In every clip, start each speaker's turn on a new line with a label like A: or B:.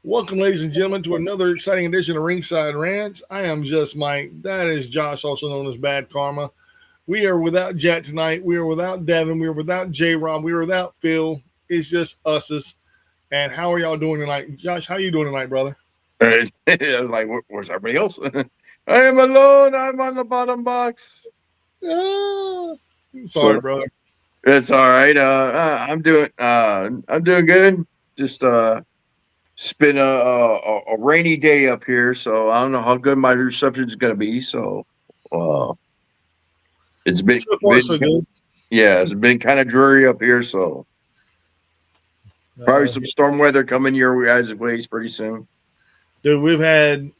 A: Welcome, ladies and gentlemen, to another exciting edition of Ringside Rants. I am just Mike. That is Josh, also known as Bad Karma. We are without Jack tonight. We are without Devin. We are without J Rob. We are without Phil. It's just us. And how are y'all doing tonight? Josh, how you doing tonight, brother?
B: I was like, where's everybody else? I am alone. I'm on the bottom box.
A: Ah, sorry,
B: So
A: brother.
B: it's all right. I'm doing good. Just it's been a rainy day up here, so I don't know how good my reception is gonna be. So uh, it's been
A: So far,
B: been
A: so good.
B: yeah, it's been kind of dreary up here. So probably
A: Uh,
B: some storm weather coming your guys' ways pretty soon.
A: dude, we've had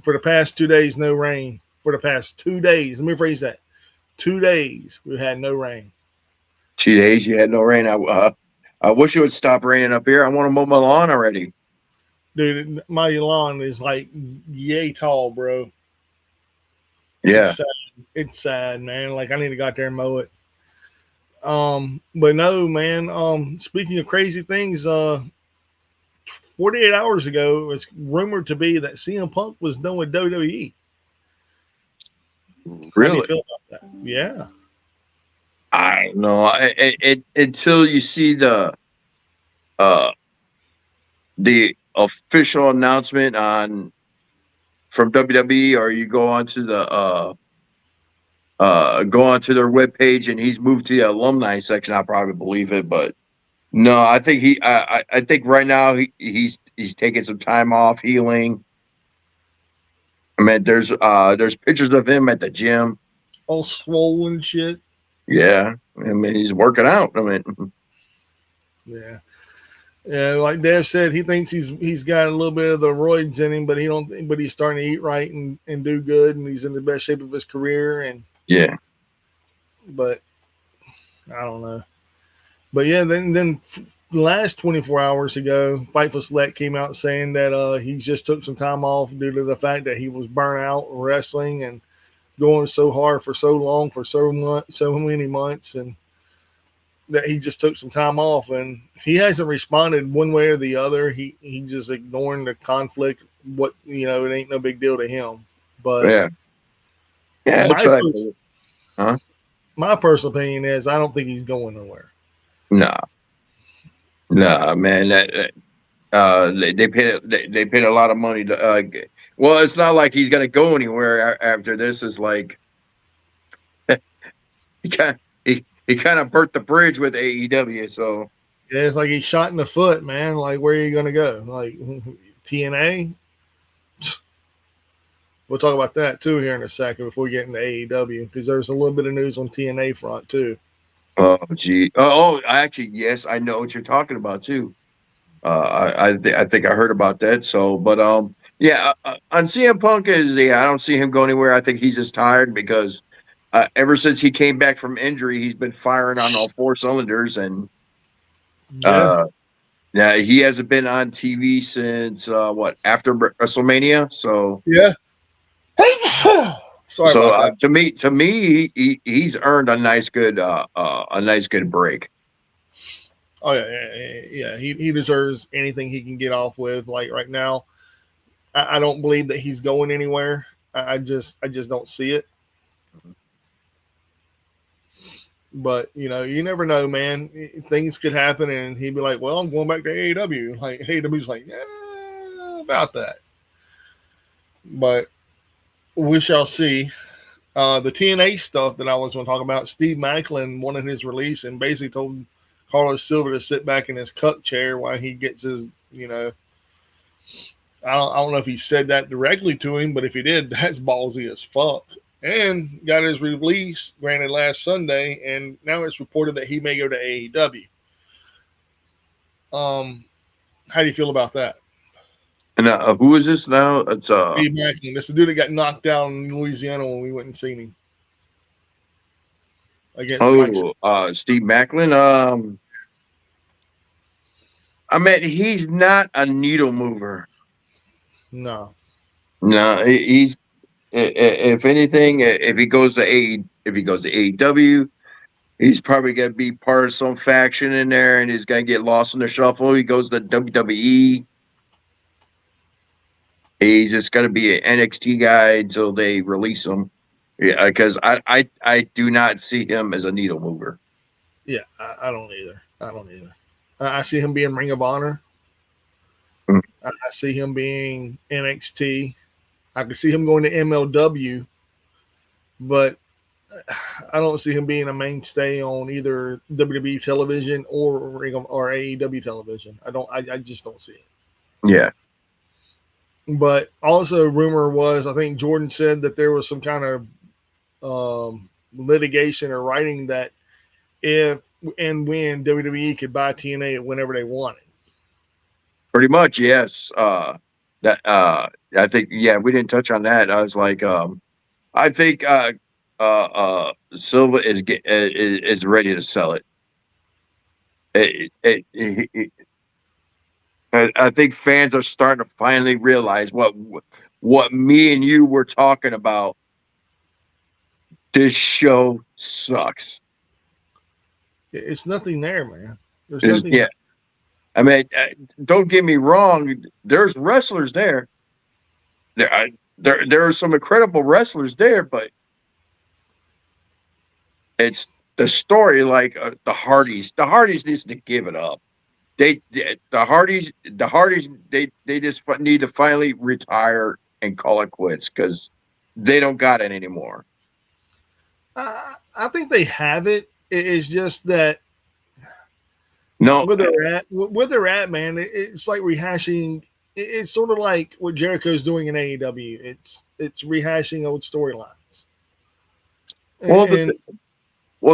A: for the past 2 days no rain. For the past 2 days, let me rephrase that. 2 days we've had no rain.
B: 2 days you had no rain. I wish it would stop raining up here. I want to mow my lawn already.
A: Dude, my lawn is like yay tall, bro. It's
B: Yeah.
A: sad. It's sad, man. Like I need to go out there and mow it. But no, man. Speaking of crazy things, 48 hours ago, it was rumored to be that CM Punk was done with WWE. How do you
B: Really?
A: feel about that? Yeah,
B: I don't know. Until you see uh the official announcement on from WWE, or you go onto their webpage and he's moved to the alumni section, I'll probably believe it. But no, I think I think right now he's taking some time off healing. I mean, there's pictures of him at the gym.
A: all swollen shit.
B: Yeah, I mean he's working out. I mean,
A: Yeah, yeah. Like Dev said, he thinks he's got a little bit of the roids in him, but he don't. But he's starting to eat right and do good, and he's in the best shape of his career. And
B: yeah,
A: but I don't know. But yeah, then the last 24 hours ago, Fightful Select came out saying that he just took some time off due to the fact that he was burnt out wrestling and going so hard for so long for so many months, and that he just took some time off. And he hasn't responded one way or the other. He just ignoring the conflict. What it ain't no big deal to him. But
B: yeah, yeah. That's
A: my
B: what I
A: pers-
B: think. Huh?
A: my personal opinion is I don't think he's going nowhere.
B: No, no, man. They paid they paid a lot of money to. Well, it's not like he's gonna go anywhere after this. Is like he kind of burnt the bridge with AEW. So
A: Yeah, it's like he's shot in the foot, man. Like, where are you going to go? Like, TNA? We'll talk about that too here in a second before we get into AEW because there's a little bit of news on TNA front too.
B: oh gee, actually yes, I know what you're talking about too. I think I heard about that. So, but yeah, on CM Punk is I don't see him go anywhere. I think he's just tired because ever since he came back from injury, he's been firing on all four cylinders, and
A: Yeah,
B: uh, yeah, he hasn't been on TV since what after WrestleMania. So,
A: yeah. Sorry
B: so
A: about that.
B: to me, he's earned a nice good break.
A: Oh yeah. He deserves anything he can get off with. Like right now, I don't believe that he's going anywhere. I just don't see it. But you never know, man. Things could happen, and he'd be like, "Well, I'm going back to AEW." Like AEW's like, "Yeah, about that." But we shall see. The TNA stuff that I was going to talk about, Steve Macklin wanted his release and basically told Carlos Silver to sit back in his cuck chair while he gets his. I don't know if he said that directly to him, but if he did, that's ballsy as fuck. And got his release granted last Sunday, and now it's reported that he may go to AEW. Um, how do you feel about that?
B: And who is this now? It's
A: Steve Macklin, this is the dude that got knocked down in Louisiana when we went and seen him against Mike.
B: Steve Macklin. I mean, he's not a needle mover.
A: No,
B: No, if anything, if he goes to AEW, he's probably gonna be part of some faction in there, and he's gonna get lost in the shuffle. He goes to WWE. He's just going to be an NXT guy until they release him. Yeah, because I do not see him as a needle mover.
A: Yeah, I don't either. I don't either. I see him being Ring of Honor.
B: Mm.
A: I see him being NXT. I can see him going to MLW, but I don't see him being a mainstay on either WWE television or AEW television. I just don't see it.
B: Yeah.
A: But also, rumor was I think Jordan said that there was some kind of litigation or writing that if and when WWE could buy TNA whenever they wanted.
B: Pretty much, yes. That I think we didn't touch on that. I was like, I think Silva is ready to sell it. I think fans are starting to finally realize what me and you were talking about. This show sucks.
A: It's nothing there, man. There's nothing.
B: Yeah. I mean, don't get me wrong. There's wrestlers there. There are some incredible wrestlers there, but it's the story. Like the Hardys. The Hardys needs to give it up. The Hardys. They just need to finally retire and call it quits because they don't got it anymore.
A: I think they have it. It's just that
B: no,
A: where they're at, man. It's like rehashing. It's sort of like what Jericho's doing in AEW. It's rehashing old storylines.
B: Well,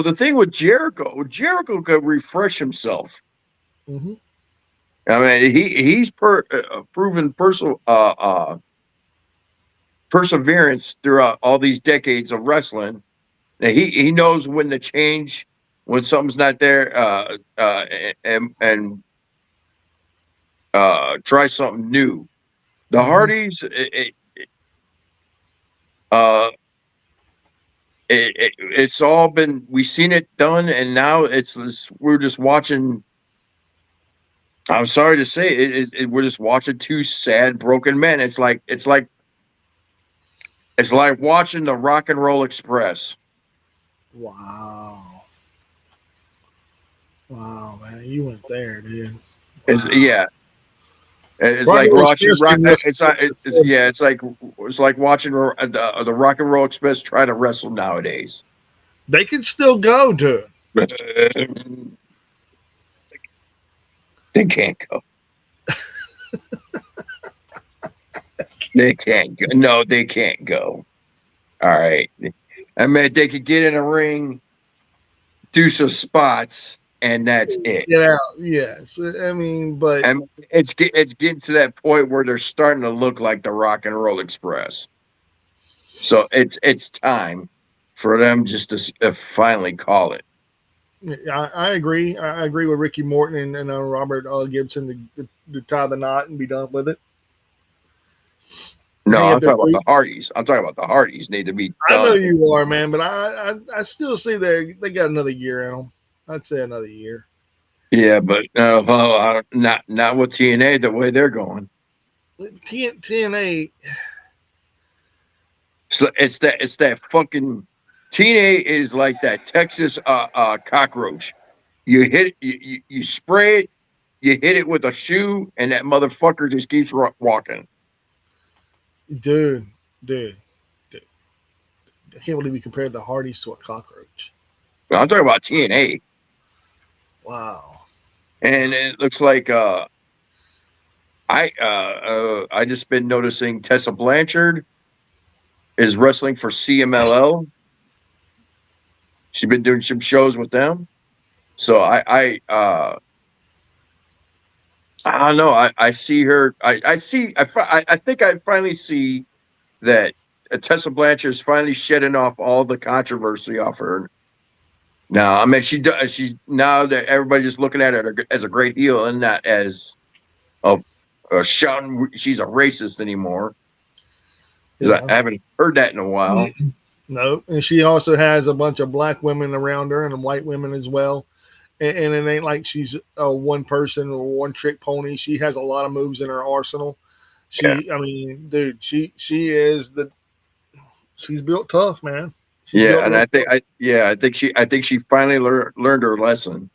B: the thing with Jericho could refresh himself.
A: Mm-hmm.
B: I mean, he's proven perseverance throughout all these decades of wrestling. Now, he knows when to change when something's not there, and try something new. The Hardys, it's all been we've seen it done, and now we're just watching. I'm sorry to say, we're just watching two sad, broken men. It's like watching the Rock and Roll Express.
A: Wow, man, you went there, dude. Wow.
B: It's like watching rock. It's like watching the Rock and Roll Express try to wrestle nowadays.
A: They can still go, dude.
B: They can't go. They can't go. No, they can't go. All right. I mean, they could get in a ring, do some spots, and that's it.
A: Yeah. Yes. I mean, but
B: it's getting to that point where they're starting to look like the Rock and Roll Express. So it's time for them just to finally call it.
A: I agree. I agree with Ricky Morton and Robert Gibson to tie the knot and be done with it.
B: No, I'm talking about the Hardys. I'm talking about the Hardys need to be done.
A: I know you are, man, but I still see they got another year in them. I'd say another year.
B: Yeah, but not with TNA the way they're going.
A: TNA.
B: So it's that fucking TNA is like that Texas cockroach. You hit you spray it, you hit it with a shoe, and that motherfucker just keeps walking.
A: Dude. I can't believe you compared the Hardys to a cockroach.
B: I'm talking about TNA.
A: Wow.
B: And it looks like I just been noticing Tessa Blanchard is wrestling for CMLL. She's been doing some shows with them. So I don't know. I see her. I think I finally see that Tessa Blanchard is finally shedding off all the controversy off her. Now, I mean, she's now that everybody's just looking at her as a great heel and not as a shouting she's a racist anymore. Yeah. I haven't heard that in a while.
A: No, and she also has a bunch of black women around her and white women as well. And it ain't like she's a one person or one trick pony. She has a lot of moves in her arsenal.
B: Yeah.
A: I mean, dude, she is she's built tough, man. She's
B: Yeah,
A: built
B: and
A: real tough.
B: I think she finally learned her lesson.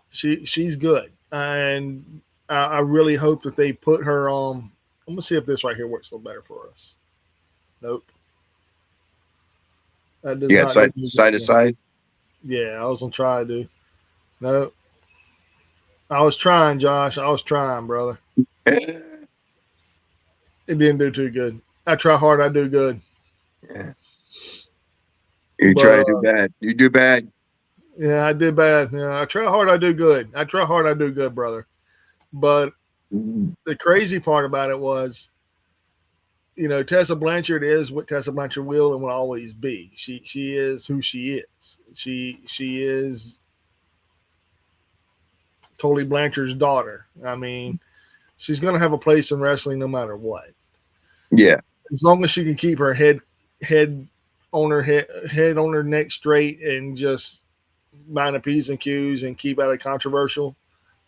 A: She's good, and I really hope that they put her on. I'm gonna see if this right here works a little better for us. Nope, that does
B: You got
A: not do me
B: side to
A: good.
B: side.
A: Yeah, I was gonna try to do. No, I was trying, Josh. I was trying, brother.
B: Yeah.
A: It didn't do too good. I try hard, I do good.
B: You
A: But
B: try to do bad. You do bad.
A: yeah, I did bad. Yeah, I try hard, I do good. I try hard, I do good, brother. But the crazy part about it was, Tessa Blanchard is what Tessa Blanchard will and will always be. She is who she is. She is Tully Blanchard's daughter. I mean, she's gonna have a place in wrestling no matter what.
B: Yeah.
A: As long as she can keep her head head on her neck straight and just mind the P's and Q's and keep out of controversial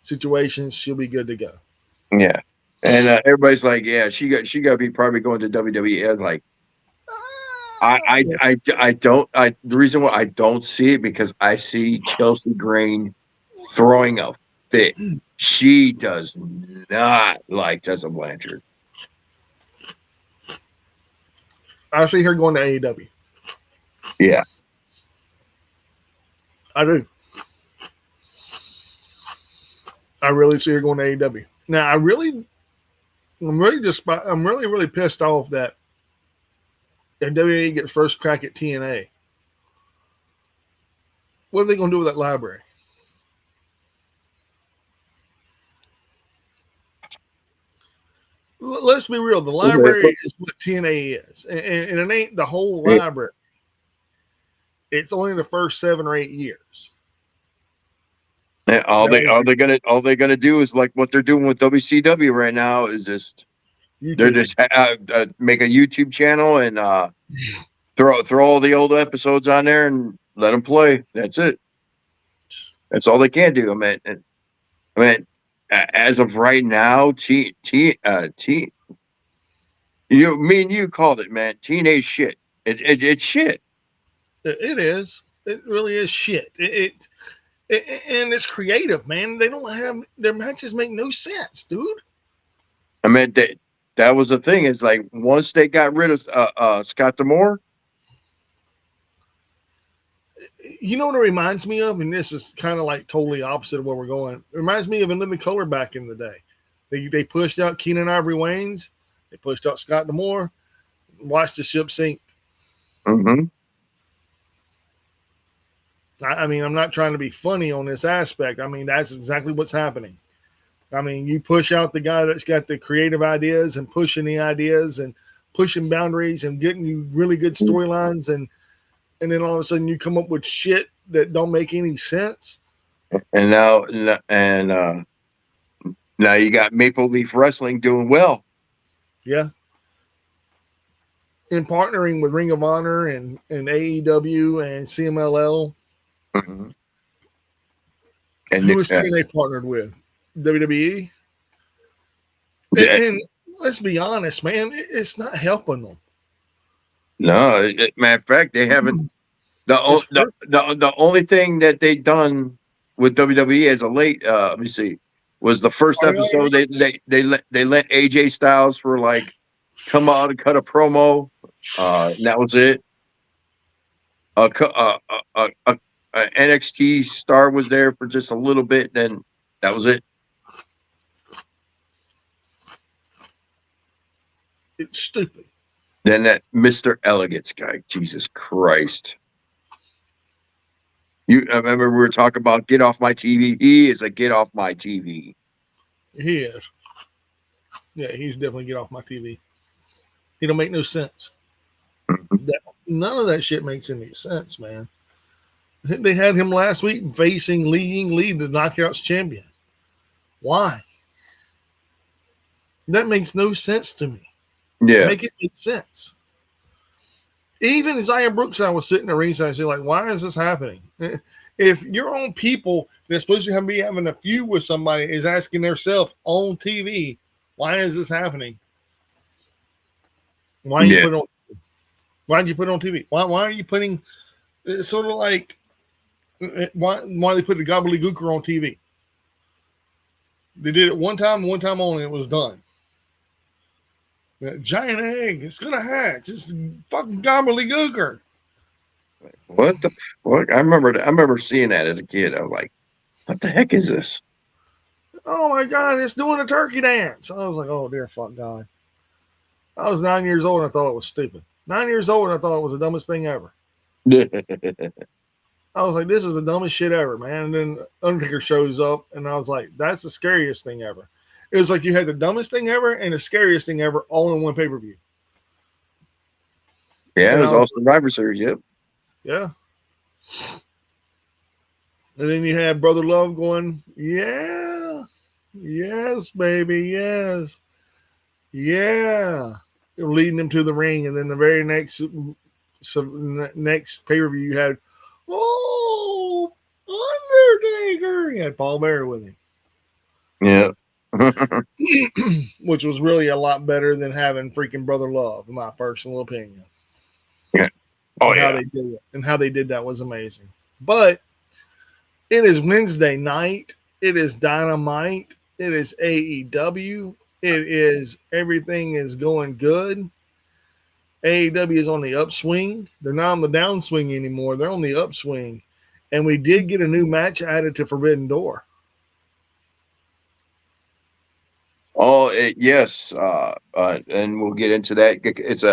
A: situations, she'll be good to go.
B: Yeah. And everybody's like, yeah, she got to be probably going to WWE. And like, I don't. The reason why I don't see it because I see Chelsea Green throwing a fit. She does not like Tessa Blanchard.
A: I see her going to AEW.
B: Yeah.
A: I do. I really see her going to AEW. Now, I'm really pissed off that if WWE gets first crack at TNA, what are they going to do with that library? Let's be real. The library is what TNA is, and it ain't the whole library. It's only the first 7 or 8 years.
B: All they gonna do is like what they're doing with WCW right now is just
A: YouTube.
B: they're just make a YouTube channel and throw all the old episodes on there and let them play. That's it. That's all they can do. I mean, as of right now, me and you called it, man. Teenage shit. It's shit.
A: It is. It really is shit. And it's creative, man. They don't have their matches make no sense, dude.
B: I mean, that was the thing. Is like once they got rid of Scott D'Amore.
A: You know what it reminds me of, and this is kind of like totally opposite of where we're going. It reminds me of In Living Color back in the day. They pushed out Keenan Ivory Waynes. They pushed out Scott D'Amore. Watched the ship sink.
B: Mm-hmm.
A: I mean, I'm not trying to be funny on this aspect. I mean, that's exactly what's happening. I mean, you push out the guy that's got the creative ideas and pushing the ideas and pushing boundaries and getting you really good storylines, and then all of a sudden you come up with shit that don't make any sense.
B: And now you got Maple Leaf Wrestling doing well.
A: Yeah. In partnering with Ring of Honor and AEW and CMLL.
B: Mm-hmm.
A: And who is TNA partnered with? WWE? And let's be honest, man, it's not helping them.
B: No, matter of fact, they haven't. The only thing that they done with WWE as a late, let me see, was the first episode. They let AJ Styles for like come out and cut a promo. And that was it. NXT star was there for just a little bit. Then that was it.
A: It's stupid.
B: Then that Mr. Elegance guy, Jesus Christ. I remember we were talking about get off my TV. He is a get off my TV.
A: He is. Yeah, he's definitely get off my TV. He don't make no sense. None of that shit makes any sense, man. They had him last week facing Ying Lee, the Knockouts champion. Why? That makes no sense to me.
B: Yeah.
A: Make it make sense. Even Xia Brookside was sitting at ringside saying, like, why is this happening? If your own people that's supposed to be having a feud with somebody is asking themselves on TV, Why is this happening? Why you
B: Yeah.
A: put it on? Why did you put it on TV? Why are you putting? It's sort of like why they put the gobbledygooker on TV? They did it one time only. It was done. Giant egg. It's gonna hatch. It's fucking gobbledygooker.
B: What the fuck? I remember seeing that as a kid. I was like, what the heck is this?
A: Oh my god! It's doing a turkey dance. I was like, oh dear fuck God. I was 9 years old and I thought it was stupid. 9 years old and I thought it was the dumbest thing ever. I was like, this is the dumbest shit ever, man. And then Undertaker shows up, and I was like, that's the scariest thing ever. It was like you had the dumbest thing ever and the scariest thing ever all in one pay per view.
B: Yeah, it
A: And
B: was
A: I
B: all
A: was,
B: Survivor Series. Yep.
A: yeah. And then you had Brother Love going, yeah, yes, baby, yes, yeah, leading him to the ring. And then the very next pay per view, you had, oh, Undertaker. You had Paul Bearer with him.
B: Yeah.
A: Which was really a lot better than having freaking Brother Love, in my personal opinion.
B: Yeah. Oh
A: and how
B: yeah.
A: they did it, and how they did that was amazing. But it is Wednesday night. It is Dynamite. It is AEW. It is everything is going good. AEW is on the upswing. They're not on the downswing anymore. They're on the upswing. And we did get a new match added to Forbidden Door.
B: Oh yes. And we'll get into that. It's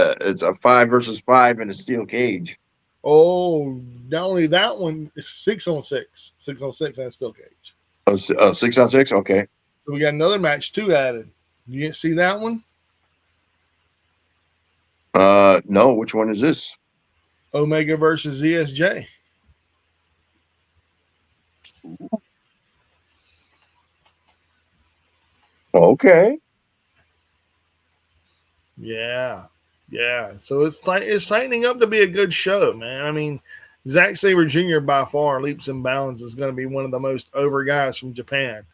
B: a 5 versus 5 in a steel cage.
A: Oh, not only that one, it's 6-on-6. 6-on-6 and a steel cage.
B: Oh, 6-on-6. Okay.
A: So we got another match too added. You didn't see that one?
B: No. Which one is this?
A: Omega versus ZSJ.
B: Okay.
A: Yeah. Yeah. So it's tightening up to be a good show, man. I mean, Zack Sabre Jr. by far leaps and bounds is going to be one of the most over guys from Japan.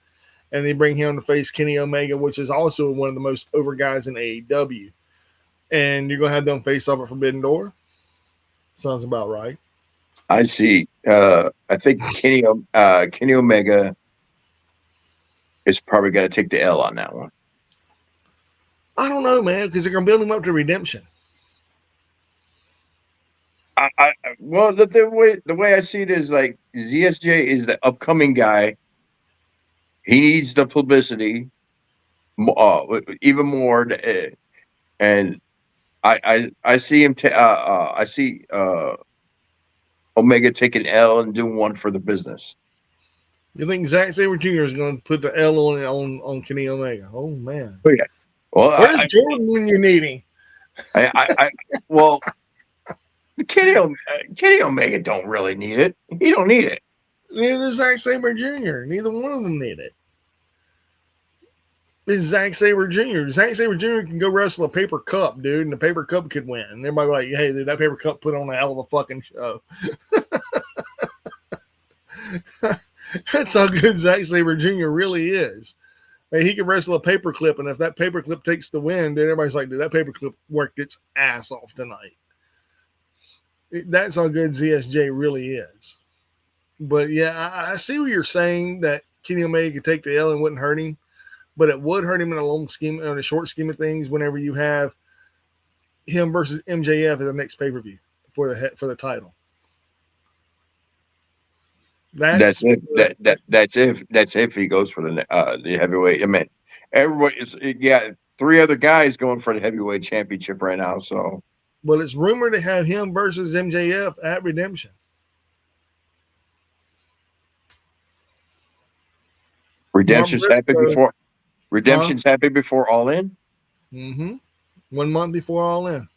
A: And they bring him to face Kenny Omega, which is also one of the most over guys in AEW. And you're going to have them face off at Forbidden Door? Sounds about right.
B: I see. I think Kenny Omega is probably going to take the L on that one.
A: I don't know, man, because they're going to build him up to redemption.
B: Well, the way I see it is like ZSJ is the upcoming guy. He needs the publicity, even more, and I see him. I see Omega taking L and doing one for the business.
A: You think Zack Sabre Jr. is going to put the L on Kenny Omega? Oh man!
B: Oh, yeah. Well,
A: where's Jordan when you need him?
B: Well, Kenny Omega don't really need it. He don't need it.
A: Neither does Zack Sabre Jr. Neither one of them need it. It's Zack Sabre Jr. Zack Sabre Jr. can go wrestle a paper cup, dude, and the paper cup could win. And everybody like, hey, dude, that paper cup put on a hell of a fucking show. That's how good Zack Sabre Jr. really is. Like, he can wrestle a paperclip, and if that paperclip takes the win, then everybody's like, dude, that paperclip worked its ass off tonight. That's how good ZSJ really is. But yeah, I see what you're saying, that Kenny Omega could take the L and wouldn't hurt him, but it would hurt him in a short scheme of things whenever you have him versus MJF at the next pay-per-view for the title.
B: That's if he goes for the heavyweight. I mean, everybody is 3 other guys going for the heavyweight championship right now. So,
A: well, it's rumored to have him versus MJF at Redemption.
B: Redemption's happy before All In.
A: Mm-hmm. 1 month before All In.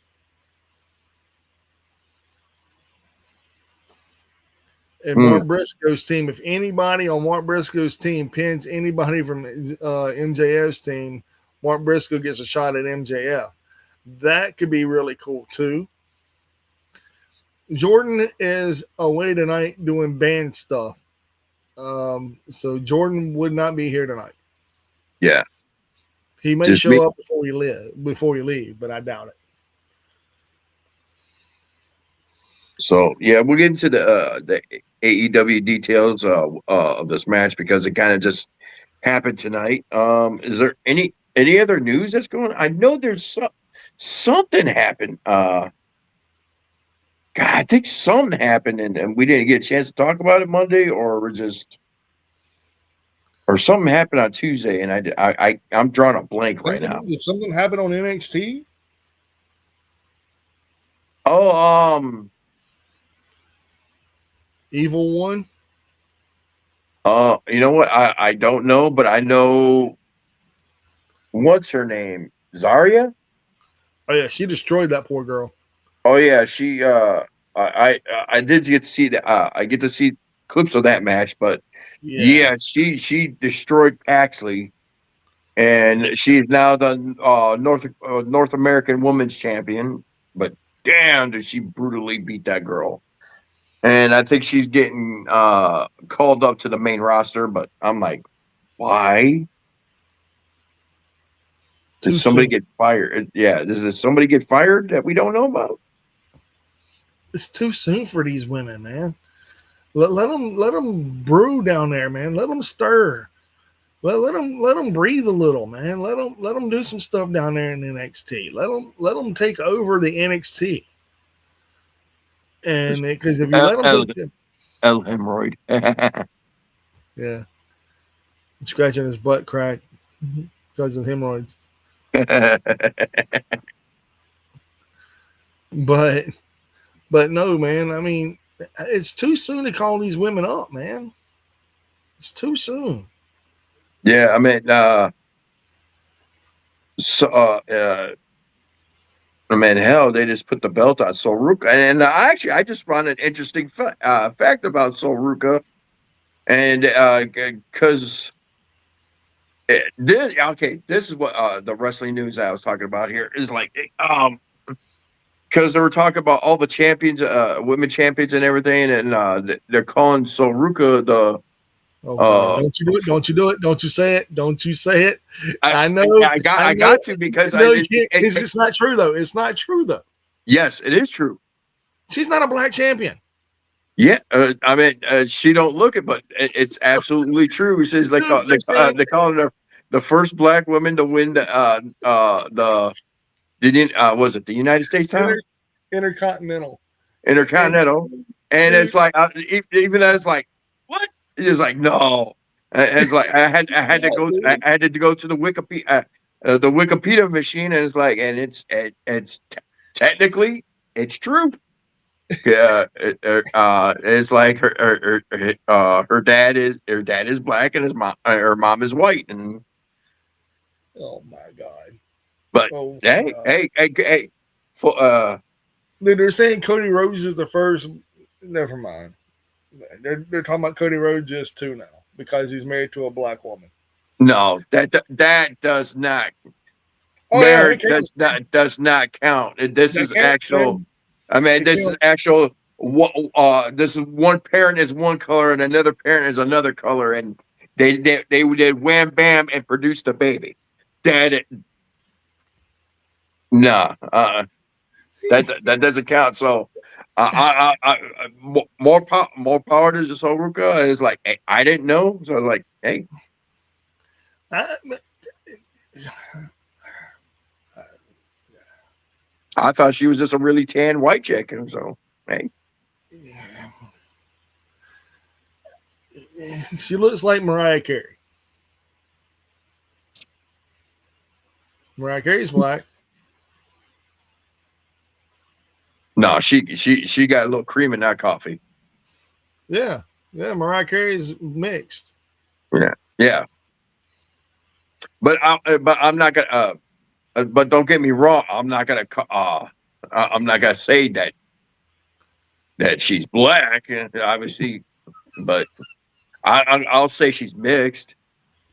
A: And Mark Briscoe's team, if anybody on Mark Briscoe's team pins anybody from MJF's team, Mark Briscoe gets a shot at MJF. That could be really cool too. Jordan is away tonight doing band stuff. So Jordan would not be here tonight.
B: Yeah.
A: He may
B: Just me.
A: show up before you leave, but I doubt it.
B: So yeah, we'll get into the AEW details of this match because it kind of just happened tonight. Is there any other news that's going on? I know there's something happened. God, I think something happened and we didn't get a chance to talk about it Monday, or we're just or something happened on Tuesday, and I'm drawing a blank right now.
A: Did something happen on NXT?
B: Oh,
A: Evil One.
B: you know what? I don't know, but I know what's her name? Zarya?
A: Oh yeah, she destroyed that poor girl.
B: Oh yeah, she I did get to see that I get to see clips of that match, but
A: Yeah,
B: yeah, she destroyed Paxley and she's now the North American Women's Champion. But damn, did she brutally beat that girl. And I think she's getting called up to the main roster, but I'm like, why? Did
A: too
B: somebody
A: soon.
B: get fired? Yeah, does somebody get fired that we don't know about?
A: It's too soon for these women, man. Let them brew down there, man. Let them stir. Let them breathe a little, man. Let them do some stuff down there in NXT. Let them take over the NXT. And because if you let them
B: El,
A: take,
B: El Hemorrhoid.
A: yeah, scratching his butt crack because of hemorrhoids. But but no, man. I mean, it's too soon to call these women up, man. It's too soon.
B: Yeah, I mean, so, I mean, hell, they just put the belt on Soruka, and I just found an interesting fact about Soruka, and because this is what the wrestling news I was talking about here is like, because they were talking about all the champions, women champions, and everything, and they're calling Soruka the
A: Oh God!
B: uh.
A: Don't you do it! Don't you do it! Don't you say it! Don't you say it!
B: I,
A: I know, I
B: I
A: know.
B: got to because
A: No, you can't. It's not true though. It's not true though.
B: yes, it is true.
A: She's not a black champion.
B: Yeah, I mean, she don't look it, but it's absolutely true. She's like
A: Dude, they're saying
B: they call her the first black woman to win the was it the United States title,
A: intercontinental. And
B: Intercontinental, and
A: dude,
B: it's like even as like what it's like no, it's like I had to
A: yeah,
B: go
A: dude.
B: I had to go to the Wikipedia machine, and it's like and it's technically it's true. Yeah, it's like her dad is black and her mom is white, and
A: Oh my God.
B: but
A: Oh my
B: hey
A: God.
B: hey for
A: Dude, they're saying Cody Rhodes is the first. Never mind. They're talking about Cody Rhodes just too now because he's married to a black woman.
B: no that does not
A: Oh yeah,
B: marriage
A: it counts.
B: does not count. This
A: That
B: is
A: counts,
B: actual.
A: man.
B: I mean,
A: It
B: this is
A: counts.
B: actual. This is one parent is one color and another parent is another color, and they did wham bam and produced a baby. That nah, that doesn't count. So, more power to Soruka is like hey, I didn't know. So like, hey,
A: I,
B: I thought she was just a really tan white chick, and so hey,
A: she looks like Mariah Carey. Mariah Carey's black.
B: no, she got a little cream in that coffee.
A: Yeah, yeah. Mariah Carey's mixed.
B: Yeah, yeah. But I'm not gonna. But don't get me wrong. I'm not gonna say that she's black. Obviously, but I'll say she's mixed.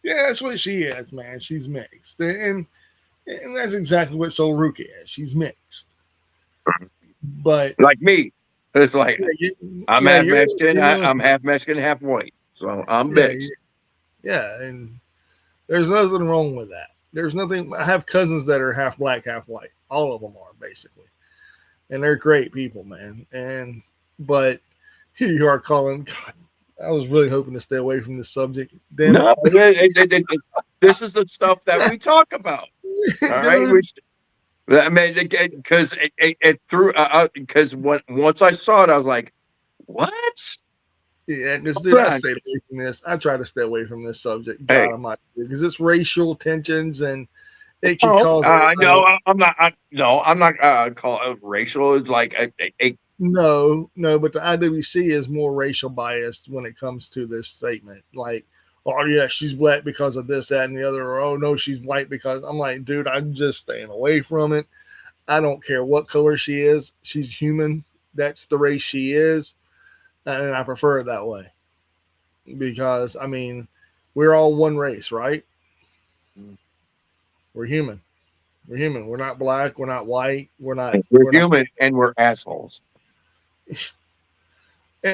A: Yeah, that's what she is, man. She's mixed, and that's exactly what Soul Ruka is. She's mixed, but
B: Like me, it's like
A: yeah,
B: I'm
A: yeah,
B: half Mexican.
A: you're
B: I'm half Mexican, half white. So I'm
A: yeah,
B: mixed.
A: yeah, and there's nothing wrong with that. There's nothing. I have cousins that are half black, half white. All of them are basically, and they're great people, man. And but here you are calling. God, I was really hoping to stay away from this subject. Damn it,
B: No, this is the stuff that we talk about. All right,
A: dude.
B: I mean, because it threw because once I saw it, I was like, "What?
A: Yeah, because dude,
B: Hold
A: I
B: on.
A: stayed away from this. I try to stay away from this subject. God,
B: Hey,
A: I might because it's racial tensions and it can
B: oh,
A: cause
B: no, I'm not. No, I'm not call it racial. It's like
A: no, no. But the IWC is more racial biased when it comes to this statement. Like, oh yeah, she's black because of this, that, and the other. Or oh no, she's white because I'm like, dude, I'm just staying away from it. I don't care what color she is. She's human. That's the race she is, and I prefer it that way because I mean, we're all one race, right? We're human. We're human. We're not black. We're not white. We're not.
B: we're
A: We're not.
B: human and we're assholes.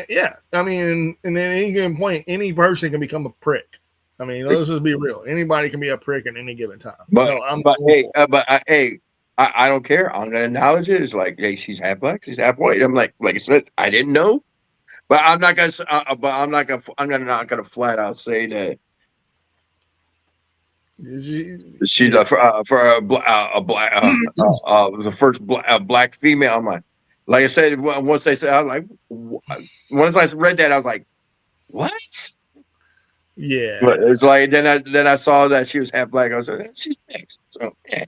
A: Yeah, I mean, and at any given point, any person can become a prick. I mean, let's just be real. Anybody can be a prick at any given time.
B: But
A: No, I'm
B: but
A: going
B: hey,
A: for
B: hey, I don't care. I'm gonna acknowledge it. It's like, hey, she's half black, she's half white. I'm like I said, I didn't know, but I'm not gonna. But not gonna flat out say that
A: it.
B: she's
A: Yeah,
B: a black the first black female. I'm like I said, once they said, I was like, once I read that, I was like, what? But
A: yeah,
B: it's like then I saw that she was half black. I was like, she's mixed. So yeah.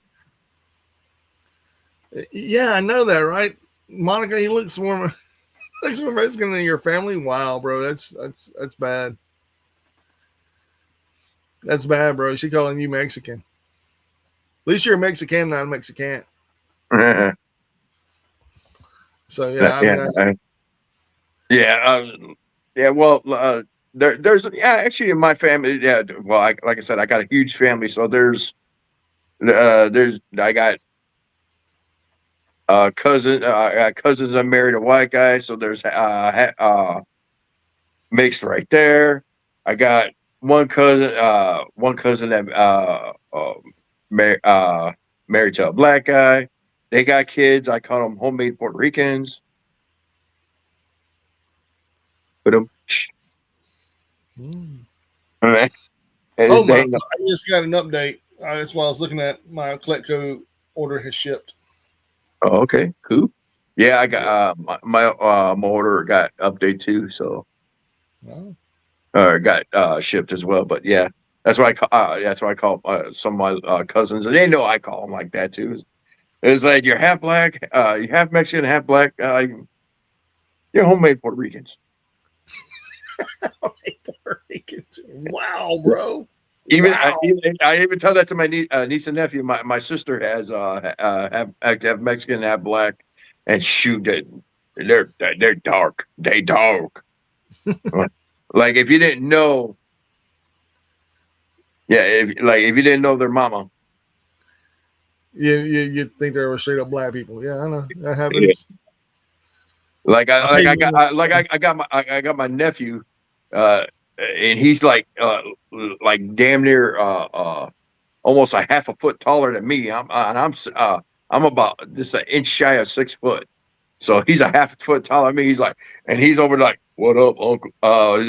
A: yeah. I know that, right? Monica, he looks more looks more Mexican than your family. Wow, bro, that's bad. That's bad, bro. She calling you Mexican. At least you're a Mexican, not a Mexican. So yeah, I mean,
B: Yeah, yeah, yeah. Well, there's yeah. Actually, in my family, yeah. Well, like I said, I got a huge family, so there's I got I got cousins that married a white guy, so there's mixed right there. I got one cousin that married to a black guy. They got kids. I call them homemade Puerto Ricans. But
A: mm.
B: they,
A: Oh my!
B: they
A: I just got an update. That's why I was looking at my Cletco order has shipped.
B: Oh, okay, cool. Yeah, I got
A: Yeah.
B: my order got update too, so
A: Well,
B: got shipped as well. But yeah, that's why I call some of my cousins, and they know I call them like that too. It's like you're half black, you're half Mexican, half black. You're homemade Puerto Ricans.
A: Puerto Ricans. Wow, bro.
B: Even
A: Wow.
B: I even tell that to my niece and nephew. My sister has have Mexican, have black, and shoot, they're dark. They dark. Like if you didn't know, yeah, if you didn't know their mama,
A: You think they were straight up black people? Yeah, I know that
B: yeah.
A: happens. I
B: Like
A: paid
B: I
A: you.
B: got I got my nephew, and he's like damn near almost a half a foot taller than me. I'm about just an inch shy of 6 foot. So he's a half foot taller than me. He's like, and he's over like, "What up, Uncle?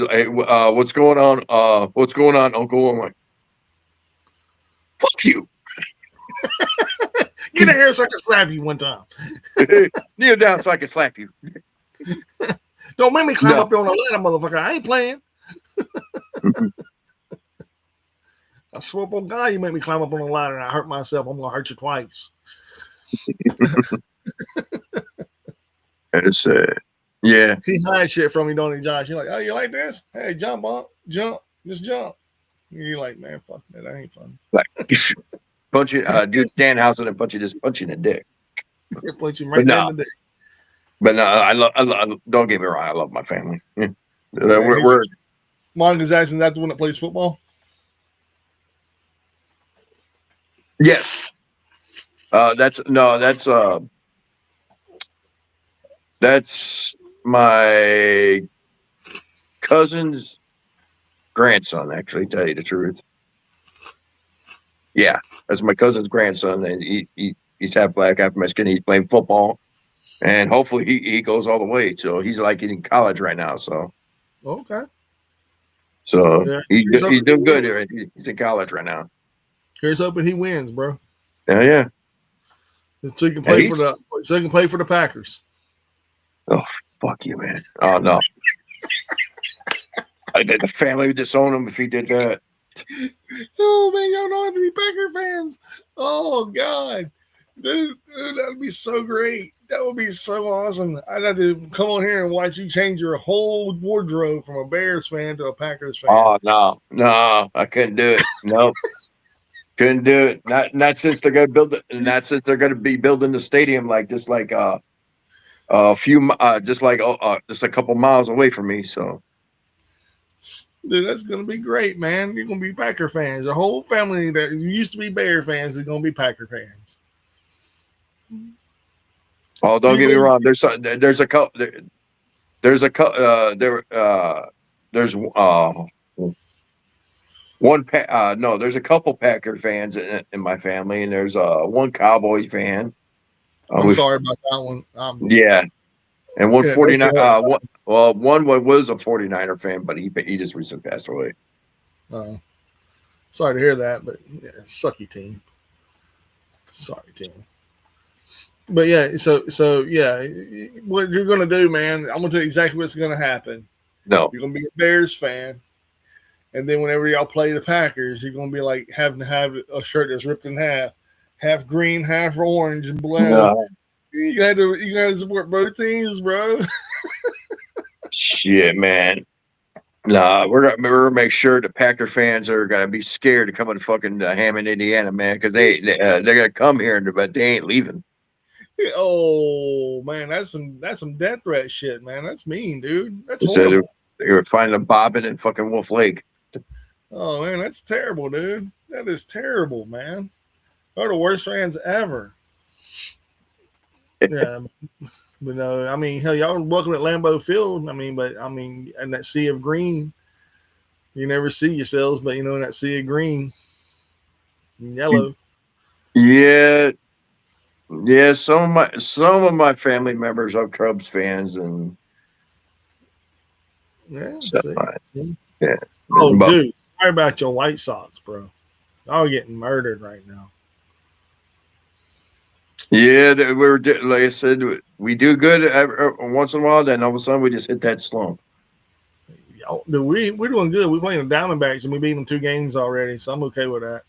B: Hey, what's going on? What's going on, Uncle?" I'm like, "Fuck you!
A: Get in here so I can slap you one time.
B: Kneel down so I can slap you."
A: Don't make me climb
B: No,
A: up here on the ladder, motherfucker. I ain't playing. I swear upon God, you make me climb up on the ladder and I hurt myself. I'm gonna hurt you twice.
B: it's yeah,
A: He hides shit from me, don't he, Josh? You're like, oh, you like this? Hey, jump up, jump, just jump. You're like, man, fuck that. That ain't fun.
B: like punch you, dude, Danhausen and punch you in the dick.
A: It puts him
B: But
A: right there in
B: no,
A: the dick.
B: don't get me wrong, I love my family. Yeah.
A: Yeah, he's
B: We're
A: Monica Jackson's that the one that plays football.
B: yes. That's no, that's my cousin's grandson. Actually, tell you the truth, Yeah, that's my cousin's grandson, and he's half black, half Mexican. He's playing football, and hopefully he goes all the way. So he's in college right now.
A: Okay.
B: So
A: Yeah.
B: he's doing good. He's in college right now.
A: Here's hoping he wins, bro.
B: Yeah, yeah.
A: So he can
B: Yeah,
A: play for the Packers.
B: oh, fuck you, man. Oh no, the family would disown him if he did that.
A: Oh man, y'all don't have to be Packer fans. Oh God, dude, that'd be so great. That would be so awesome. I'd have to come on here and watch you change your whole wardrobe from a Bears fan to a Packers fan.
B: Oh no, I couldn't do it. Nope. Couldn't do it. Not since they're gonna build it. Not since they're gonna be building the stadium just a few just just a couple miles away from me. So
A: Dude, that's gonna be great, man. You're gonna be Packer fans. The whole family that used to be Bear fans is gonna be Packer fans.
B: oh, don't get me wrong. There's a couple there's a there there's one no there's a couple Packer fans in my family, and there's one Cowboys fan.
A: I'm sorry about that one.
B: Yeah. And one
A: Yeah,
B: 49 one was a 49er fan, but he just recently passed away.
A: Sorry to hear that, but yeah, sucky team. Sorry, team. But yeah, so yeah, what you're gonna do, man? I'm gonna tell you exactly what's gonna happen.
B: No.
A: You're gonna be a Bears fan, and then whenever y'all play the Packers, you're gonna be like having to have a shirt that's ripped in half green, half orange, and blue.
B: No.
A: You gotta support both teams, bro.
B: Shit, man. Nah, we're gonna make sure the Packer fans are gonna be scared to come to fucking Hammond, Indiana, man, because they're gonna come here, but they ain't leaving.
A: Oh man, that's some death threat shit, man. That's mean, dude. That's
B: So
A: horrible.
B: they were finding a bobbin in fucking Wolf Lake.
A: Oh man, that's terrible, dude. That is terrible, man. They're the worst fans ever. Yeah, but no, I mean, hell, y'all welcome at Lambeau Field. I mean, in that sea of green, you never see yourselves, but in that sea of green, yellow.
B: Yeah, yeah. Some of my family members are Cubs fans, and
A: Yeah,
B: so,
A: see.
B: Yeah.
A: Oh, dude, sorry about your White Sox, bro. Y'all getting murdered right now.
B: Yeah, like I said, we do good once in a while. Then all of a sudden, we just hit that slump.
A: Dude, we're doing good. We're playing the Diamondbacks, and we beat them 2 games already, so I'm okay with that.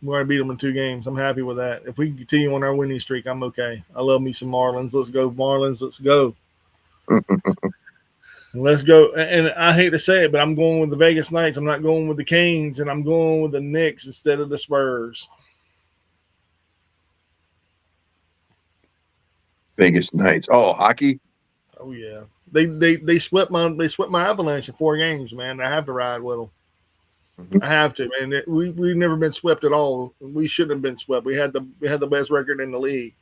A: We already beat them in 2 games. I'm happy with that. If we continue on our winning streak, I'm okay. I love me some Marlins. Let's go, Marlins. Let's go. Let's go. And I hate to say it, but I'm going with the Vegas Knights. I'm not going with the Canes, and I'm going with the Knicks instead of the Spurs.
B: Vegas Knights. Oh, hockey.
A: Oh yeah, they swept my Avalanche in 4 games, man. I have to ride with them. Mm-hmm. I have to, man. We've never been swept at all. We shouldn't have been swept. We had the best record in the league,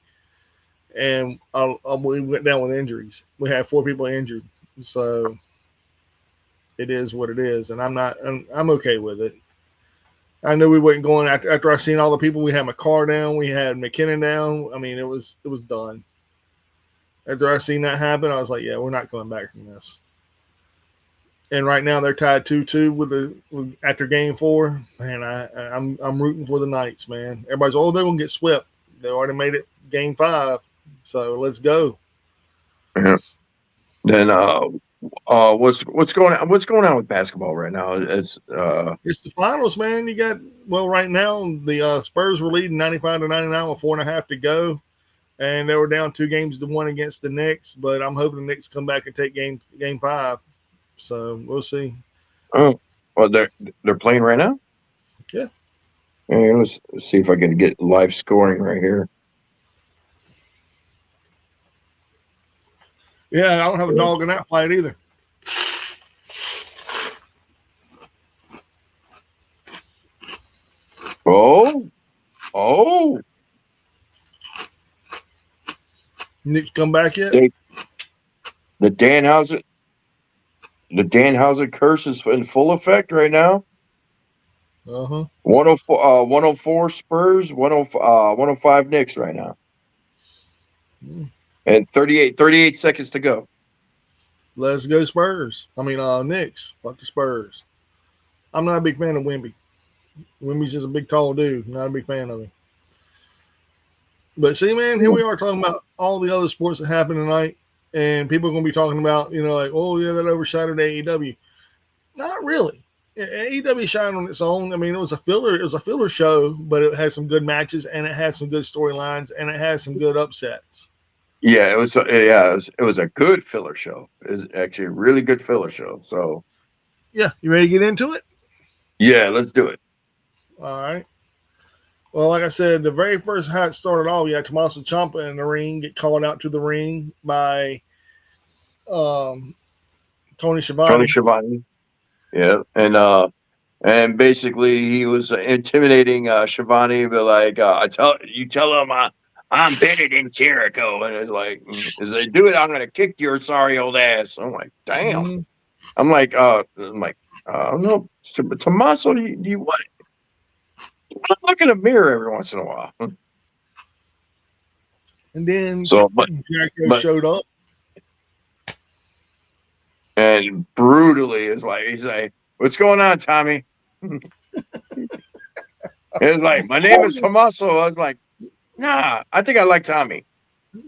A: and we went down with injuries. We had 4 people injured, so it is what it is. And I'm okay with it. I knew we weren't going after I seen all the people. We had McCarr down, we had McKinnon down. I mean, it was done. After I seen that happen, I was like, yeah, we're not coming back from this. And right now they're tied 2-2 after game 4. And I'm rooting for the Knights, man. Everybody's they're gonna get swept. They already made it game 5, so let's go.
B: Yeah. Then what's going on with basketball right now? It's
A: the finals, man. You got right now the Spurs were leading 95-99 with 4.5 to go. And they were down 2-1 against the Knicks, but I'm hoping the Knicks come back and take game 5. So we'll see.
B: Oh, well, they're playing right now.
A: Yeah.
B: Hey, let's see if I can get live scoring right here.
A: Yeah, I don't have a dog in that fight either.
B: Oh.
A: Knicks come back yet?
B: The Danhausen curse is in full effect right now.
A: Uh-huh.
B: 104 Spurs, 105 Knicks right now.
A: Mm.
B: And 38 seconds to go.
A: Let's go Spurs. I mean, Knicks. Fuck the Spurs. I'm not a big fan of Wimby. Wimby's just a big, tall dude. Not a big fan of him. But see, man, here we are talking about all the other sports that happened tonight, and people are going to be talking about, like, oh yeah, that overshadowed AEW. Not really. AEW shined on its own. I mean, it was a filler. It was a filler show, but it had some good matches, and it had some good storylines, and it had some good upsets.
B: Yeah, it was a good filler show. It was actually a really good filler show. So
A: Yeah, you ready to get into it?
B: yeah, let's do it.
A: All right. Well, like I said, the very first how it started off, you had Tommaso Ciampa in the ring, get called out to the ring by um, Tony
B: Tony
A: Schiavone.
B: Schiavone. Yeah, and basically he was intimidating Schiavone, but like tell him I'm better than Jericho, and it's like as they do it, I'm gonna kick your sorry old ass. I'm like, damn.
A: Mm-hmm.
B: No, Tommaso, you what? Look in the mirror every once in a while.
A: And then
B: So,
A: Jericho
B: but
A: showed up.
B: and brutally is like he's like, "What's going on, Tommy?" It's like, "My name is Tommaso." I was like, "Nah, I think I like Tommy."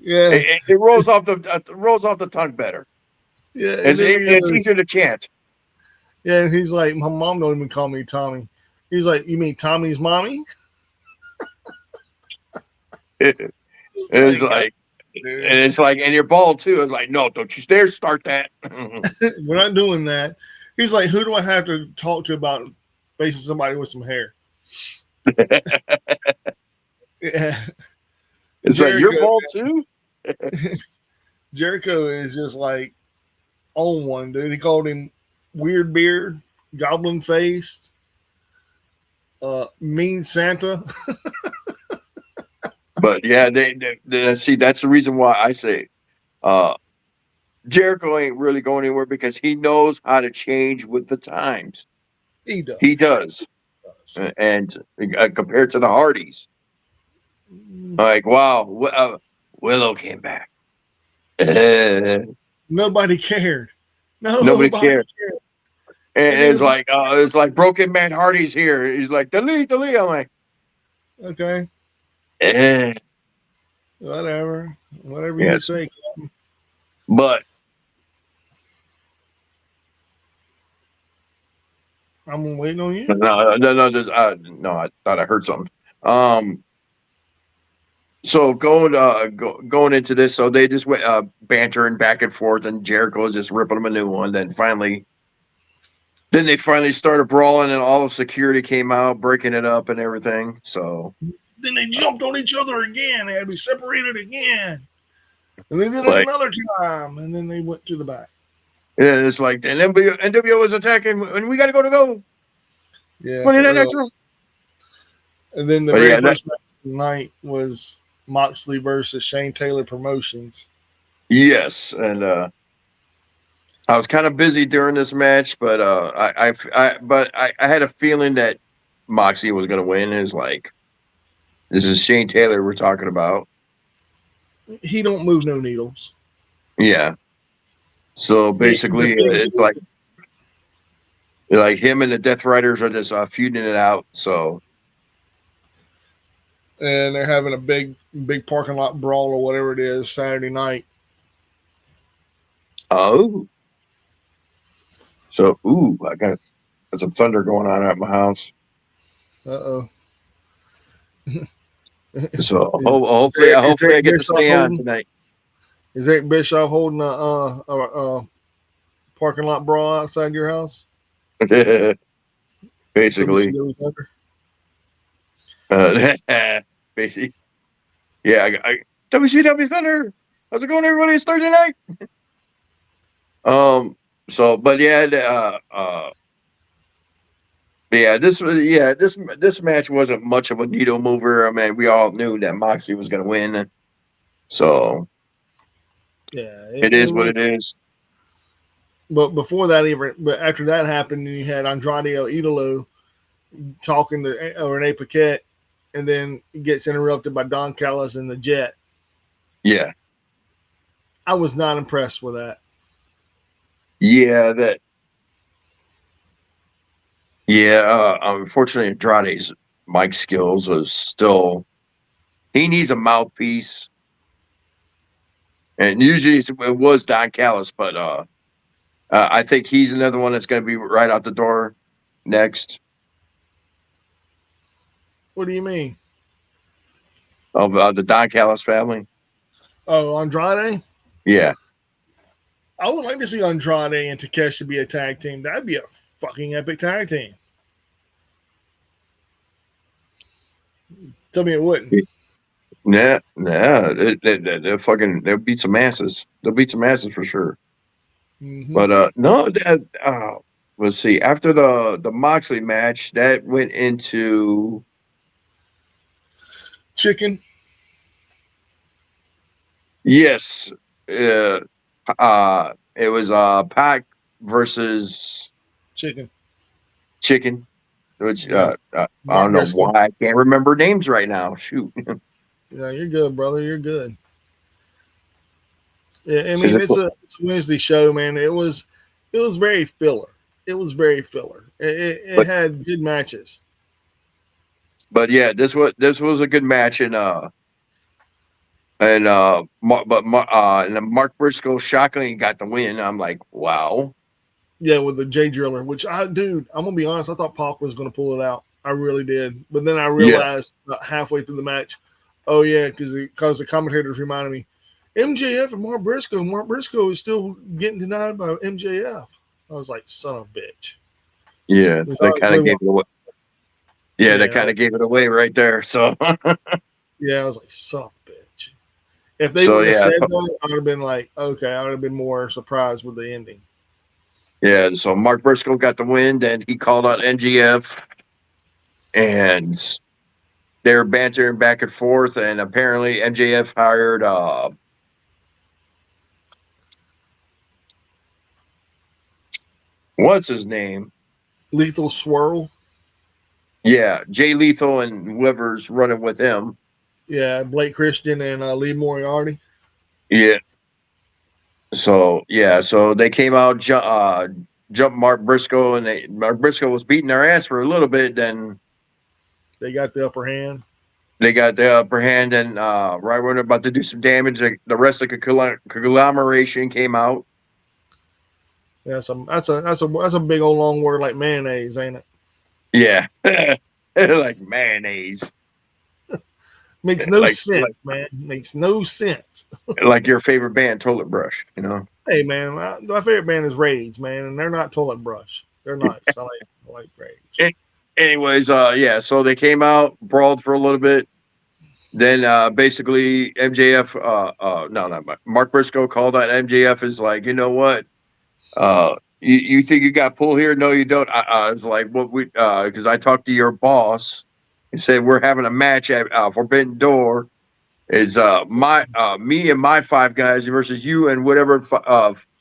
A: Yeah,
B: It rolls off the tongue better.
A: yeah. And then he
B: It's
A: goes,
B: easier to chant.
A: yeah, and he's like, my mom don't even call me Tommy. He's like, you mean Tommy's mommy? It's
B: It's
A: like,
B: like,
A: dude,
B: and it's like, and you're bald too. It's like, no, don't you dare start that.
A: we're not doing that. He's like, who do I have to talk to about facing somebody with some hair? Yeah,
B: It's like you're
A: Jericho.
B: bald too.
A: Jericho is just like on one, dude. He called him weird beard, goblin faced, mean Santa.
B: But yeah, they see that's the reason why I say uh, Jericho ain't really going anywhere because he knows how to change with the times.
A: He does.
B: He does,
A: He does.
B: and compared to the Hardys, like wow, Willow came back.
A: Nobody cared.
B: Nobody
A: Nobody
B: cared.
A: cared.
B: And
A: And then
B: it's like Broken Man Hardy's here. He's like delete. I'm like,
A: okay,
B: eh.
A: whatever you
B: Yes,
A: say.
B: but
A: I'm waiting on you.
B: no. I thought I heard something. Um, so going into this, so they just went bantering back and forth, and Jericho's just ripping them a new one. Then they finally started brawling, and all of security came out, breaking it up and everything. So
A: Then they jumped on each other again. They had to be separated again. And they did it
B: like,
A: another time. And then they went to the back.
B: yeah, it's like and NWO was attacking, and we got to go.
A: Yeah,
B: What
A: for
B: is that
A: real.
B: natural?
A: And then the
B: But
A: very
B: yeah,
A: first match of the night was Moxley versus Shane Taylor Promotions.
B: yes, and I was kind of busy during this match, but I had a feeling that Moxie was going to win. Is like this is Shane Taylor we're talking about.
A: He don't move no needles.
B: Yeah. So
A: He's a
B: basically,
A: big
B: it's
A: dude.
B: like him and the Death Riders are just feuding it out. So
A: And they're having a big parking lot brawl or whatever it is Saturday night.
B: oh, I got some thunder going on at my house.
A: Uh-oh.
B: So
A: Is
B: hopefully I
A: Eric
B: get to
A: Bischoff
B: stay on
A: holding?
B: tonight.
A: Is Eric Bischoff holding a parking lot brawl outside your house?
B: Basically,
A: WCW Thunder.
B: basically, yeah. WCW Thunder. How's it going, everybody? It's Thursday night. So, but yeah, this match wasn't much of a needle mover. I mean, we all knew that Moxley was going to win, so
A: Yeah,
B: it
A: it
B: is what
A: was.
B: it is.
A: But before that, but after that happened, you had Andrade El Idolo talking to Renee Paquette, and then gets interrupted by Don Callis and the Jet.
B: Yeah.
A: I was not impressed with that.
B: Yeah, that. Yeah, unfortunately, Andrade's mic skills was still. He needs a mouthpiece, and usually it was Don Callis, but I think he's another one that's going to be right out the door next
A: What do you mean?
B: of the Don Callis family.
A: Oh, Andrade?
B: Yeah,
A: I would like to see Andrade and Takeshi be a tag team. That'd be a fucking epic tag team. Tell me it wouldn't.
B: nah, they'll fucking they'll beat some asses. They'll beat some asses for sure.
A: Mm-hmm.
B: But no, let's see. After the Moxley match, that went into
A: Chicken.
B: yes, uh, it was Pac versus
A: Chicken.
B: Chicken, which
A: Yeah.
B: I
A: Mark
B: don't know
A: Briscoe.
B: why I can't remember names right now. Shoot.
A: Yeah, you're good, brother. You're good. Yeah, I
B: See,
A: mean
B: this
A: it's a Wednesday show, man. It was very filler. It was very filler. It
B: but
A: had good matches.
B: yeah, this was a good match, and then Mark Briscoe shockingly got the win. I'm like, wow.
A: Yeah, with the J Driller, which I'm gonna be honest, I thought Pac was gonna pull it out. I really did, but then I
B: Yeah,
A: realized about halfway through the match, oh yeah, because the commentators reminded me, MJF and Mark Briscoe. Mark Briscoe is still getting denied by MJF. I was like, son of a bitch.
B: yeah,
A: Because I
B: they
A: was
B: kind of
A: really,
B: gave it away. Yeah, they
A: yeah,
B: kind of gave it away right there. So,
A: yeah, I was like, son of a bitch. If they
B: so
A: wouldn't have
B: yeah,
A: said
B: so
A: that, I would have been like, okay, I would have been more surprised with the ending.
B: yeah, so Mark Briscoe got the win. Then he called out NGF, and they were bantering back and forth. And apparently, MJF hired what's his name?
A: Lethal Swirl,
B: Yeah, Jay Lethal and whoever's running with him.
A: yeah, Blake Christian and Lee Moriarty.
B: Yeah. So yeah, so they came out, jumped Mark Briscoe, and Mark Briscoe was beating their ass for a little bit. Then
A: They got the upper hand.
B: they got the upper hand, and right when they're about to do some damage, the rest of the conglomeration came out.
A: Yeah, that's a big old long word like mayonnaise, ain't it?
B: Yeah, like mayonnaise,
A: Makes no
B: like
A: sense, man. Makes no sense.
B: like your favorite band, Toilet Brush.
A: Hey, man, my favorite band is Rage, man, and they're not toilet brush. They're nice. I like Rage.
B: Anyways, yeah, so they came out, brawled for a little bit. Then basically MJF, no, not Mark Briscoe called out MJF is like, you know what? You think you got pull here? No, you don't. I was like, what we? Because I talked to your boss and said we're having a match at Forbidden Door. Is my me and my five guys versus you and whatever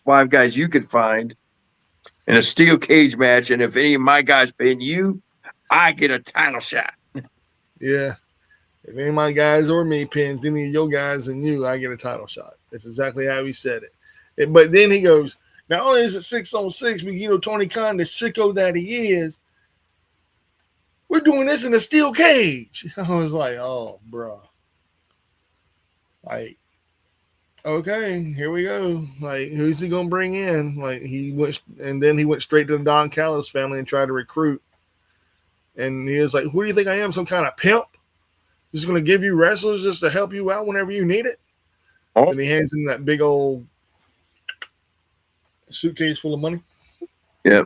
B: five guys you could find in a steel cage match. And if any of my guys pin you, I get a title shot.
A: Yeah. If any of my guys or me pins any of your guys and you, I get a title shot. That's exactly how he said it. But then he goes, not only is it 6-on-6, but Tony Khan, the sicko that he is, we're doing this in a steel cage. I was like, oh, bro. Like, okay, here we go. Like, who's he gonna bring in? Like, then he went straight to the Don Callis family and tried to recruit. And he was like, "Who do you think I am? Some kind of pimp? Just gonna give you wrestlers just to help you out whenever you need it?"
B: Oh,
A: And he hands him that big old suitcase full of money.
B: yeah.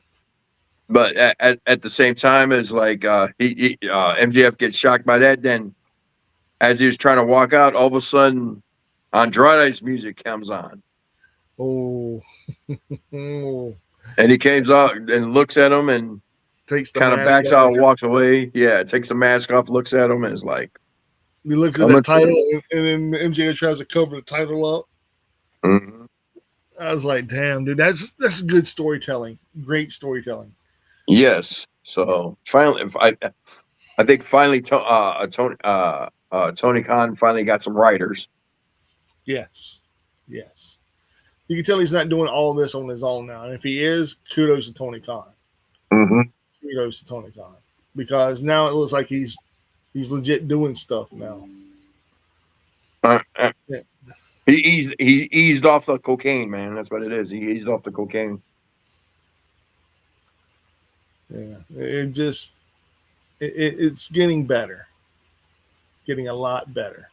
B: But at the same time, as like MJF gets shocked by that, then as he was trying to walk out, all of a sudden Andrade's music comes on,
A: Oh, oh.
B: and he comes out and looks at him and
A: Takes the
B: kind of
A: mask
B: backs out
A: off.
B: and walks away. Yeah, takes the mask off, looks at him, and is like,
A: He looks at
B: "Coming
A: that
B: for
A: title,
B: you."
A: and then MJF tries to cover the title up.
B: Mhm.
A: I was like, "Damn, dude, that's good storytelling. Great storytelling."
B: Yes. So finally, I think finally Tony Khan finally got some writers.
A: Yes, yes. You can tell he's not doing all this on his own now. And if he is, kudos to Tony Khan.
B: Mm-hmm.
A: Kudos to Tony Khan because now it looks like he's legit doing stuff now.
B: Uh, uh,
A: Yeah,
B: he eased off the cocaine, man. That's what it is. He eased off the cocaine.
A: yeah. It just it's getting better, getting a lot better.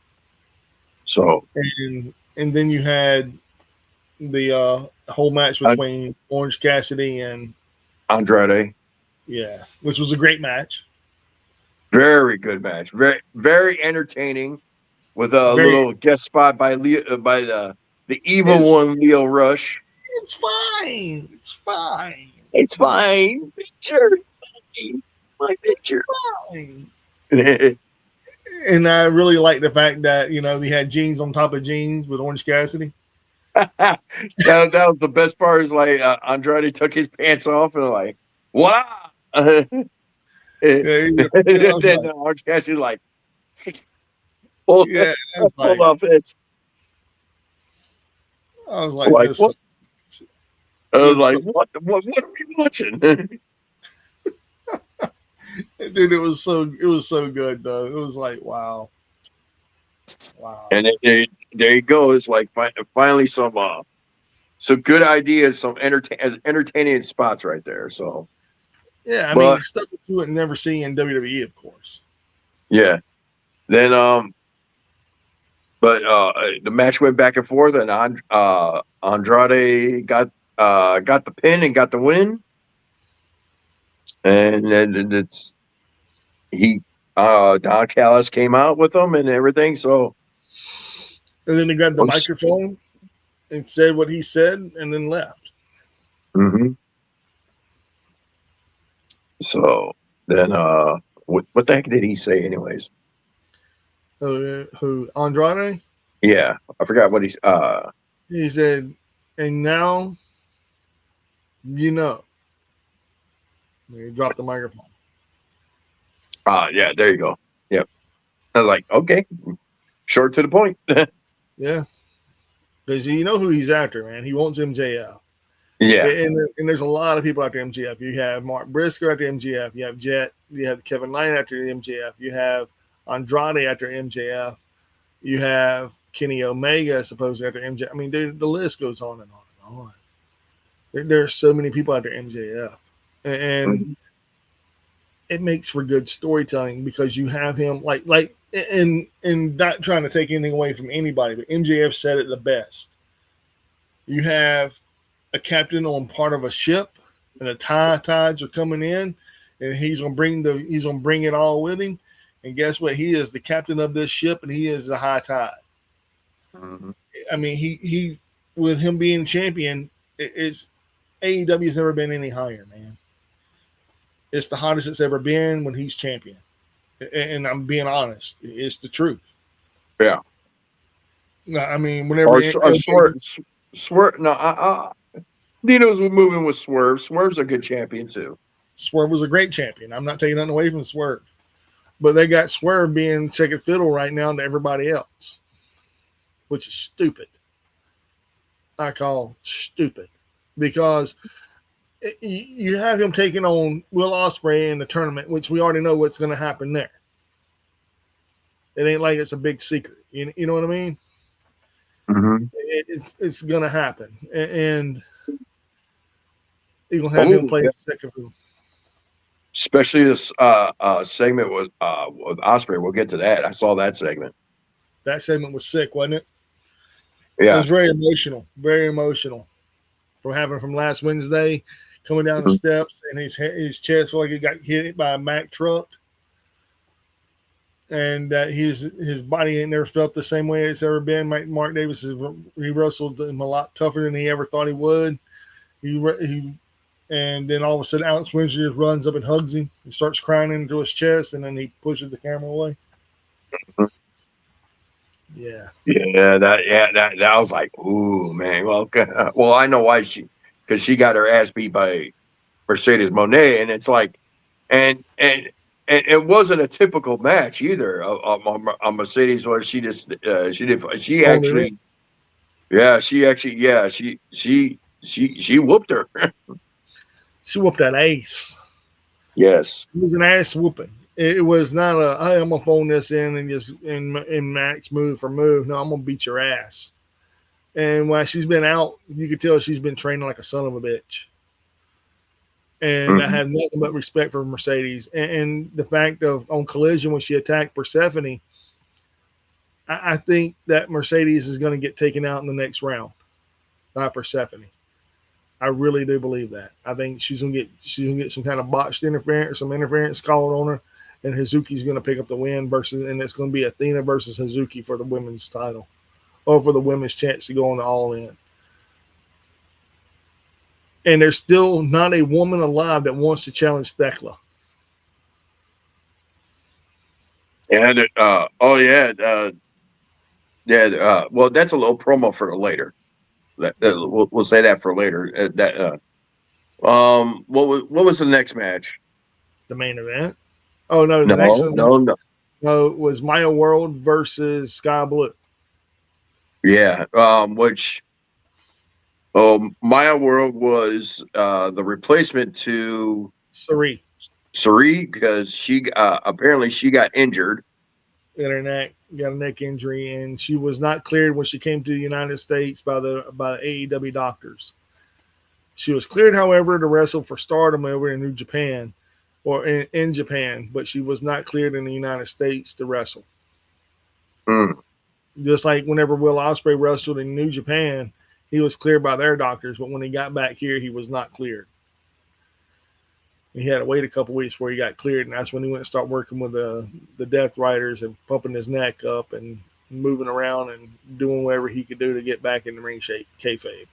B: So
A: And then you had the whole match
B: uh,
A: between Orange Cassidy and
B: Andrade,
A: yeah, which was a great match.
B: very good match, very entertaining, with a
A: Very,
B: little guest spot by by the evil
A: it's
B: one, Leo Rush.
A: it's fine, it's fine,
B: It's fine, sure, my
A: it's
B: picture.
A: fine.
B: that
A: And I really like the fact that they had jeans on top of jeans with Orange Cassidy.
B: that was the best part. Is like Andrade took his pants off and like, wow. And
A: Yeah, I was
B: then
A: like,
B: Orange Cassidy like pull,
A: yeah, I was
B: pull
A: like,
B: off this.
A: I was like,
B: Like
A: this,
B: what? I was
A: this,
B: like, what are we watching?
A: dude, it was so good though. It was like, wow, wow.
B: And there you go. It's like finally some good ideas, some entertaining spots right there. So,
A: Yeah, I
B: but
A: mean, stuff that you would never see in WWE, of course.
B: yeah, then but the match went back and forth, and Andrade got the pin and got the win, and then it's he Don Callis came out with them and everything. So
A: And then he grabbed the microphone and said what he said, and then left.
B: mm-hmm. So then what the heck did he say anyways?
A: Who Andrade?
B: Yeah, I forgot what
A: He said, and now you know. He dropped the microphone.
B: yeah, there you go. Yep. I was like, okay, short to the point.
A: Yeah, because you know who he's after, man. He wants MJF.
B: Yeah.
A: And there's a lot of people after MJF. You have Mark Briscoe after MJF. You have Jet. You have Kevin Knight after MJF. You have Andrade after MJF. You have Kenny Omega, supposedly after MJF. I mean, dude, the list goes on and on and on. There are so many people after MJF, and
B: Mhm.
A: it makes for good storytelling because you have him and not trying to take anything away from anybody, but MJF said it the best. You have a captain on part of a ship, and the tides are coming in, and he's gonna bring it all with him. And guess what? He is the captain of this ship, and he is the high tide.
B: Mhm.
A: I mean, he with him being champion, it's AEW's never been any higher, man. It's the hottest it's ever been when he's champion. And I'm being honest, it's the truth.
B: Yeah.
A: I mean, whenever
B: Or Swerve. No, Dino's moving with Swerve. Swerve's a good champion too.
A: Swerve was a great champion, I'm not taking nothing away from Swerve, but they got Swerve being second fiddle right now to everybody else, which is stupid. I call stupid because you have him taking on Will Ospreay in the tournament, which we already know what's going to happen there. It ain't like it's a big secret. You know what I mean?
B: Mm-hmm.
A: It's going to happen, and you're going to have him play second fiddle.
B: Especially this segment with Osprey. We'll get to that. I saw that segment.
A: That segment was sick, wasn't it?
B: Yeah.
A: It was very emotional. From last Wednesday, coming down the steps, and his chest felt like he got hit by a Mack truck, and that his body ain't never felt the same way it's ever been. Mark Davis he wrestled him a lot tougher than he ever thought he would. And then all of a sudden, Alex Windsor just runs up and hugs him. He starts crying into his chest, and then he pushes the camera away. Yeah.
B: Yeah, that was like, ooh, man. Well, I know why because she got her ass beat by Mercedes Monet, and it's like, and it wasn't a typical match either. A Mercedes where she
A: Only it.
B: actually, yeah, she whooped her.
A: She whooped that ace.
B: Yes.
A: It was an ass whooping. It was not a hey, I'm gonna phone this in and just in max move for move. No, I'm gonna beat your ass. And while she's been out, you could tell she's been training like a son of a bitch. And I
B: Mhm.
A: have nothing but respect for Mercedes. And the fact of on Collision when she attacked Persephone, I think that Mercedes is going to get taken out in the next round by Persephone. I really do believe that. I think she's gonna get some kind of botched interference, some interference called on her, and Hazuki's gonna pick up the win versus, and it's gonna be Athena versus Hazuki for the women's title or for the women's chance to go on the All In. And there's still not a woman alive that wants to challenge Thekla.
B: And oh yeah, yeah. Well, that's a little promo for later. We'll say that for later. What was the next match?
A: The main event. Oh no, the next
B: No,
A: one
B: no, no.
A: was Maya World versus Sky Blue.
B: Yeah, which Maya World was the replacement to
A: Sari
B: Sari because she apparently she got injured.
A: in her neck, got a neck injury, and she was not cleared when she came to the United States by the AEW doctors. She was cleared, however, to wrestle for Stardom over in New Japan or in Japan, but she was not cleared in the United States to wrestle.
B: Mm.
A: Just like whenever Will Ospreay wrestled in New Japan, he was cleared by their doctors, but when he got back here, he was not cleared. He had to wait a couple weeks before he got cleared, and that's when he went and started working with the Death Riders and pumping his neck up and moving around and doing whatever he could do to get back in the ring shape, kayfabe.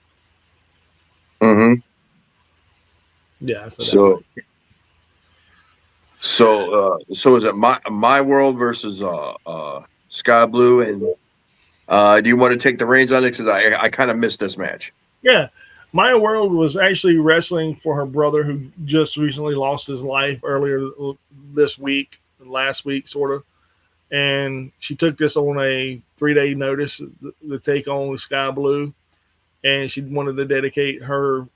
B: Hmm.
A: Yeah, so that's
B: So
A: right.
B: so is it my world versus Sky Blue, and do you want to take the reins on it because I kind of missed this match.
A: Yeah, Maya World was actually wrestling for her brother who just recently lost his life earlier this week, last week, sort of. And she took this on a 3-day notice to take on Sky Blue, and she wanted to dedicate her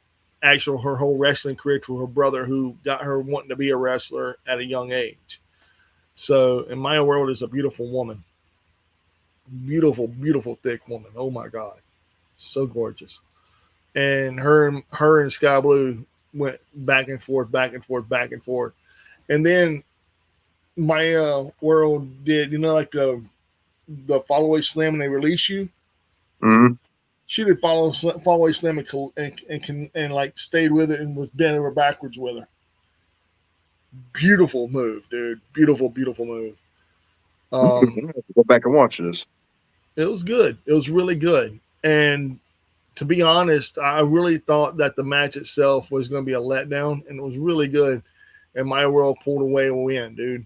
A: whole wrestling career to her brother who got her wanting to be a wrestler at a young age. So, and Maya World is a beautiful woman, beautiful, beautiful, thick woman. Oh my God, so gorgeous. And her and Sky Blue went back and forth, back and forth, back and forth. And then Maya World did, like the follow away slam and they release you.
B: Hmm.
A: She did follow away slam and like stayed with it and was bent over backwards with her. Beautiful move, dude. Beautiful, beautiful move. Um,
B: Go back and watch this.
A: it was good. It was really good. And to be honest, I really thought that the match itself was going to be a letdown, and it was really good. And my world pulled away a win, dude.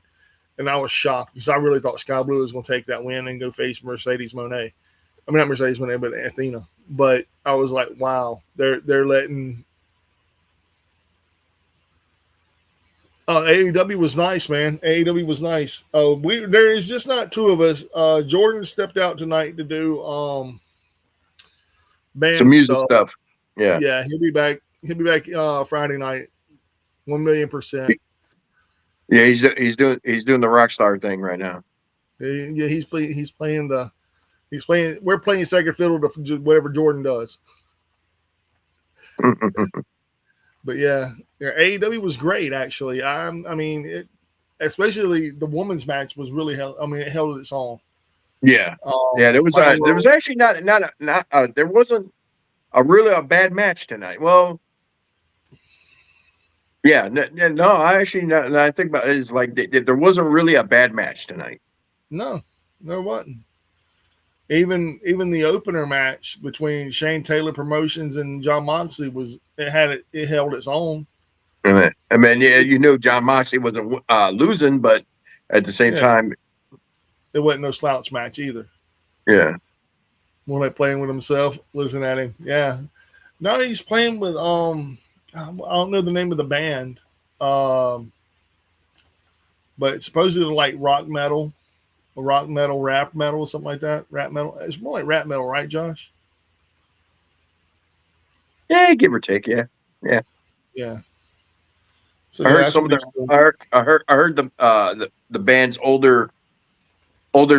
A: And I was shocked because I really thought Sky Blue was going to take that win and go face Mercedes Monet. I mean, not Mercedes Monet, but Athena. But I was like, wow, they're letting. AEW was nice, man. AEW was nice. There is just not two of us. Jordan stepped out tonight to do
B: Some
A: band
B: music
A: stuff.
B: stuff. Yeah.
A: Yeah, he'll be back. He'll be back Friday night. 1,000,000%.
B: Yeah, he's doing the rock star thing right now.
A: Yeah, he's playing. We're playing second fiddle to whatever Jordan does. But yeah, AEW was great actually. I mean, especially the women's match was really held. I mean, it held its own.
B: Yeah, yeah. There was
A: My
B: there was
A: world,
B: actually not there wasn't a bad match tonight. Well, yeah, no. I actually now I think about it, is like there wasn't really a bad match tonight.
A: no, there wasn't. Even the opener match between Shane Taylor Promotions and John Moxley it held its own.
B: I mean, yeah, you knew John Moxley wasn't losing, but at the same
A: Yeah,
B: time,
A: it wasn't no slouch match either.
B: yeah.
A: More like playing with himself. Listen at him. Yeah. No, he's playing with don't know the name of the band, um, but supposedly like rock metal, rap metal, something like that. Rap metal. It's more like rap metal, right, Josh?
B: Yeah, give or take. Yeah, yeah.
A: Yeah. So
B: I
A: yeah,
B: heard
A: that's
B: some
A: gonna
B: of
A: be
B: the.
A: cool.
B: I heard the band's older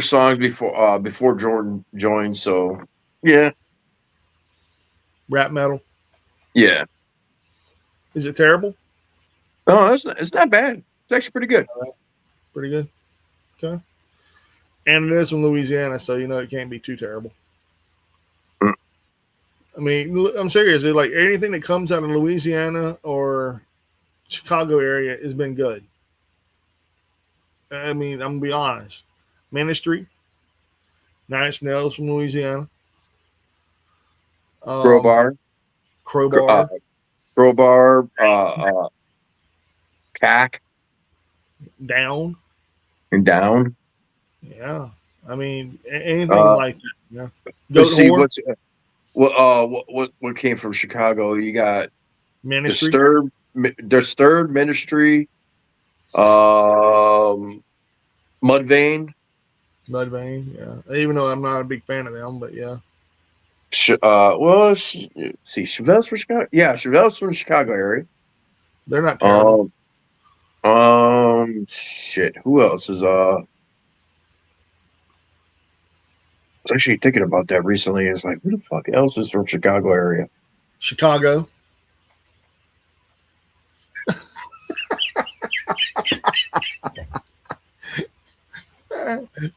B: songs before Jordan joined. So yeah,
A: Rap metal.
B: yeah.
A: Is it terrible?
B: No, it's not bad. It's actually pretty good.
A: All right. Pretty good. Okay. And it is from Louisiana, so you know it can't be too terrible.
B: Mm.
A: I mean, I'm serious. Like anything that comes out of Louisiana or Chicago area has been good. I mean, I'm gonna be honest. Ministry, Nine Inch Nails from Louisiana, um,
B: Crowbar, cr- uh,
A: Crowbar,
B: crowbar, cack
A: Down.
B: and down.
A: Yeah, I mean anything
B: Uh,
A: like that. Yeah,
B: let's
A: Goat
B: see
A: Whore,
B: what came from Chicago. You got
A: Ministry,
B: Disturbed Ministry, um, Mudvayne.
A: Mudvayne. Yeah, even though I'm not a big fan of them, but yeah,
B: See, Chevelle's from Chicago. Yeah, Chevelle's from the Chicago area.
A: they're not terrible.
B: Um, shit. Who else is? I was actually thinking about that recently. It's like, who the fuck else is from Chicago area?
A: Chicago.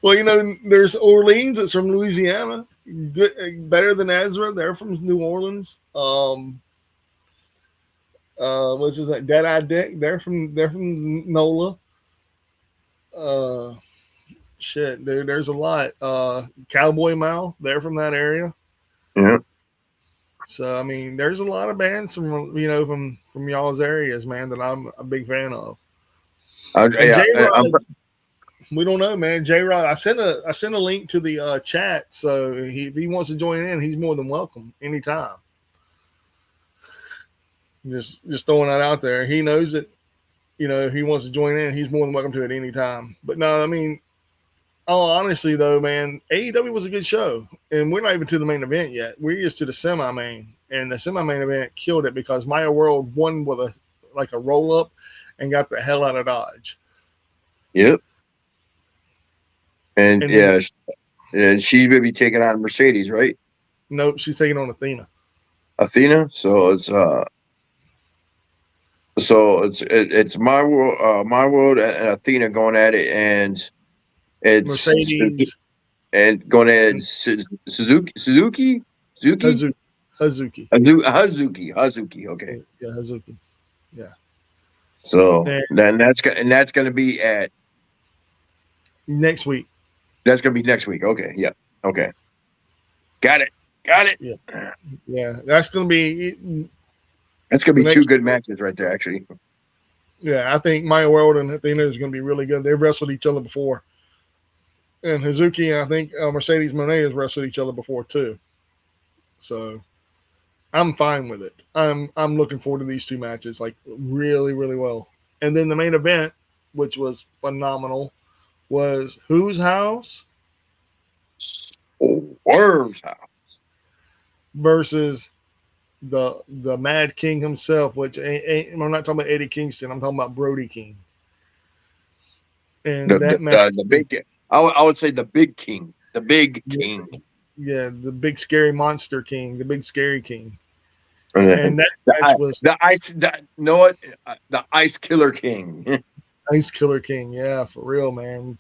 A: Well, you know, there's Orleans. It's from Louisiana. Good, better than Ezra. They're from New Orleans. What's his like Dead Eye Dick? They're from NOLA. Uh, shit, dude. There's a lot. Cowboy Mouth. They're from that area.
B: Yeah,
A: So I mean, there's a lot of bands from from y'all's areas, man, that I'm a big fan of. And
B: yeah.
A: J Rod, we don't know, man. J Rod, I sent a link to the chat, so if he wants to join in, he's more than welcome anytime. Just throwing that out there. He knows that if he wants to join in, he's more than welcome to it anytime. But no, I mean, oh, honestly though, man, AEW was a good show, and we're not even to the main event yet. We're just to the semi-main, and the semi-main event killed it because Maya World won with a roll up and got the hell out of Dodge.
B: Yep. And
A: And then
B: yeah, and she may be taking on Mercedes, right?
A: nope, she's taking on Athena.
B: Athena. So it's my world and Athena going at it, and it's
A: Mercedes
B: and going at
A: and
B: Suzuki,
A: Hazuki. Hazuki.
B: Hazuki. Okay,
A: Yeah, Hazuki. Yeah.
B: so
A: And
B: then that's gonna be at
A: next week.
B: that's gonna be next week. Okay, yeah, okay, got it.
A: Yeah. Yeah. That's gonna be
B: That's gonna
A: the
B: be two
A: next.
B: good matches right there, actually.
A: Yeah, I think Maya World and Athena is going to be really good. They've wrestled each other before, and Hazuki and I think Mercedes Monet has wrestled each other before too. So I'm fine with it. I'm looking forward to these two matches like really really well. And then the main event, which was phenomenal, was Whose House
B: Oh, Worms house.
A: versus the Mad King himself. Which I'm not talking about Eddie Kingston. I'm talking about Brody King.
B: The
A: And
B: the,
A: that match
B: the, the big.
A: was
B: I would say the big king. The big
A: yeah,
B: king.
A: yeah, the big scary monster king, the big scary king.
B: And
A: And
B: then
A: that match was
B: the ice. You know what? The ice killer king.
A: Ice Killer King. Yeah, for real, man.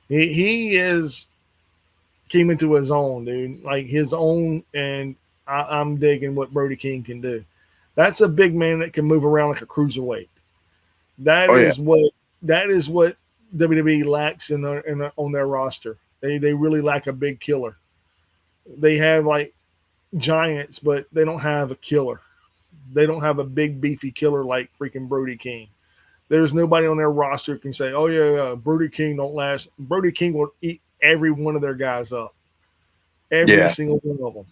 A: He is came into his own, dude. Like his own, and I'm digging what Brody King can do. That's a big man that can move around like a cruiserweight. That
B: Oh yeah.
A: is what WWE lacks on their roster. They really lack a big killer. They have like giants, but they don't have a killer. They don't have a big beefy killer like freaking Brody King. There's nobody on their roster who can say, "Oh yeah, Brody King don't last." Brody King will eat every one of their guys up, every
B: Yeah.
A: single one of them.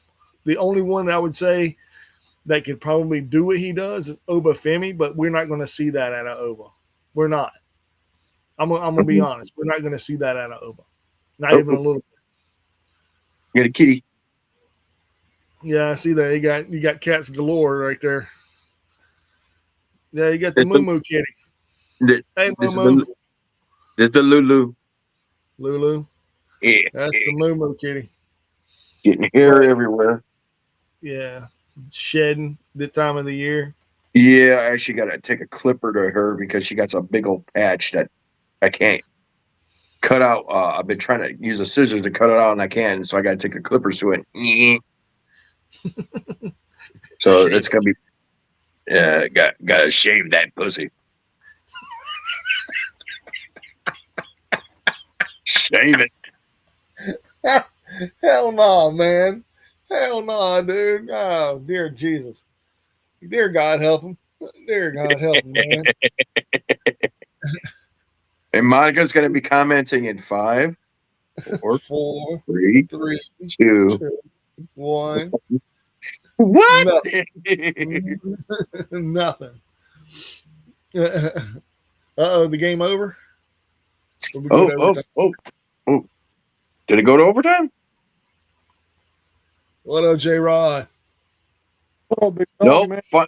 A: The only one I would say that could probably do what he does is Oba Femi, but we're not going to see that out of Oba. We're not. I'm gonna be honest. We're not going to see that out of Oba. Not
B: Oh,
A: even a little.
B: get a kitty.
A: Yeah, I see that. You got cats galore right there. Yeah, you got the
B: This
A: Moo
B: the,
A: Moo kitty.
B: this
A: Hey, Moo
B: this is
A: Moo,
B: the this the Lulu.
A: Lulu.
B: Yeah,
A: That's the Moo Moo kitty.
B: getting hair
A: But
B: everywhere.
A: yeah, shedding the time of the year.
B: Yeah, I actually got to take a clipper to her because she got some big old patch that I can't cut out. I've been trying to use a scissors to cut it out, and I can't. So I got to take the clippers to it. So
A: Shave
B: it's gonna be gotta shave that pussy. Shave it.
A: it. Hell no, man. Hell no, dude. Oh, dear Jesus. Dear God, help him. Dear God, help him, man.
B: And Monica's gonna be commenting in 5, 4,
A: Four,
B: 3,
A: three,
B: 2.
A: two, one.
B: What?
A: No, nothing. Uh-oh, the game over? Or we go
B: Oh,
A: to
B: oh,
A: overtime?
B: oh, oh. Did it go to overtime?
A: What up, J Rod?
C: Oh, big dog,
B: Nope.
C: man.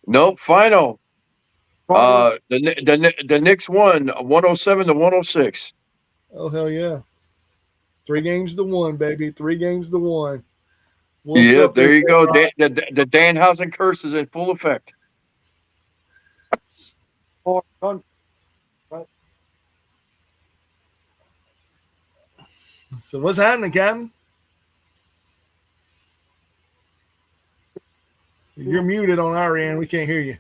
B: Nope. Final.
C: Final.
B: The Knicks won 107 to 106.
A: Oh, hell yeah. 3 games to 1, baby. 3 games to 1. What's
B: Yep,
A: up there,
B: there
A: J
B: you go.
A: Rod?
B: The Danhausen curse is in full effect.
C: Four, done. Right.
A: So what's happening, Captain? You're muted on our end. We can't hear you.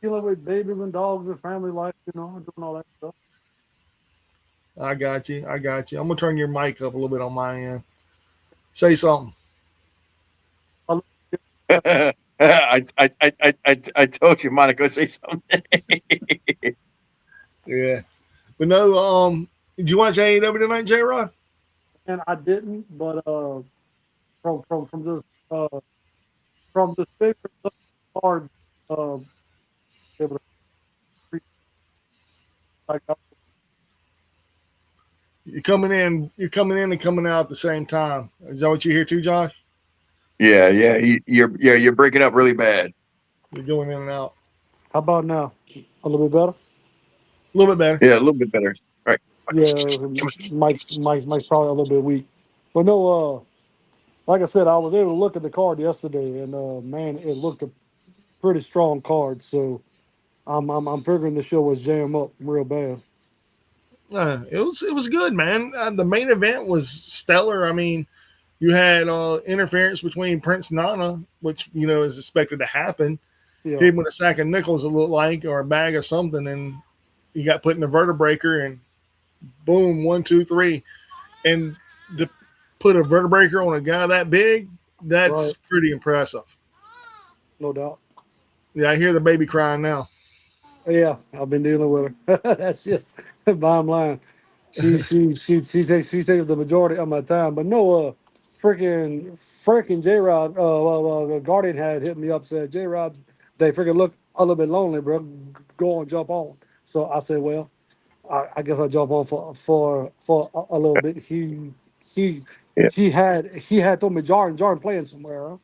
C: Dealing with babies and dogs and family life, doing all that stuff.
A: I got you. I got you. I'm gonna turn your mic up a little bit on my end. Say something.
B: I told you, Monica, say something.
A: Yeah. But no, did you watch AEW tonight, J Rod?
C: And I didn't, but from this from this favorite card, uh, able to like
A: You're coming in and coming out at the same time. Is that what you hear too, Josh?
B: Yeah, you're breaking up really bad.
A: You're going in and out.
C: how about now? A little bit better.
A: A little bit better.
B: Yeah, a little bit better. All right.
C: Yeah, Mike's probably a little bit weak, but no. Like I said, I was able to look at the card yesterday, and man, it looked a pretty strong card. So I'm figuring the show was jammed up real bad.
A: It was good, man. The main event was stellar. I mean, you had interference between Prince Nana, which is expected to happen.
C: Yeah,
A: Hit him with a sack of nickels, it looked like, or a bag of something, and he got put in a vertebraker, and boom, 1, 2, 3, and to put a vertebraker on a guy that big, that's
C: right,
A: pretty impressive.
C: no doubt.
A: Yeah, I hear the baby crying now.
C: Yeah, I've been dealing with her. That's just bottom line. She takes the majority of my time. But no, freaking J Rod, Guardian had hit me up, said J Rod, they freaking look a little bit lonely, bro. Go on, jump on. So I said, well, I guess I'll jump on for a little bit. He
B: Yeah.
C: he had told me Jordan playing somewhere. Huh?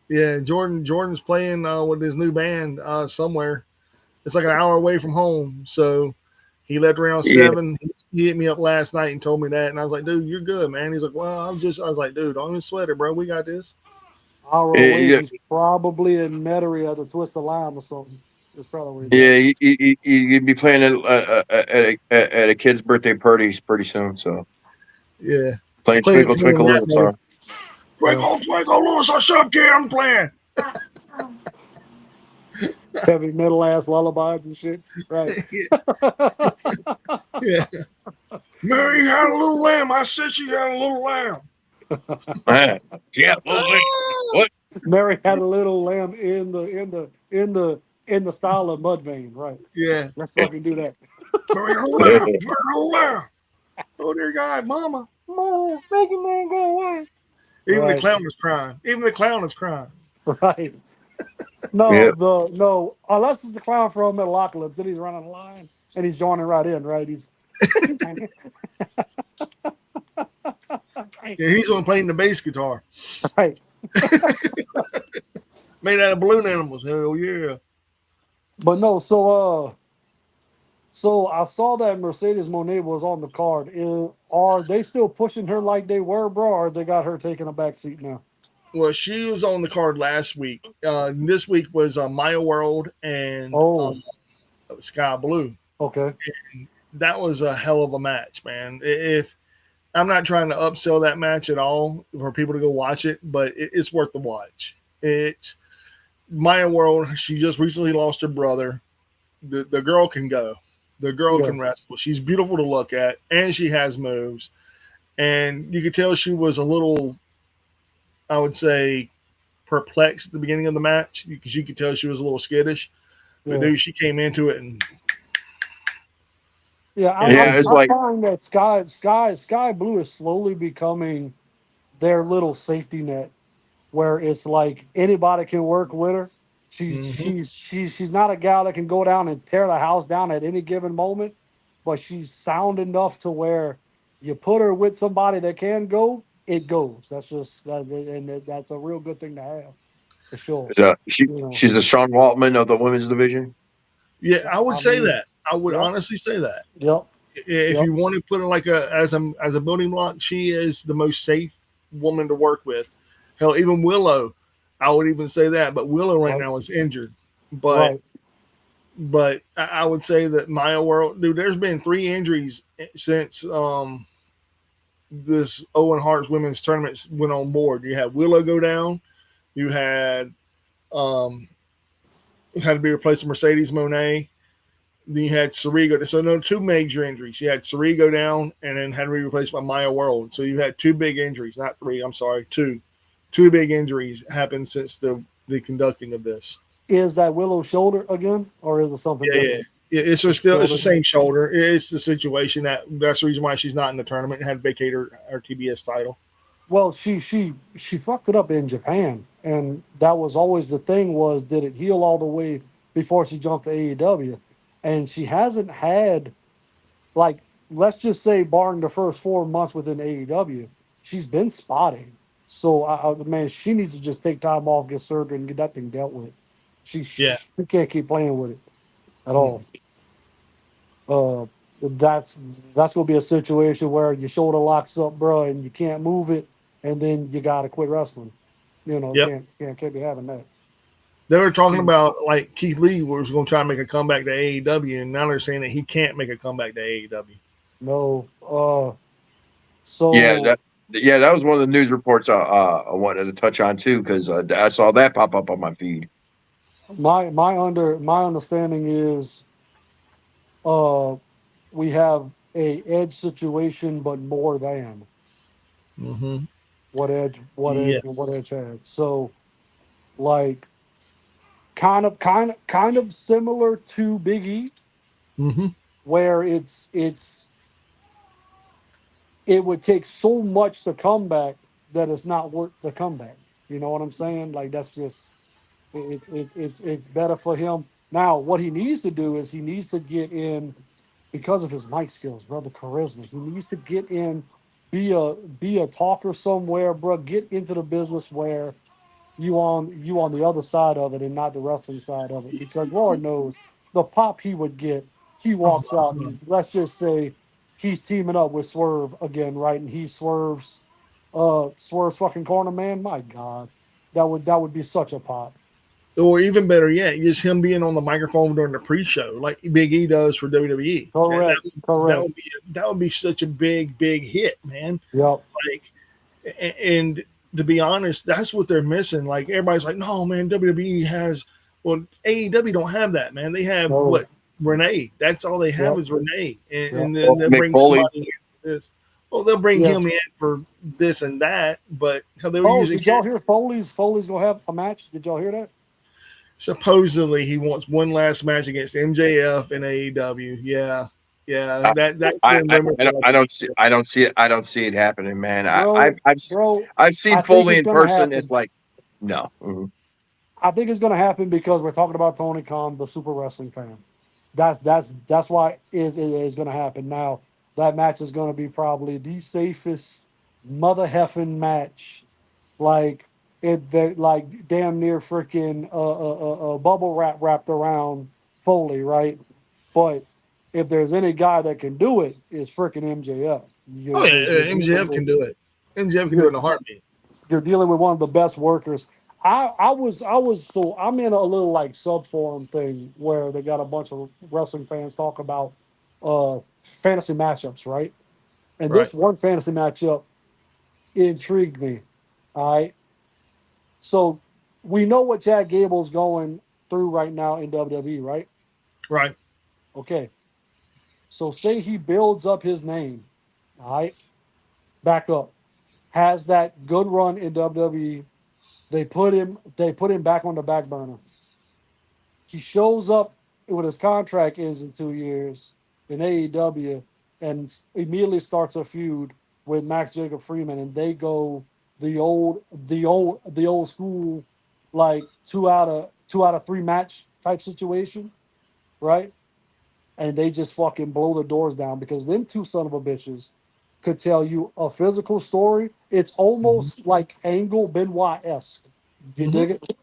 A: Yeah, Jordan's playing with his new band somewhere. It's like an hour away from home, so he left around
B: Yeah.
A: 7. He hit me up last night and told me that, and I was like, "Dude, you're good, man." He's like, "Well, I was like, dude, don't even sweat it, bro. We got this."
C: Hour
B: Yeah,
C: away.
B: yeah,
C: He's probably in Metairie at the Twist of Lime or something. That's probably where he's
B: yeah.
C: at.
B: You'd be playing at a kid's birthday party pretty soon. So
A: Yeah,
B: playing
A: playing
B: Twinkle
A: playing
B: Twinkle
A: that
B: Little
A: mother.
B: Star.
C: Yeah.
A: Twinkle, twinkle, little star, shut kid, I'm playing.
C: Heavy metal ass lullabies and shit. Right.
A: Yeah, Mary had a little lamb. I said she had a little lamb.
B: Yeah, little thing. What?
C: Mary had a little lamb in the style of Mudvayne. Right.
A: Yeah,
C: Let's fucking do that.
A: Mary had a lamb. Mary had a lamb. Oh dear God, Mama, make a man go away. Even the
C: Right.
A: clown is crying. Even the clown is crying.
C: Right.
B: Yeah.
C: No. Unless it's the clown from Metalocalypse, then he's running the line and he's joining right in. Right. He's right.
A: Yeah, he's the one playing the bass guitar,
C: Right.
A: made out of balloon animals. Hell yeah.
C: But no. So I saw that Mercedes Monet was on the card. Are they still pushing her like they were, bro? Or they got her taking a back seat now?
A: Well, she was on the card last week. This week was Maya World and
C: Oh,
A: Sky Blue.
C: okay.
A: That was a hell of a match, man. If I'm not trying to upsell that match at all for people to go watch it, but it's worth the watch. It's Maya World. She just recently lost her brother. The girl can go. The girl can
C: Yes.
A: wrestle. She's beautiful to look at, and she has moves. And you could tell she was a little, I would say, perplexed at the beginning of the match because you could tell she was a little skittish. But
C: Yeah.
A: dude, she came into it and
C: Yeah.
A: and
B: Yeah. It's
C: I
B: like
C: find that Sky Blue is slowly becoming their little safety net where it's like anybody can work with her.
A: mhm.
C: She's not a gal that can go down and tear the house down at any given moment, but she's sound enough to where you put her with somebody that can go, it goes. That's a real good thing to have for sure. You know,
B: she's the Sean Waltman of the women's division.
A: Yeah, I would
C: I
A: say
C: mean,
A: that. I would
C: yep,
A: honestly say that.
C: yep,
A: If
C: yep,
A: you want to put it like a building block, she is the most safe woman to work with. Hell, even Willow, I would even say that. But Willow right
C: right,
A: now is injured. But
C: right.
A: I would say that Maya World, dude, there's been 3 injuries since this Owen Hart's women's tournament went on board. You had Willow go down. You um, had to be replaced with Mercedes Monet. Then you had Sari go. So no, 2 major injuries. You had Sari go down, and then had to be replaced by Maya World. So you had 2 big injuries, not 3. I'm sorry, 2. 2 big injuries happened since the conducting of this.
C: Is that Willow shoulder again, or is it something
A: Yeah, yeah.
C: different?
A: It's
C: It's
A: still it's the
C: shoulder.
A: same shoulder. It's the situation that's the reason why she's not in the tournament and had to vacate her TBS title.
C: Well, she fucked it up in Japan, and that was always the thing: was did it heal all the way before she jumped to AEW? And she hasn't had like let's just say, barring the first 4 months within AEW, she's been spotting. So, man, she needs to just take time off, get surgery, and get that thing dealt with.
A: Yeah.
C: She can't keep playing with it at
A: Mm.
C: all. Uh, that's that's gonna be a situation where your shoulder locks up, bro, and you can't move it, and then you gotta quit wrestling. You know,
A: Yep.
C: can't be having that.
A: They were talking about like Keith Lee was going to try and make a comeback to AEW, and now they're saying that he can't make a comeback to AEW.
C: No.
B: Yeah,
C: So
B: that was one of the news reports I wanted to touch on too because I saw that pop up on my feed.
C: my understanding is uh we have a edge situation, but more than
A: Mm-hmm.
C: what
A: Yes.
C: edge had. So like kind of similar to Big E,
A: Mm-hmm.
C: where it would take so much to come back that it's not worth the comeback. You know what I'm saying? Like that's just it's better for him. Now, what he needs to do is he needs to get in because of his mic skills, bro, the charisma. He needs to get in, be a talker somewhere, bro. Get into the business where you on the other side of it and not the wrestling side of it. Because Lord knows the pop he would get, he
A: Oh
C: walks out
A: my God.
C: and let's just say he's teaming up with Swerve again, right? And he Swerve's fucking corner, man. My God. That would be such a pop.
A: Or even better yet, just him being on the microphone during the pre-show, like Big E does for WWE.
C: Correct.
A: That
C: Correct.
A: would be that would be such a big hit, man.
C: Yep.
A: Like, and to be honest, that's what they're missing. Like everybody's like, no, man, WWE has. Well, AEW don't have that, man. They have
C: No.
A: what Renee. That's all they have
C: Yep.
A: is Renee,
C: Yep.
A: and then
B: Well,
A: they'll
B: Mick
A: bring
B: Foley.
A: somebody in for this. Well, they'll bring
C: Yeah.
A: him in for this and that, but they'll
C: Oh,
A: usually
C: did y'all
A: get.
C: hear Foley's gonna have a match? Did y'all hear that?
A: Supposedly, he wants one last match against MJF in AEW. Yeah, yeah,
B: I,
A: that's been rumored for like
B: I
A: a
B: don't
A: week.
B: see I don't see it I don't see it happening, man.
C: Bro, bro,
B: I've seen
C: I think
B: Foley
C: it's
B: in
C: gonna
B: person. It's
C: happen.
B: like no. Mhm.
C: I think it's going to happen because we're talking about Tony Khan, the super wrestling fan. That's why it is going to happen. Now that match is going to be probably the safest mother heffing match, like like damn near freaking bubble wrap wrapped around Foley, right? But if there's any guy that can do it, it's freaking MJF.
A: Oh yeah, yeah, MJF can do it. MJF can do it
C: You're,
A: in a heartbeat.
C: you're dealing with one of the best workers. So I'm in a little like sub forum thing where they got a bunch of wrestling fans talk about fantasy matchups, right? And
A: Right,
C: this one fantasy matchup intrigued me. All right. So we know what Chad Gable's going through right now in WWE, right?
A: right.
C: Okay. So say he builds up his name, all right, back up, has that good run in WWE. They put him back on the back burner. He shows up when his contract ends in 2 years in AEW and immediately starts a feud with Max Jacob Freeman, and they go the old school, like two out of three match type situation, right? And they just fucking blow the doors down because them two son of a bitches could tell you a physical story. It's
A: Hmm.
C: almost like Angle Benoit esque. You
A: Hmm.
C: dig it?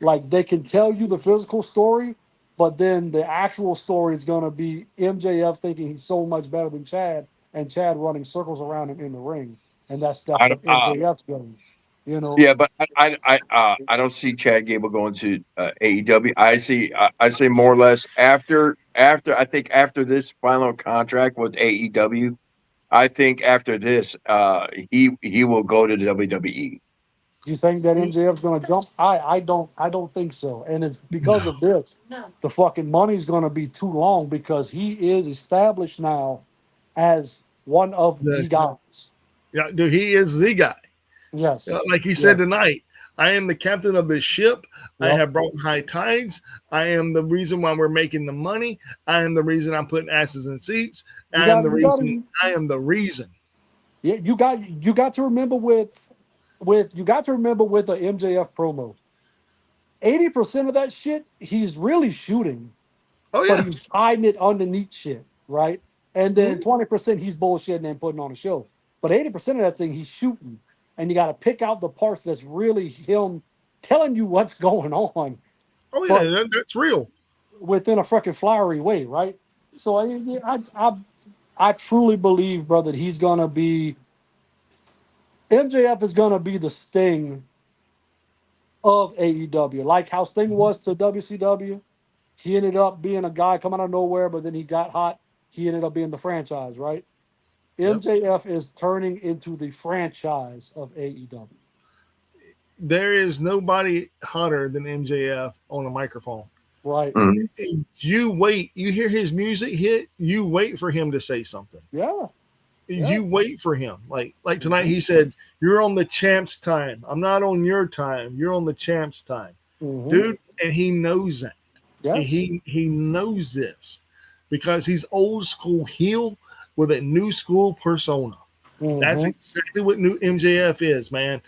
C: Like they can tell you the physical story, but then the actual story is gonna be MJF thinking he's so much better than Chad, and Chad running circles around him in the ring, and that's
B: I
C: the
B: don't,
C: MJF's game, you know.
B: yeah, but I don't see Chad Gable going to AEW. I see more or less after I think after this final contract with AEW, I think after this he will go to WWE.
C: Do you think that MJF's gonna jump? I don't think so, and it's because
A: No,
C: of this. The fucking money's gonna be too long because he is established now as one of
A: the
C: the guys.
A: yeah, dude, he is the guy.
C: Yes,
A: Like he said
C: yes,
A: tonight, I am the captain of this ship. I
C: yep.
A: have brought high tides. I am the reason why we're making the money. I am the reason I'm putting asses in seats.
C: You
A: I am
C: got,
A: the
C: you got
A: reason.
C: to,
A: I am the reason.
C: yeah, you got to remember you got to remember with the MJF promo. 80% of that shit he's really shooting,
A: Oh
C: but
A: yeah.
C: he's hiding it underneath shit, right? And then
A: Mhm.
C: 20% he's bullshitting and putting on a show. But 80% of that thing he's shooting. And you got to pick out the parts that's really him telling you what's going on,
A: Oh yeah.
C: but
A: That's real.
C: within a freaking flowery way, right? So I truly believe, brother, that he's gonna be MJF is gonna be the Sting of AEW, like how Sting
A: Mhm.
C: was to WCW. He ended up being a guy come out of nowhere, but then he got hot. He ended up being the franchise, right?
A: Yep.
C: MJF is turning into the franchise of AEW.
A: There is nobody hotter than MJF on a microphone.
C: Right.
B: Mhm.
A: You wait. You hear his music hit. You wait for him to say something.
C: Yeah. Yeah.
A: You wait for him. Like tonight,
C: Mm-hmm.
A: he said, "You're on the champ's time. I'm not on your time. You're on the champ's time,
C: Mm-hmm.
A: dude." And he knows that.
C: Yes.
A: He knows this because he's old school heel with a new school persona. That's
C: Mm-hmm.
A: exactly what new MJF is, man.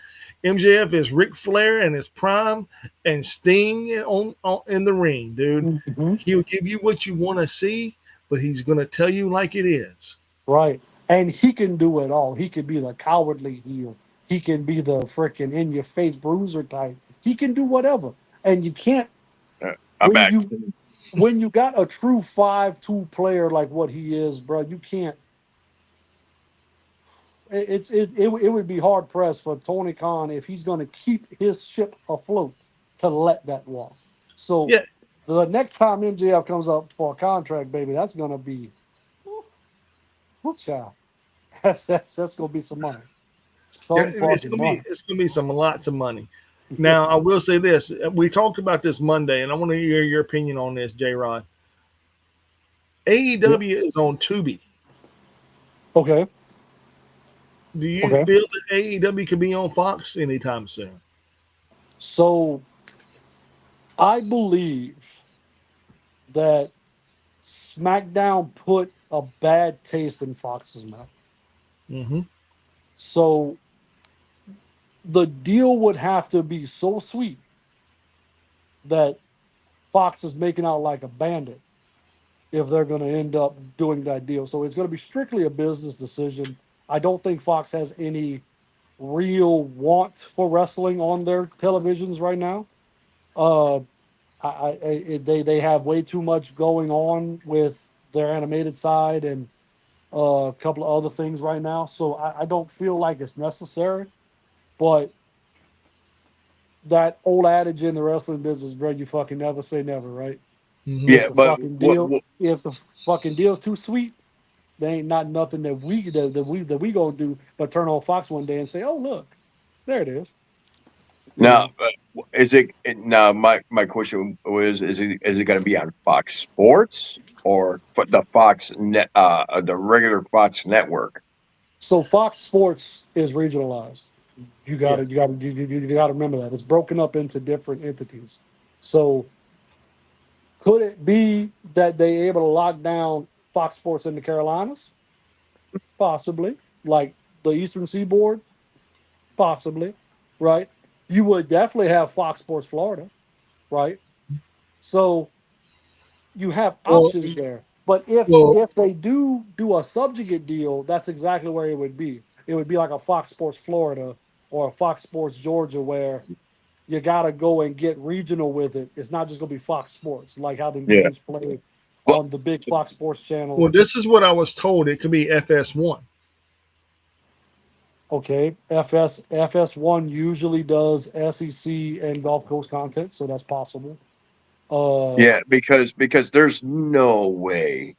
A: MJF is Ric Flair in his prime and Sting on in the ring, dude.
C: Mm-hmm.
A: He'll give you what you want to see, but he's gonna tell you like it is.
C: Right. And he can do it all. He can be the cowardly heel. He can be the freaking in your face bruiser type. He can do whatever. And you can't
B: I'm
C: when
B: back.
C: you got a true 5-2 player like what he is, bro, you can't it would be hard pressed for Tony Khan if he's going to keep his ship afloat to let that walk. So
A: Yeah,
C: the next time MJF comes up for a contract, baby, that's going to be whoop child. That's going to be some money,
A: yeah,
C: some fucking money.
A: it's gonna be some lots of money. Now, I will say this: we talked about this Monday, and I want to hear your opinion on this, J. Rod.
C: Yeah.
A: AEW is on Tubi.
C: Okay.
A: Do you
C: Okay.
A: feel that AEW could be on Fox anytime soon?
C: So I believe that SmackDown put a bad taste in Fox's mouth.
A: Mm-hmm.
C: So the deal would have to be so sweet that Fox is making out like a bandit if they're going to end up doing that deal. So it's going to be strictly a business decision. I don't think Fox has any real want for wrestling on their televisions right now. Uh, they have way too much going on with their animated side and a couple of other things right now. So I don't feel like it's necessary. But that old adage in the wrestling business, bro, you fucking never say never, right?
A: Hmm.
C: If
B: Yeah,
C: the
B: but
C: fucking
B: what,
C: deal, if the fucking deal's too sweet, there ain't not nothing that we gonna do but turn on Fox one day and say, oh look, there it is. You
B: now
C: know.
B: is now my question was is it going to be on Fox Sports or the Fox net the regular Fox network?
C: So Fox Sports is regionalized.
A: Yeah.
C: You gotta remember that it's broken up into different entities. So could it be that they able to lock down Fox Sports in the Carolinas? Possibly. Like the Eastern Seaboard? Possibly. Right? You would definitely have Fox Sports Florida, right? So you have
A: Well,
C: options there. But if
A: well,
C: they do a subjugate deal, that's exactly where it would be. It would be like a Fox Sports Florida or a Fox Sports Georgia, where you got to go and get regional with it. It's not just going to be Fox Sports, like how the
B: Yeah.
C: games play
B: Well,
C: on the big Fox Sports channel.
A: well, this is what I was told. It could be FS1.
C: Okay, FS1 usually does SEC and Gulf Coast content, so that's possible. Uh,
B: yeah, because there's no way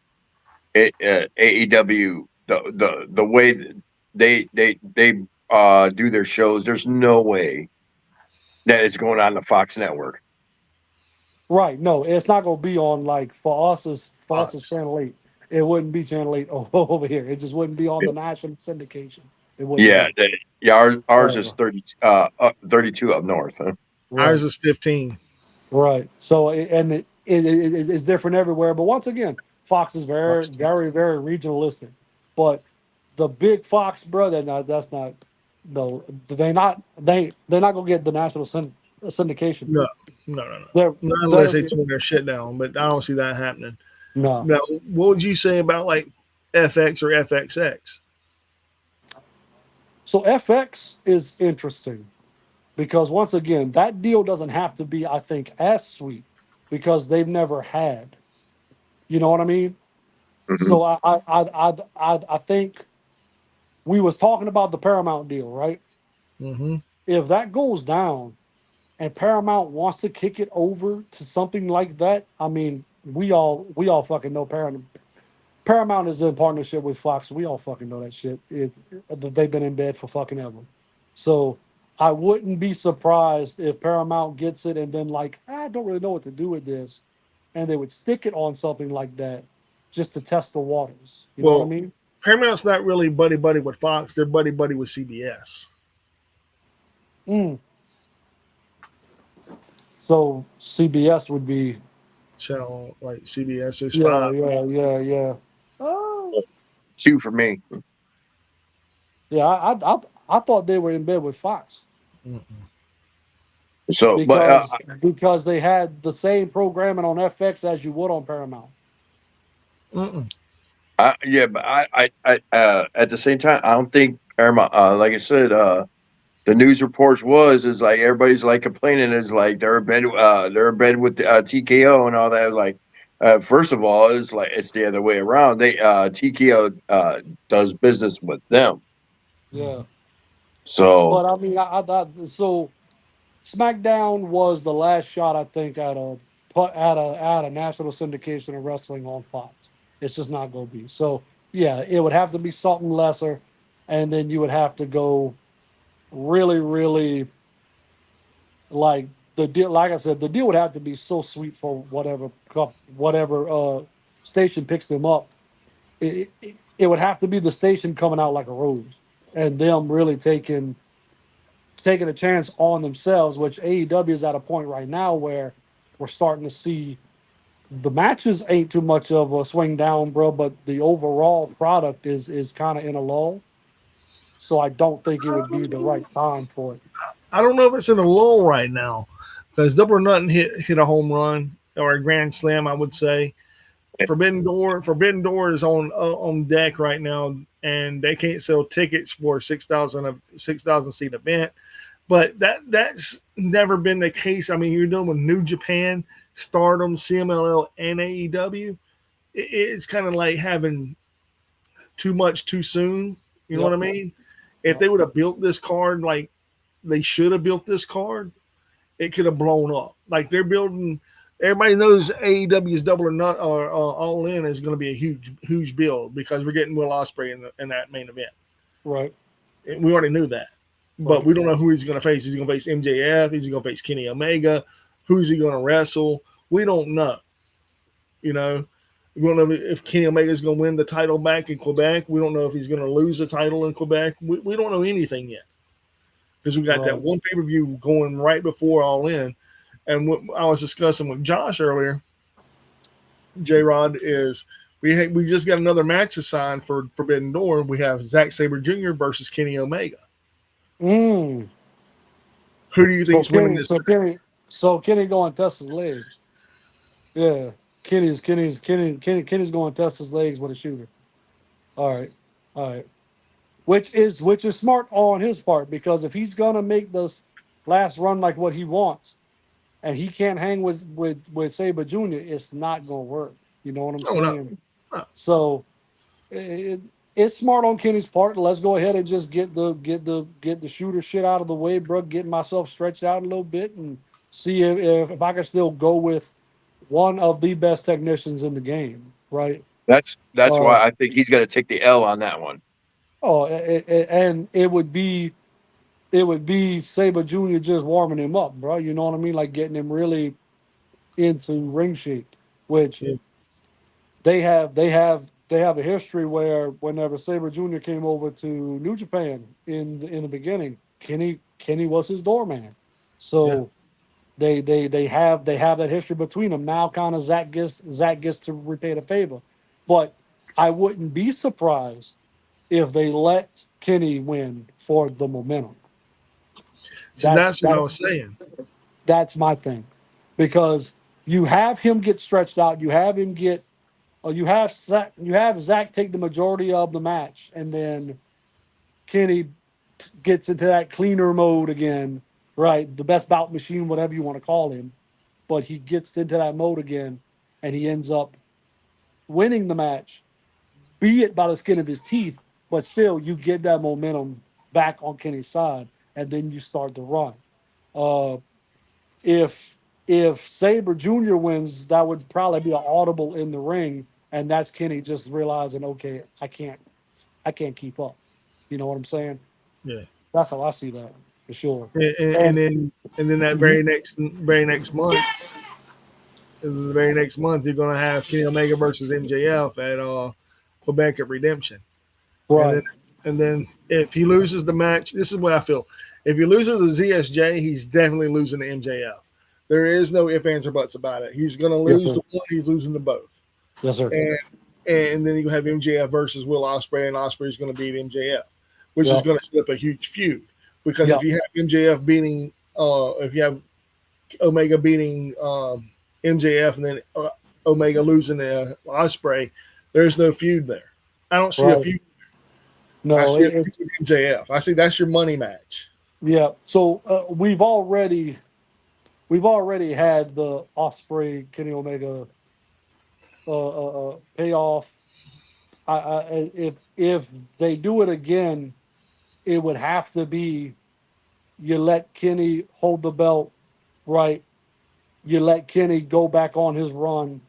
B: AEW the way they do their shows. There's no way that it's going on the Fox network.
C: right? No, it's not going to be on like for us as
A: Fox.
C: Channel 8. It wouldn't be Channel 8 over here. It just wouldn't be on the national syndication. It wouldn't
B: Yeah,
C: be.
B: yeah. Ours is
C: Uh,
B: 32 up north. Huh?
C: right.
A: Ours is 15.
C: Right. So it's different everywhere. But once again, Fox is very,
A: Fox.
C: very, very regionalistic. But the big Fox, brother, that's not. No, they're not gonna get the national syndication.
A: No, no, no, no.
C: They're
A: Not unless
C: they're
A: they tore their shit down, but I don't see that happening.
C: no.
A: Now, what would you say about like FX or FXX?
C: So FX is interesting because once again, that deal doesn't have to be, I think, as sweet because they've never had. You know what I mean?
B: Hmm.
C: So I think we was talking about the Paramount deal, right?
A: Hmm.
C: If that goes down and Paramount wants to kick it over to something like that, I mean, we all fucking know Paramount is in partnership with Fox. We all fucking know that shit. They've been in bed for fucking ever. So I wouldn't be surprised if Paramount gets it and then like I don't really know what to do with this, and they would stick it on something like that just to test the waters. You know what I
A: Well,
C: mean?
A: Paramount's not really buddy buddy with Fox. They're buddy buddy with CBS.
C: Mm. So CBS would be
A: Channel like CBS. There's
C: yeah,
A: five.
C: yeah, yeah, yeah. Oh,
B: Two for me.
C: yeah. I thought they were in bed with Fox
A: Mm-mm.
B: So, but
C: because they had the same programming on FX as you would on Paramount.
A: Mm-mm.
B: yeah, but at the same time, I don't think Paramount. Like I said, the news reports is like everybody's like complaining is like they're in bed with TKO and all that. Like, first of all, it's like it's the other way around. They TKO does business with them.
C: Yeah,
B: So
C: but I mean, so SmackDown was the last shot I think at a national syndication of wrestling on Fox. It's just not going to be. So yeah, it would have to be something lesser, and then you would have to go really, really like the deal. Like I said, the deal would have to be so sweet for whatever station picks them up. It would have to be the station coming out like a rose, and them really taking a chance on themselves. Which AEW is at a point right now where we're starting to see the matches ain't too much of a swing down, bro. But the overall product is kind of in a lull. So I don't think it would be the right time for it.
A: I don't know if it's in a lull right now. because Double or Nothing hit a home run or a grand slam, I would say. Forbidden Door is on deck right now, and they can't sell tickets for 6,000 seat event. But that's never been the case. I mean, you're dealing with New Japan, Stardom, CMLL, and AEW. It's kind of like having too much too soon. You know what
C: Yep.
A: I mean? If
C: Yep.
A: they would have built this card like they should have built this card, it could have blown up. Like they're building. Everybody knows AEW's Double or Not or All In is going to be a huge build because we're getting Will Ospreay in that main event.
C: Right.
A: We already knew that, but
C: Right.
A: we don't know who he's going to face. He's going to face MJF. He's going to face Kenny Omega. Who's he going to wrestle? We don't know. You know, we don't know if Kenny Omega is going to win the title back in Quebec. We don't know if he's going to lose the title in Quebec. We don't know anything yet because we got that
C: Right.
A: one pay per view going right before All In. And what I was discussing with Josh earlier, J Rod, is we just got another match assigned for Forbidden Door. We have Zack Sabre Jr. versus Kenny Omega.
C: Mm.
A: Who do you
C: So
A: think's winning
C: Kenny,
A: this?
C: so Kenny, so Kenny going to test his legs. Yeah. Kenny's going to test his legs with a shooter. All right. All right. Which is smart on his part, because if he's gonna make this last run like what he wants, and he can't hang with Saber Jr., it's not gonna work. You know what I'm
A: Oh no,
C: saying?
A: no.
C: So it, it's smart on Kenny's part. Let's go ahead and just get the shooter shit out of the way, bro. Getting myself stretched out a little bit and see if I can still go with one of the best technicians in the game, right?
B: That's
C: Uh,
B: why I think he's going to take the L on that one.
C: and it would be Saber Jr. just warming him up, bro. You know what I mean? Like getting him really into ring shape, which
A: Yeah.
C: they have a history where whenever Saber Jr. came over to New Japan in the beginning, Kenny was his doorman.
A: Yeah.
C: So they have that history between them. Now kind of Zach gets to repay the favor. But I wouldn't be surprised if they let Kenny win for the momentum.
A: So
C: That's
A: that's what I was
C: that's
A: saying.
C: that's my thing, because you have him get stretched out. You have him get. You have Zach take the majority of the match, and then Kenny gets into that cleaner mode again. Right, the best bout machine, whatever you want to call him, but he gets into that mode again, and he ends up winning the match, be it by the skin of his teeth, but still you get that momentum back on Kenny's side, and then you start the run. Uh, if if Saber Jr. wins, that would probably be an audible in the ring, and that's Kenny just realizing, okay, I can't keep up. You know what I'm saying?
A: Yeah.
C: That's how I see that for sure.
A: And
C: And
A: then that
C: mhm.
A: very next month, you're gonna have Kenny Omega versus MJF at Quebec at Redemption. And then
C: Right,
A: if he loses the match, this is what I feel. If he loses to ZSJ, he's definitely losing to MJF. There is no ifs, ands, or buts about it. He's gonna
C: yes
A: lose
C: sir,
A: to one, he's losing to both.
C: yes sir,
A: And then you have MJF versus Will Ospreay, and Ospreay's gonna beat MJF, which is
C: yep,
A: gonna set up a huge feud. Because if
C: yep,
A: you have MJF beating if you have Omega beating MJF and then Omega losing to Osprey, there's no feud there. I don't see a
C: right.
A: feud. I
C: No,
A: see a feud with MJF. I see that's your money match.
C: yeah. So we've already had the Osprey Kenny Omega payoff. If they do it again, it would have to be, you let Kenny hold the belt, right? You let Kenny go back on his run.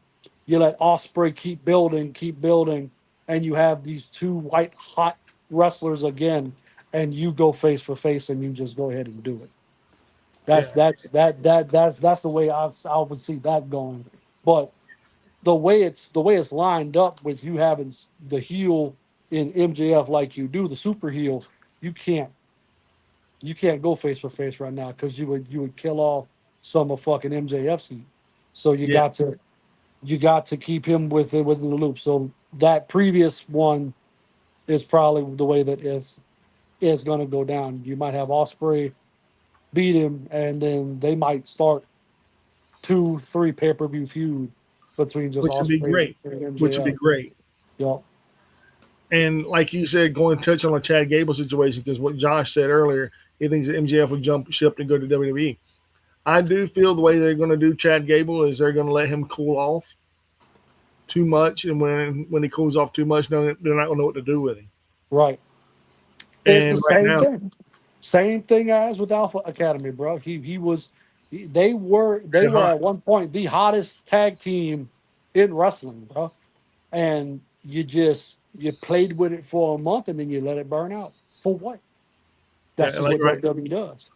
C: You let Osprey keep building, and you have these two white hot wrestlers again, and you go face for face, and you just go ahead and do it. That's
A: Yeah,
C: that's that that that's the way I would see that going. But the way it's lined up with you having the heel in MJF like you do, the super heel, you can't you can't go face for face right now, because you would kill off some of fucking MJF's heat. So you
A: yeah,
C: got to you got to keep him within the loop. So that previous one is probably the way that is going to go down. You might have Osprey beat him, and then they might start 2-3 pay-per-view feud between just
A: which would be
C: Osprey
A: great.
C: and
A: Which would be
C: MJF.
A: great.
C: Yep.
A: And like you said, going to touch on the Chad Gable situation, because what Josh said earlier, he thinks that MJF will jump ship and go to WWE. I do feel the way they're going to do Chad Gable is they're going to let him cool off too much, and when he cools off too much, they're not going to know what to do with him.
C: Right. It's the
A: And right
C: same
A: now,
C: thing. Same thing as with Alpha Academy, bro. They
A: they're
C: were
A: hot.
C: at one point the hottest tag team in wrestling, bro. And you played with it for a month and then you let it burn out. For what? That's
A: Yeah,
C: just
A: like
C: what
A: right,
C: WWE does.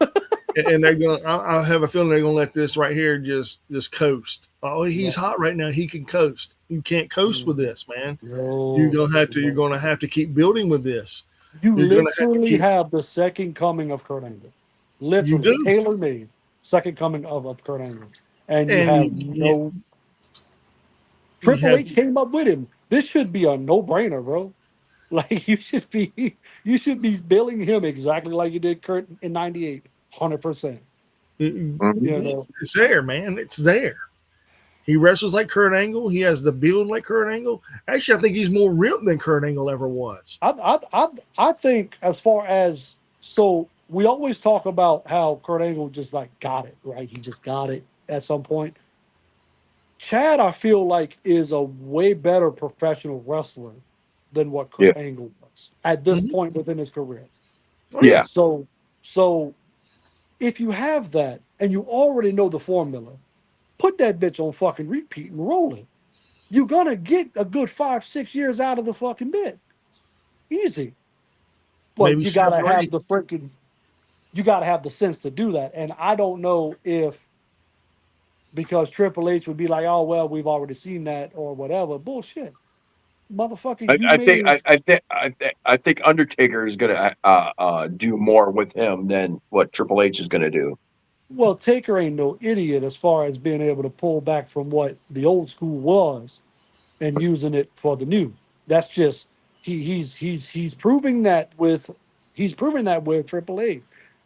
A: and they're going. I have a feeling they're going to let this right here just coast. Oh,
C: Yeah.
A: he's hot right now. He can coast. You can't coast with this, man. You're
C: No,
A: going to have to. You're
C: no.
A: going to have to keep building with this.
C: You
A: You're going to have to
C: literally
A: keep.
C: have the second coming of Kurt Angle.
A: You
C: Literally,
A: do,
C: tailor made second coming of Kurt Angle. And you
A: and
C: have
A: you can't.
C: no
A: You
C: Triple
A: have.
C: H came up with him. This should be a no brainer, bro. Like you should be billing him exactly like you did Kurt in '98, 100%.
B: Mhm.
C: You know,
A: It's there, man. It's there. He wrestles like Kurt Angle. He has the build like Kurt Angle. Actually, I think he's more ripped than Kurt Angle ever was.
C: I think as far as so we always talk about how Kurt Angle just like got it right. He just got it at some point. Chad, I feel like, is a way better professional wrestler than what
B: Yeah.
C: Kurt Angle was at this
A: Mhm.
C: point within his career.
A: Oh yeah,
B: Yeah.
C: So, so if you have that and you already know the formula, put that bitch on fucking repeat and roll it. You're gonna get a good 5-6 years out of the fucking bit, easy. But
A: maybe
C: you gotta have
A: separate.
C: the freaking, you gotta have the sense to do that. And I don't know if because Triple H would be like, oh well, we've already seen that or whatever. Bullshit, motherfucker. You
B: I think
C: made
B: I think Undertaker is gonna do more with him than what Triple H is gonna do.
C: well, Taker ain't no idiot as far as being able to pull back from what the old school was and using it for the new. That's just he's proving that with Triple H.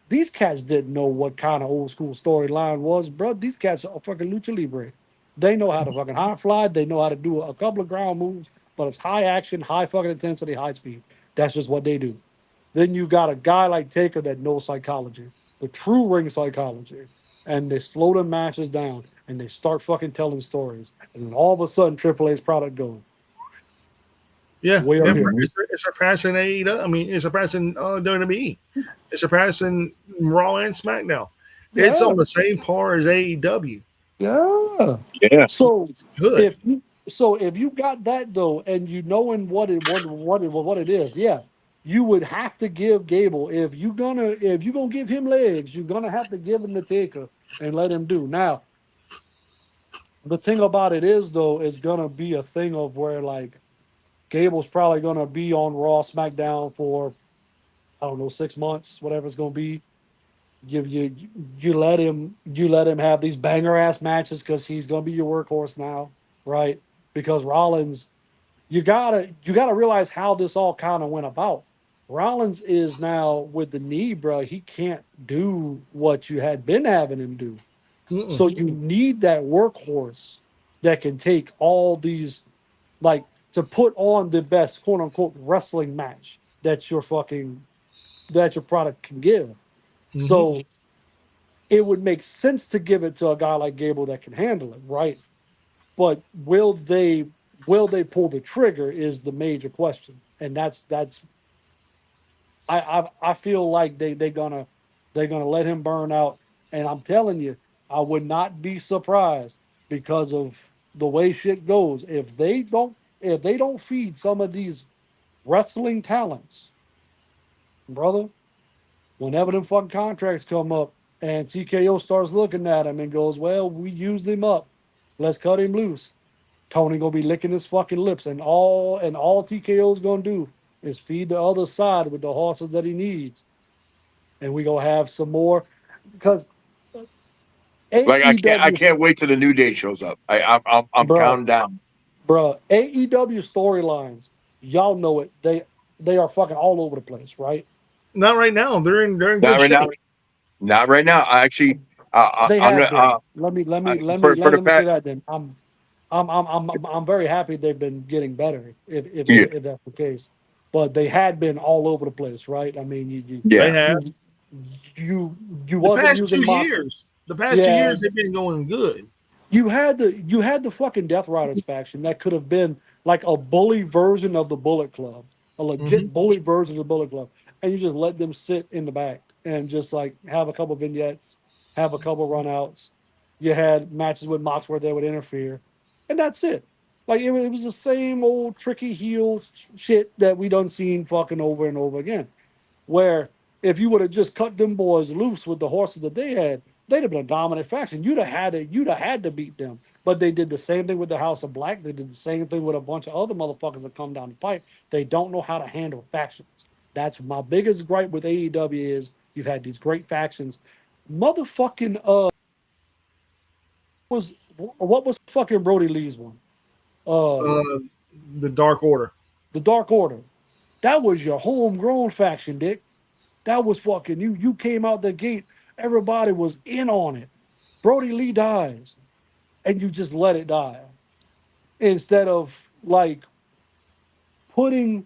C: These cats didn't know what kind of old school storyline was, bro. These cats are fucking lucha libre. They know how to fucking high fly. They know how to do a couple of ground moves, but it's high action, high fucking intensity, high speed. That's just what they do. Then you got a guy like Taker that knows psychology, the true ring psychology, and they slow the matches down and they start fucking telling stories, and then all of a sudden Triple H's product goes
A: Yeah,
C: way up
A: yeah.
C: here.
B: Mhm.
A: It's surpassing AEW. I mean, it's surpassing WWE. It's surpassing Raw and SmackDown. It's
C: Yeah,
A: on the same par as AEW.
C: yeah.
B: Yeah.
C: So
A: It's good.
C: if you if you got that though, and you knowing what it is, yeah, you would have to give Gable if you gonna give him legs, you're gonna have to give him the Taker and let him do. Now the thing about it is though, it's gonna be a thing of where like Gable's probably gonna be on Raw, SmackDown for I don't know 6 months, whatever it's gonna be. You let him have these banger ass matches because he's gonna be your workhorse now, right? Because Rollins, you gotta realize how this all kind of went about. Rollins is now with the knee, bro. He can't do what you had been having him do.
A: Mm-mm.
C: So you need that workhorse that can take all these like to put on the best quote unquote wrestling match that your product can give.
A: Mm-hmm.
C: So it would make sense to give it to a guy like Gable that can handle it, right? But will they pull the trigger is the major question, and that's I feel like they're gonna let him burn out, and I'm telling you, I would not be surprised because of the way shit goes if they don't feed some of these wrestling talents, brother. Whenever them fucking contracts come up and TKO starts looking at him and goes, "Well, we used him up. Let's cut him loose." Tony gonna be licking his fucking lips, and all TKO's gonna do is feed the other side with the horses that he needs, and we gonna have some more because
B: Like I
C: AEW,
B: can't wait till the New Day shows up. I'm
C: bro,
B: counting down.
C: AEW storylines, y'all know it. They are fucking all over the place, right?
A: Not right now. They're in good
B: Not right now.
A: shape.
B: Not right now.
C: They
B: I'm
C: had
B: gonna
C: been. Let me
B: for the
C: let me say
B: fact.
C: that then. I'm very happy they've been getting better
B: Yeah,
C: if that's the case. But they had been all over the place, right? I mean,
A: They
B: yeah,
A: have
C: you you you
A: the
C: wasn't
A: past
C: using
A: 2 years.
C: Mox.
A: The past two
C: Yeah,
A: years they've been going good.
C: you had the fucking Death Riders faction that could have been like a bully version of the Bullet Club, a
A: Hmm.
C: legit bully version of the Bullet Club, and you just let them sit in the back and just like have a couple vignettes, have a couple runouts. You had matches with Mox where they would interfere, and that's it. Like it was the same old tricky heel shit that we done seen fucking over and over again. Where if you would have just cut them boys loose with the horses that they had, they'd have been a dominant faction. You'd have had to beat them. But they did the same thing with the House of Black. They did the same thing with a bunch of other motherfuckers that come down the pipe. They don't know how to handle factions. That's my biggest gripe with AEW is you've had these great factions. Motherfucking was what was fucking Brody Lee's one? Uh
A: Uh, the Dark Order.
C: the Dark Order. That was your homegrown faction, Dick. That was fucking you. You came out the gate, everybody was in on it. Brody Lee dies, and you just let it die instead of like putting.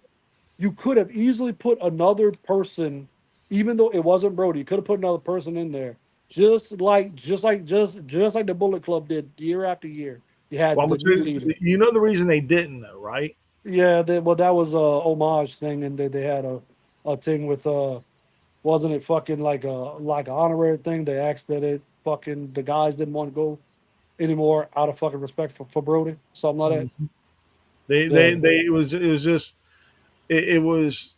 C: You could have easily put another person, even though it wasn't Brody. You could have put another person in there, just like the Bullet Club did year after year. You
A: Well,
C: had
A: I'm
C: the
A: gonna tell
C: new
A: you,
C: leader.
A: you know the reason they didn't though, right?
C: Yeah, well, that was a homage thing, and they had a thing with wasn't it fucking like a honorary thing? They asked that it fucking the guys didn't want to go anymore out of fucking respect for Brody, something like that.
A: Mhm.
C: Yeah,
A: It was just it was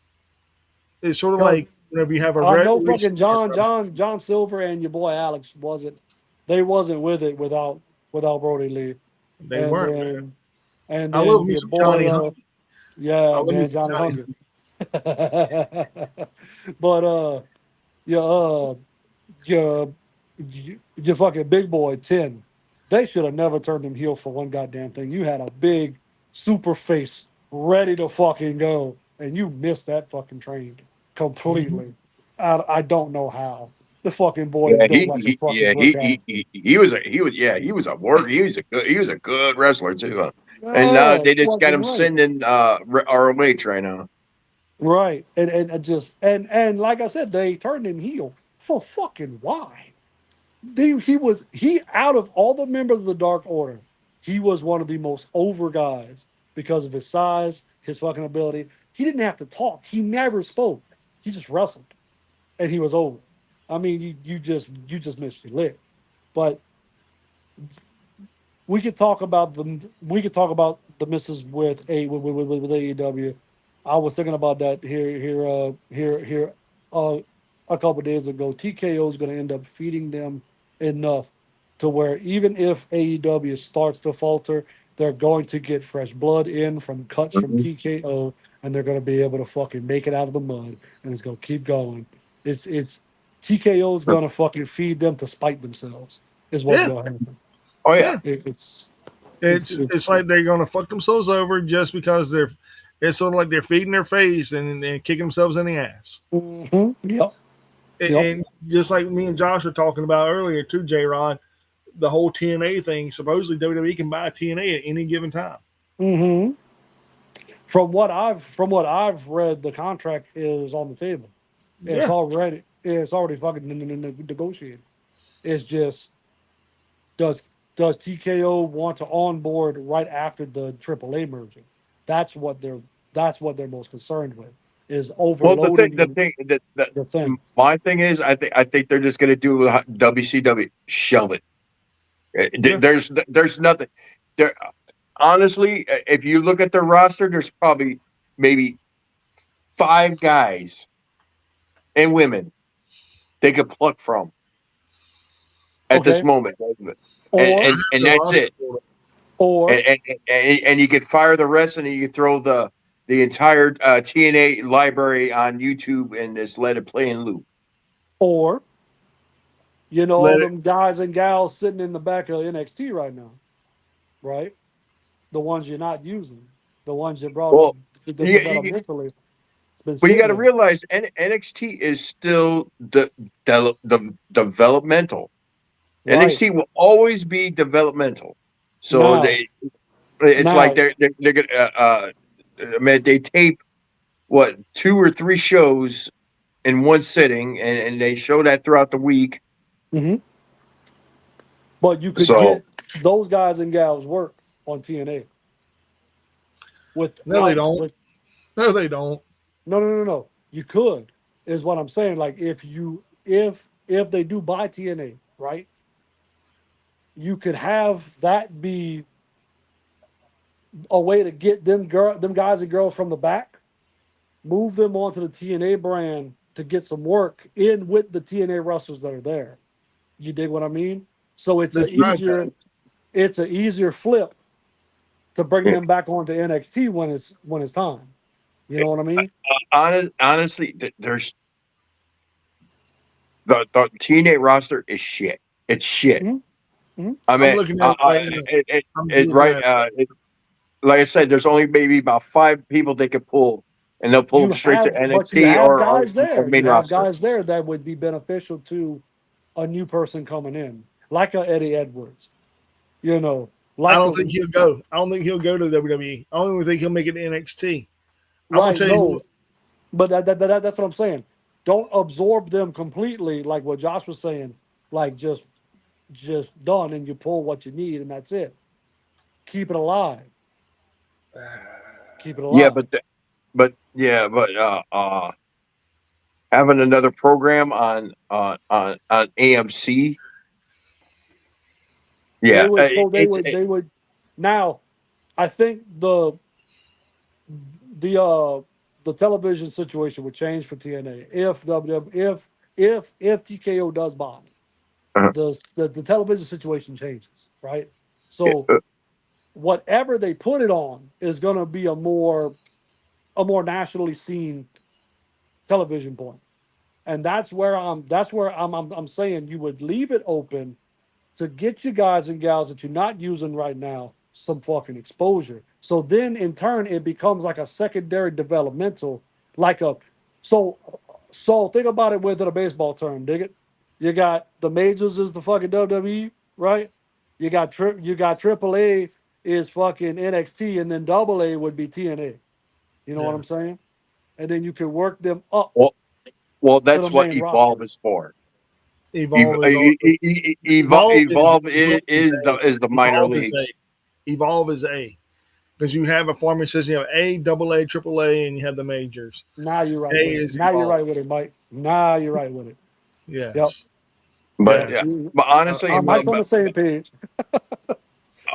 A: it's sort of
C: because
A: like whenever you have a
C: I know
A: recent
C: fucking John Silver and your boy Alex wasn't with it without Brody Lee,
A: they
C: and
A: weren't.
C: then and
A: I love
C: then
A: me
C: your
A: some Johnny
C: boy
A: Hunt. I
C: yeah
A: love me
C: man
A: some
C: Johnny
A: Johnny
C: Hunger,
A: Hunt.
C: but your your your fucking big boy 10. They should have never turned him heel for one goddamn thing. You had a big super face ready to fucking go, and you missed that fucking train
A: Mhm.
C: completely. I don't know how. The fucking boy is
B: yeah.
C: built like a fucking
B: Yeah,
C: brick house.
B: he was a work. He was a good wrestler too. And
C: Yeah,
B: they just got
C: fucking
B: him
C: right.
B: sending ROH right now.
C: Right. And just and like I said, they turned him heel for fucking why? He out of all the members of the Dark Order, he was one of the most over guys because of his size, his fucking ability. He didn't have to talk. He never spoke. He just wrestled, and he was over. I mean, you just missed your lick. But we could talk about the misses with AEW. I was thinking about that here uh, a couple days ago. TKO is going to end up feeding them enough to where even if AEW starts to falter, they're going to get fresh blood in from cuts from
B: Mhm.
C: TKO, and they're going to be able to fucking make it out of the mud, and it's going to keep going. It's TKO is going to fucking feed them to spite themselves. Is what's
A: Yeah,
C: going to happen.
B: Oh yeah.
A: yeah.
C: It, it's
A: It's like they're gonna fuck themselves over just because they're. It's sort of like they're feeding their face and kicking themselves in the ass.
C: yep, yep,
A: And just like me and Josh were talking about earlier too, J Rod, the whole TNA thing. Supposedly WWE can buy TNA at any given time.
C: hmm from what I've read, the contract is on the table.
A: Yeah,
C: It's already fucking negotiated. It's just does does TKO want to onboard right after the AAA merger? That's what they're that's what they're most concerned with is
B: Well,
C: overloading the thing.
B: my thing is, I think they're just going to do WCW shelve it.
A: yeah.
B: There's nothing there. Honestly, if you look at their roster, there's probably maybe five guys and women they could pluck from at this
C: Okay,
B: moment,
C: or
B: and
A: The
B: that's
A: roster
B: it.
A: for it.
C: or
B: And you could fire the rest, and you could throw the entire TNA library on YouTube and just let it play in loop.
C: or all
A: Let it.
C: them guys and gals sitting in the back of NXT right now, right? The ones you're not using, the ones you brought up
B: Well, you,
C: developmentally, it's been
B: but you got
C: sitting
B: to
C: there.
B: realize NXT is still developmental.
C: Right.
B: NXT will always be developmental. So
C: Now,
B: it's like
C: now,
B: they're gonna I mean, they tape what 2 or 3 shows in one sitting, and they show that throughout the week.
C: mhm. But you could
B: So
C: get those guys and gals work on TNA
A: No, they
C: without
A: don't.
C: with
A: No, they don't.
C: no. You could is what I'm saying. Like if they do buy TNA, right? You could have that be a way to get them guys and girls from the back, move them onto the TNA brand to get some work in with the TNA wrestlers that are there. You dig what I mean? So
A: They tried that.
C: it's an easier flip to bring
B: yeah.
C: them back onto NXT when it's time. You know what I mean?
B: Honestly, there's the TNA roster is shit. It's shit.
C: Hmm. Hmm.
B: I
A: I'm
B: mean,
A: looking at it right now. I'm
B: it
A: looking
B: right.
A: at
B: Like I said, there's only maybe about 5 people they could pull, and they'll pull them straight to
C: But you
B: NXT
C: have
B: or
C: guys there.
B: main
C: You have
B: roster.
C: guys there that would be beneficial to a new person coming in, like a Eddie Edwards. You know,
A: I
C: like
A: don't
C: a
A: think he'll go. I don't think he'll go to WWE. I don't even think he'll make it to NXT. I'm gonna
C: right.
A: tell you who.
C: No, but that's what I'm saying. Don't absorb them completely, like what Josh was saying. Like just done, and you pull what you need, and that's it. Keep it alive. Keep it
B: Yeah,
C: alive.
B: but having another program on AMC.
C: They
B: Yeah,
C: would. So they
B: it's
C: would. They would. Now, I think the uh the television situation would change for TNA if if TKO does buy.
B: uh,
C: The television situation changes, right?
B: yeah,
C: So whatever they put it on is going to be a more nationally seen television point, and that's where I'm saying you would leave it open to get you guys and gals that you're not using right now some fucking exposure. So then in turn it becomes like a secondary developmental, like a so think about it with a baseball term, dig it? You got the majors is the fucking WWE, right? You got triple A is fucking NXT, and then double A would be TNA. You know what
A: Yeah,
C: I'm saying? And then you can work them up
B: well,
C: to the
B: that's what
C: main
B: Evolve
C: roster.
B: is for.
A: Evolve is also
B: Evolve
A: A.
B: is the minor
A: Evolve is
B: leagues.
A: A. Evolve is A. Because you have a formula system, you have A, double A, triple A, and you have the majors.
C: Now you're right
A: A
C: with it.
A: is
C: Now you're
A: Evolve.
C: right with it, Mike. Now you're right with it. Yep.
A: Yes.
B: But
C: Yeah.
A: Yeah.
B: yeah, but honestly,
C: Mike's on the same page.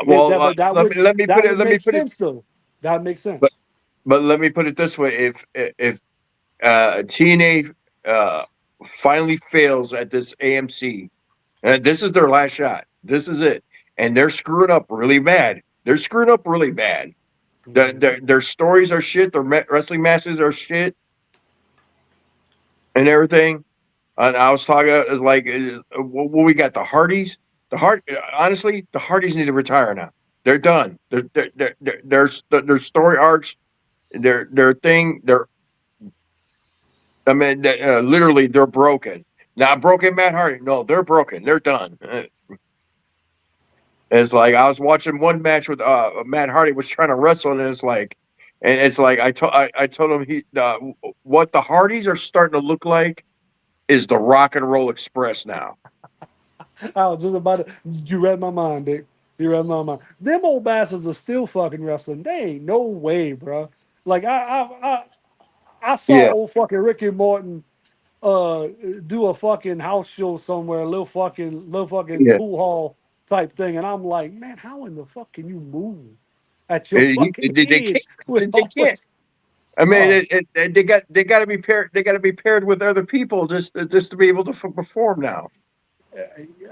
B: well,
C: But that would
B: let me
C: make
B: put it,
C: sense though. That makes
B: but
C: sense.
B: let me put it this way: if TNA finally fails at this AMC, and this is their last shot, this is it, and they're screwing up really bad. They're screwing up really bad.
C: Mhm.
B: Their stories are shit. Their wrestling matches are shit, and everything. And I was talking is like, what we got? The Hardys. Honestly, the Hardys need to retire now. They're done. Their story arcs, their thing. I mean, literally, they're broken. Not broken, Matt Hardy. No, they're broken. They're done. It's like I was watching one match with Matt Hardy was trying to wrestle, and it's like I told him what the Hardys are starting to look like is the Rock and Roll Express now.
C: I was just about to. You read my mind, Dick. You read my mind. Them old bastards are still fucking wrestling. They ain't no way, bro. Like I saw
B: Yeah,
C: old fucking Ricky Morton uh do a fucking house show somewhere, a little fucking
B: yeah.
C: pool hall type thing, and I'm like, man, how in the fuck can you move at your fucking
B: They can't.
C: age with
B: They
C: all
B: can't.
C: this?
B: I mean,
C: Oh,
B: they got to be paired. They got to be paired with other people just to be able to perform now.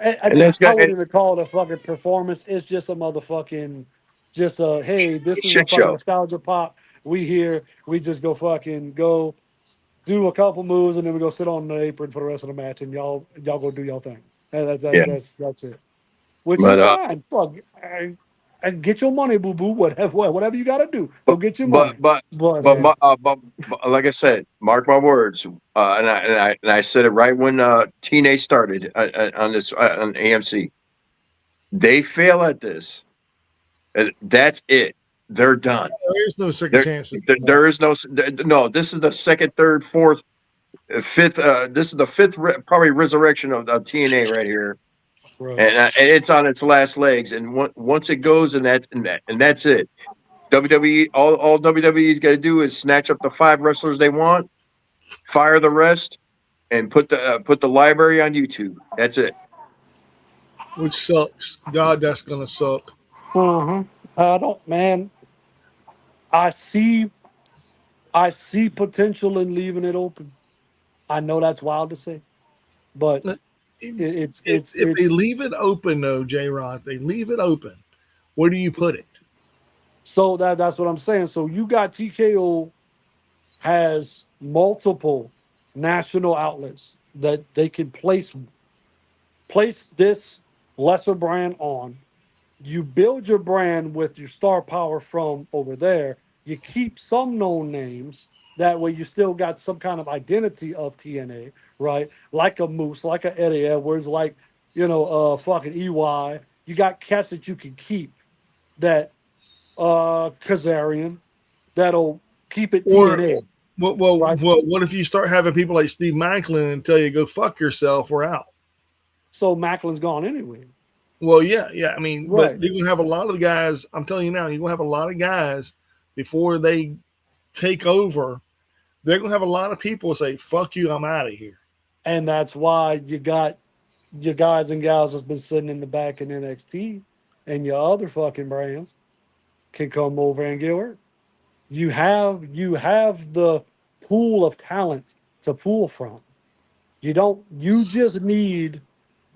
B: And that's
C: I
B: got
C: wouldn't even call it a fucking performance. It's just a motherfucking, just a hey,
B: a
C: this is a
B: shit
C: fucking
B: show.
C: nostalgia pop. We here, we just go fucking go do a couple moves, and then we go sit on the apron for the rest of the match, and y'all go do y'all thing. And
B: Yeah,
C: that's it, which is
B: but
C: fine. Fuck, and get your money, boo boo. Whatever you got to do, go
B: But
C: get your
B: but
C: money.
B: but
C: But
B: but, but like I said, mark my words. And I said it right when TNA started on this on AMC. They fail at this, and that's it. They're done.
A: There's no second
B: There,
A: chances anymore.
B: there is no. This is the second, third, fourth, fifth. This is the fifth, probably resurrection of TNA right here,
C: right.
B: and it's on its last legs. And once it goes, and that's it. WWE, all WWE's got to do is snatch up the 5 wrestlers they want, fire the rest, and put the library on YouTube. That's it.
A: Which sucks. God, that's gonna suck.
C: Uh-huh. I don't, man. I see, I see potential in leaving it open. I know that's wild to say, but it, it's it's
A: If they
C: it's
A: leave it open, though, J. Rod, they leave it open. Where do you put it?
C: so that's what I'm saying. So you got TKO has multiple national outlets that they can place this lesser brand on. You build your brand with your star power from over there. You keep some known names. That way, you still got some kind of identity of TNA, right? Like a Moose, like a Eddie Edwards, like fucking EY. You got cats that you can keep. That Kazarian, that'll keep it
A: Or
C: TNA, right?
A: what if you start having people like Steve Macklin and tell you go fuck yourself, we're out?
C: So Macklin's gone anyway,
A: Well, yeah. I mean, but
C: right?
A: you're gonna have a lot of the guys. I'm telling you now, you're gonna have a lot of guys before they take over. They're gonna have a lot of people say, "Fuck you, I'm out of here."
C: And that's why you got your guys and gals that's been sitting in the back in NXT and your other fucking brands can come over and get work. You have the pool of talent to pull from. You just need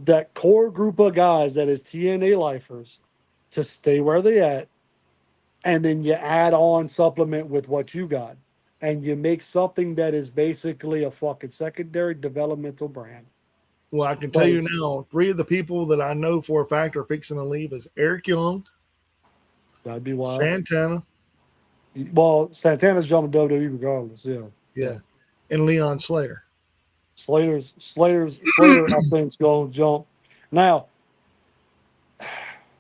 C: that core group of guys that is TNA lifers to stay where they at, and then you add on supplement with what you got. And you make something that is basically a fucking secondary developmental brand.
A: Well, I can tell you
C: Because
A: now, 3 of the people that I know for a fact are fixing to leave is Eric Young,
C: that'd be wild.
A: Santana,
C: Well, Santana's jumping WWE regardless. Yeah, yeah.
A: yeah, and Leon Slater.
C: Slater, I think's gonna jump. Now,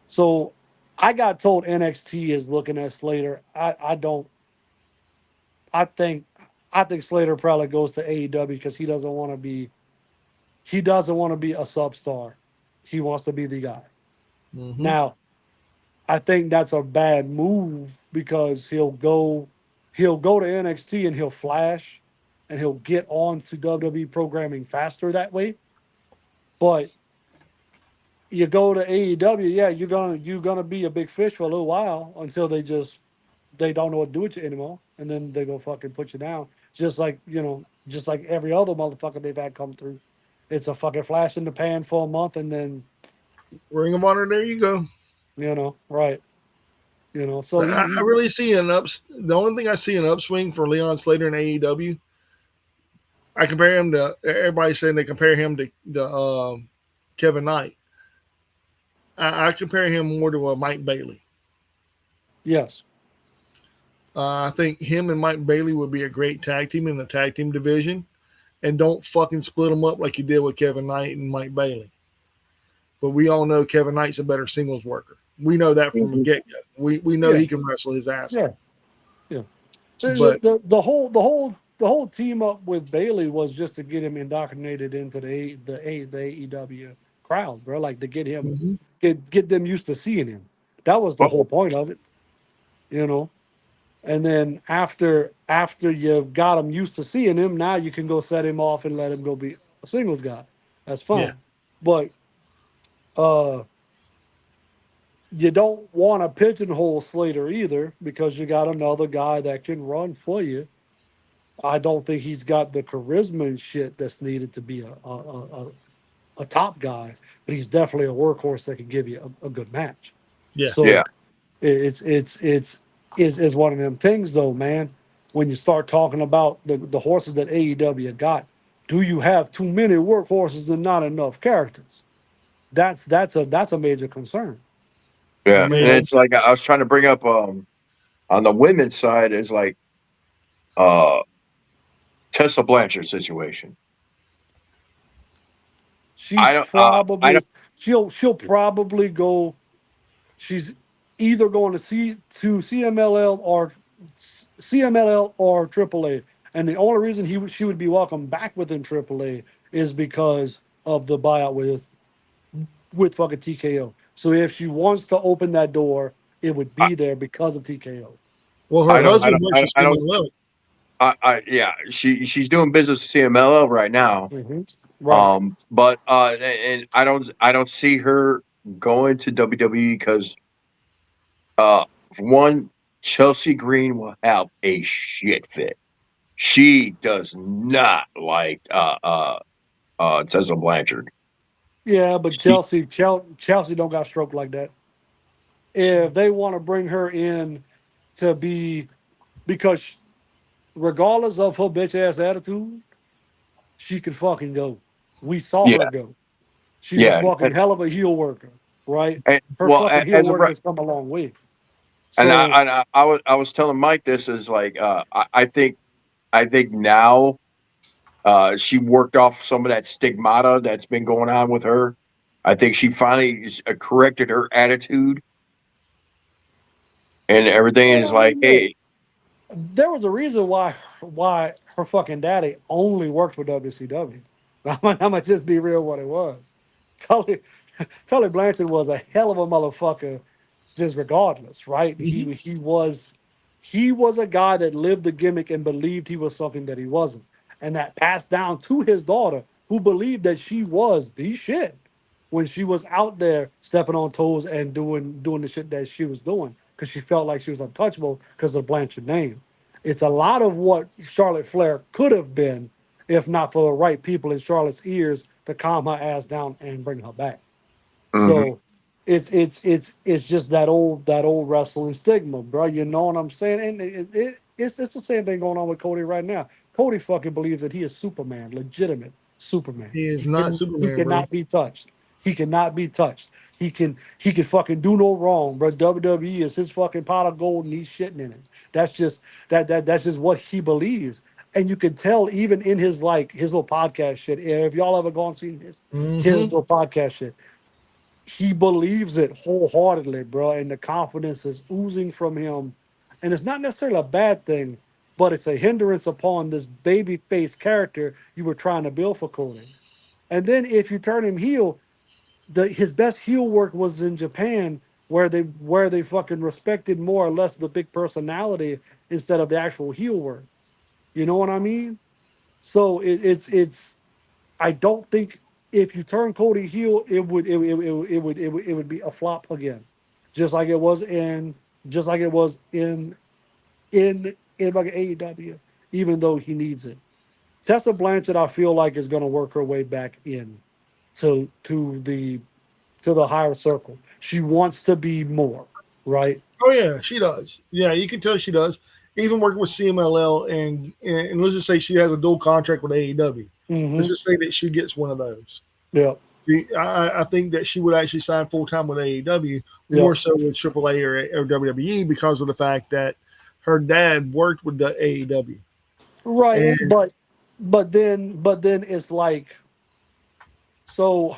C: so I got told NXT is looking at Slater. I don't. I think I think Slater probably goes to AEW because he doesn't want to be. He doesn't want to be a sub star. He wants to be the guy.
A: Hmm.
C: Now, I think that's a bad move because he'll go to NXT and he'll flash and he'll get on to WWE programming faster that way. But you go to AEW, yeah, you're gonna be a big fish for a little while until they don't know what to do with you anymore, and then they go fucking put you down. Just like every other motherfucker they've had come through. It's a fucking flash in the pan for a month, and then
A: Ring of Honor, there you go.
C: right, So
A: I
C: he
A: really see an ups. The only thing I see an upswing for Leon Slater in AEW, I compare him to everybody saying they compare him to Kevin Knight. I compare him more to a Mike Bailey.
C: yes,
A: I think him and Mike Bailey would be a great tag team in the tag team division, and don't fucking split them up like you did with Kevin Knight and Mike Bailey. But we all know Kevin Knight's a better singles worker. We know that from the
B: Mhm.
A: get go. We know
C: yeah,
A: he can wrestle his ass
C: yeah,
A: off.
C: yeah.
A: But
C: The whole team up with Bailey was just to get him indoctrinated into the AEW crowd, bro. Like to get him
A: mhm.
C: get them used to seeing him. That was the whole
B: Oh,
C: point of it, you know. And then after you've got him used to seeing him, now you can go set him off and let him go be a singles guy. That's
A: Yeah,
C: fine. But uh you don't want to pigeonhole Slater either because you got another guy that can run for you. I don't think he's got the charisma and shit that's needed to be a top guy, but he's definitely a workhorse that can give you a good match.
A: yeah.
C: So
B: yeah.
C: it's one of them things though, man. When you start talking about the horses that AEW got, do you have too many workhorses and not enough characters? That's a major concern.
A: I
B: Yeah, and
A: mean,
B: it's like I was trying to bring up on the women's side is like uh Tessa Blanchard situation.
C: She's
B: I
C: probably
B: don't
C: she'll probably go. She's either going to CMLL or AAA. And the only reason she would be welcome back within AAA is because of the buyout with fucking TKO. So if she wants to open that door, it would
B: I,
C: be there because of TKO.
A: well, her
C: So
A: husband works for
B: I don't
A: CMLL.
B: yeah, she's doing business with CMLL right now.
C: mhm. Right.
B: But and I don't see her going to WWE because uh one, Chelsea Green will have a shit fit. She does not like Tessa Blanchard.
C: Yeah, but
B: She
C: Chelsea don't got stroke like that. If they want to bring her in to be, because regardless of her bitch ass attitude, she could fucking go. We saw her
B: yeah,
C: go. She's a
B: yeah.
C: fucking hell of a heel worker, right? Her
B: Well,
C: fucking heel
B: as of
C: work
B: right,
C: has come a long way.
B: and
C: So
B: I was telling Mike this is like I think now she worked off some of that stigmata that's been going on with her. I think she finally corrected her attitude and everything is
C: well,
B: like,
C: look,
B: hey,
C: there was a reason why her fucking daddy only worked for WCW. I'm gonna just be real what it was. Tully Tully Blanchard was a hell of a motherfucker, just regardless, right?
A: Mhm.
C: He was a guy that lived the gimmick and believed he was something that he wasn't. And that passed down to his daughter, who believed that she was the shit when she was out there stepping on toes and doing the shit that she was doing because she felt like she was untouchable because of the Blanchard name. It's a lot of what Charlotte Flair could have been if not for the right people in Charlotte's ears to calm her ass down and bring her back.
B: mhm,
C: So it's just that old wrestling stigma, bro. You know what I'm saying? And it's the same thing going on with Cody right now. Cody fucking believes that he is Superman, legitimate Superman.
A: He is not
C: He
A: Superman, bro.
C: cannot be touched. He cannot be touched. He can fucking do no wrong, bro. WWE is his fucking pot of gold and he's shitting in it. That's just that's just what he believes. And you can tell even in his like his little podcast shit. If y'all ever gone and seen his
A: Hmm.
C: little podcast shit, he believes it wholeheartedly, bro, and the confidence is oozing from him. And it's not necessarily a bad thing, but it's a hindrance upon this baby face character you were trying to build for Conan. And then if you turn him heel, his best heel work was in Japan, where they fucking respected more or less the big personality instead of the actual heel work. You know what I mean? So it's I don't think if you turn Cody heel, it would be a flop again, just like it was in like AEW. Even though he needs it, Tessa Blanchard, I feel like is going to work her way back in to the higher circle. She wants to be more, right?
A: Oh yeah, she does. Yeah, you can tell she does. Even working with CMLL, and let's just say she has a dual contract with AEW. Let's
C: Mm-hmm.
A: just say that she gets one of those.
C: Yeah.
A: I think that she would actually sign full time with AEW
C: Yeah.
A: more so with AAA or WWE because of the fact that her dad worked with the AEW.
C: Right.
A: And
C: But then it's like, so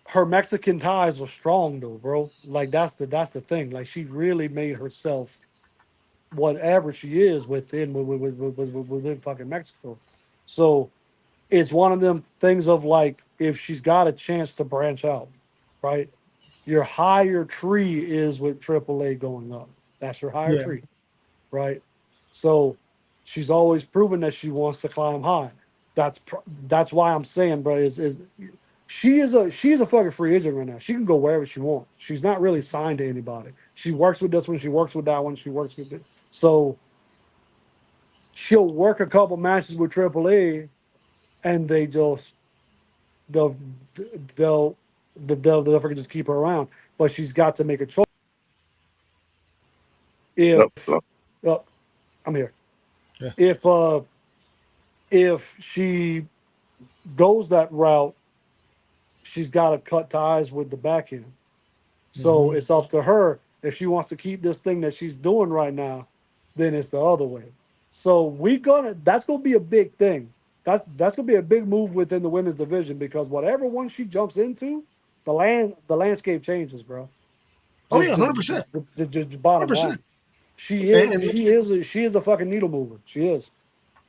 C: her Mexican ties are strong though, bro. Like that's the thing. Like she really made herself whatever she is within fucking Mexico. So it's one of them things of like, if she's got a chance to branch out, right? Your higher tree is with AAA going up. That's your higher
A: yeah,
C: tree, right? So she's always proven that she wants to climb high. That's why I'm saying, bro, is she's a fucking free agent right now. She can go wherever she wants. She's not really signed to anybody. She works with this one. She works with that one. She works with it. So she'll work a couple matches with AAA, and they'll they'll they'll freaking just keep her around. But she's got to make a choice. If
B: no, no,
C: uh, I'm here,
A: yeah.
C: if if she goes that route, she's got to cut ties with the back end. So
A: Mm-hmm.
C: it's up to her if she wants to keep this thing that she's doing right now, then it's the other way. So we gonna that's gonna be a big thing. That's gonna be a big move within the women's division because whatever one she jumps into, the landscape changes, bro.
A: Oh
C: Just
A: yeah,
C: just,
A: 100%,
C: just bottom
A: 100%.
C: line. She
A: And,
C: is
A: and
C: she is a, she is a fucking needle mover. She is.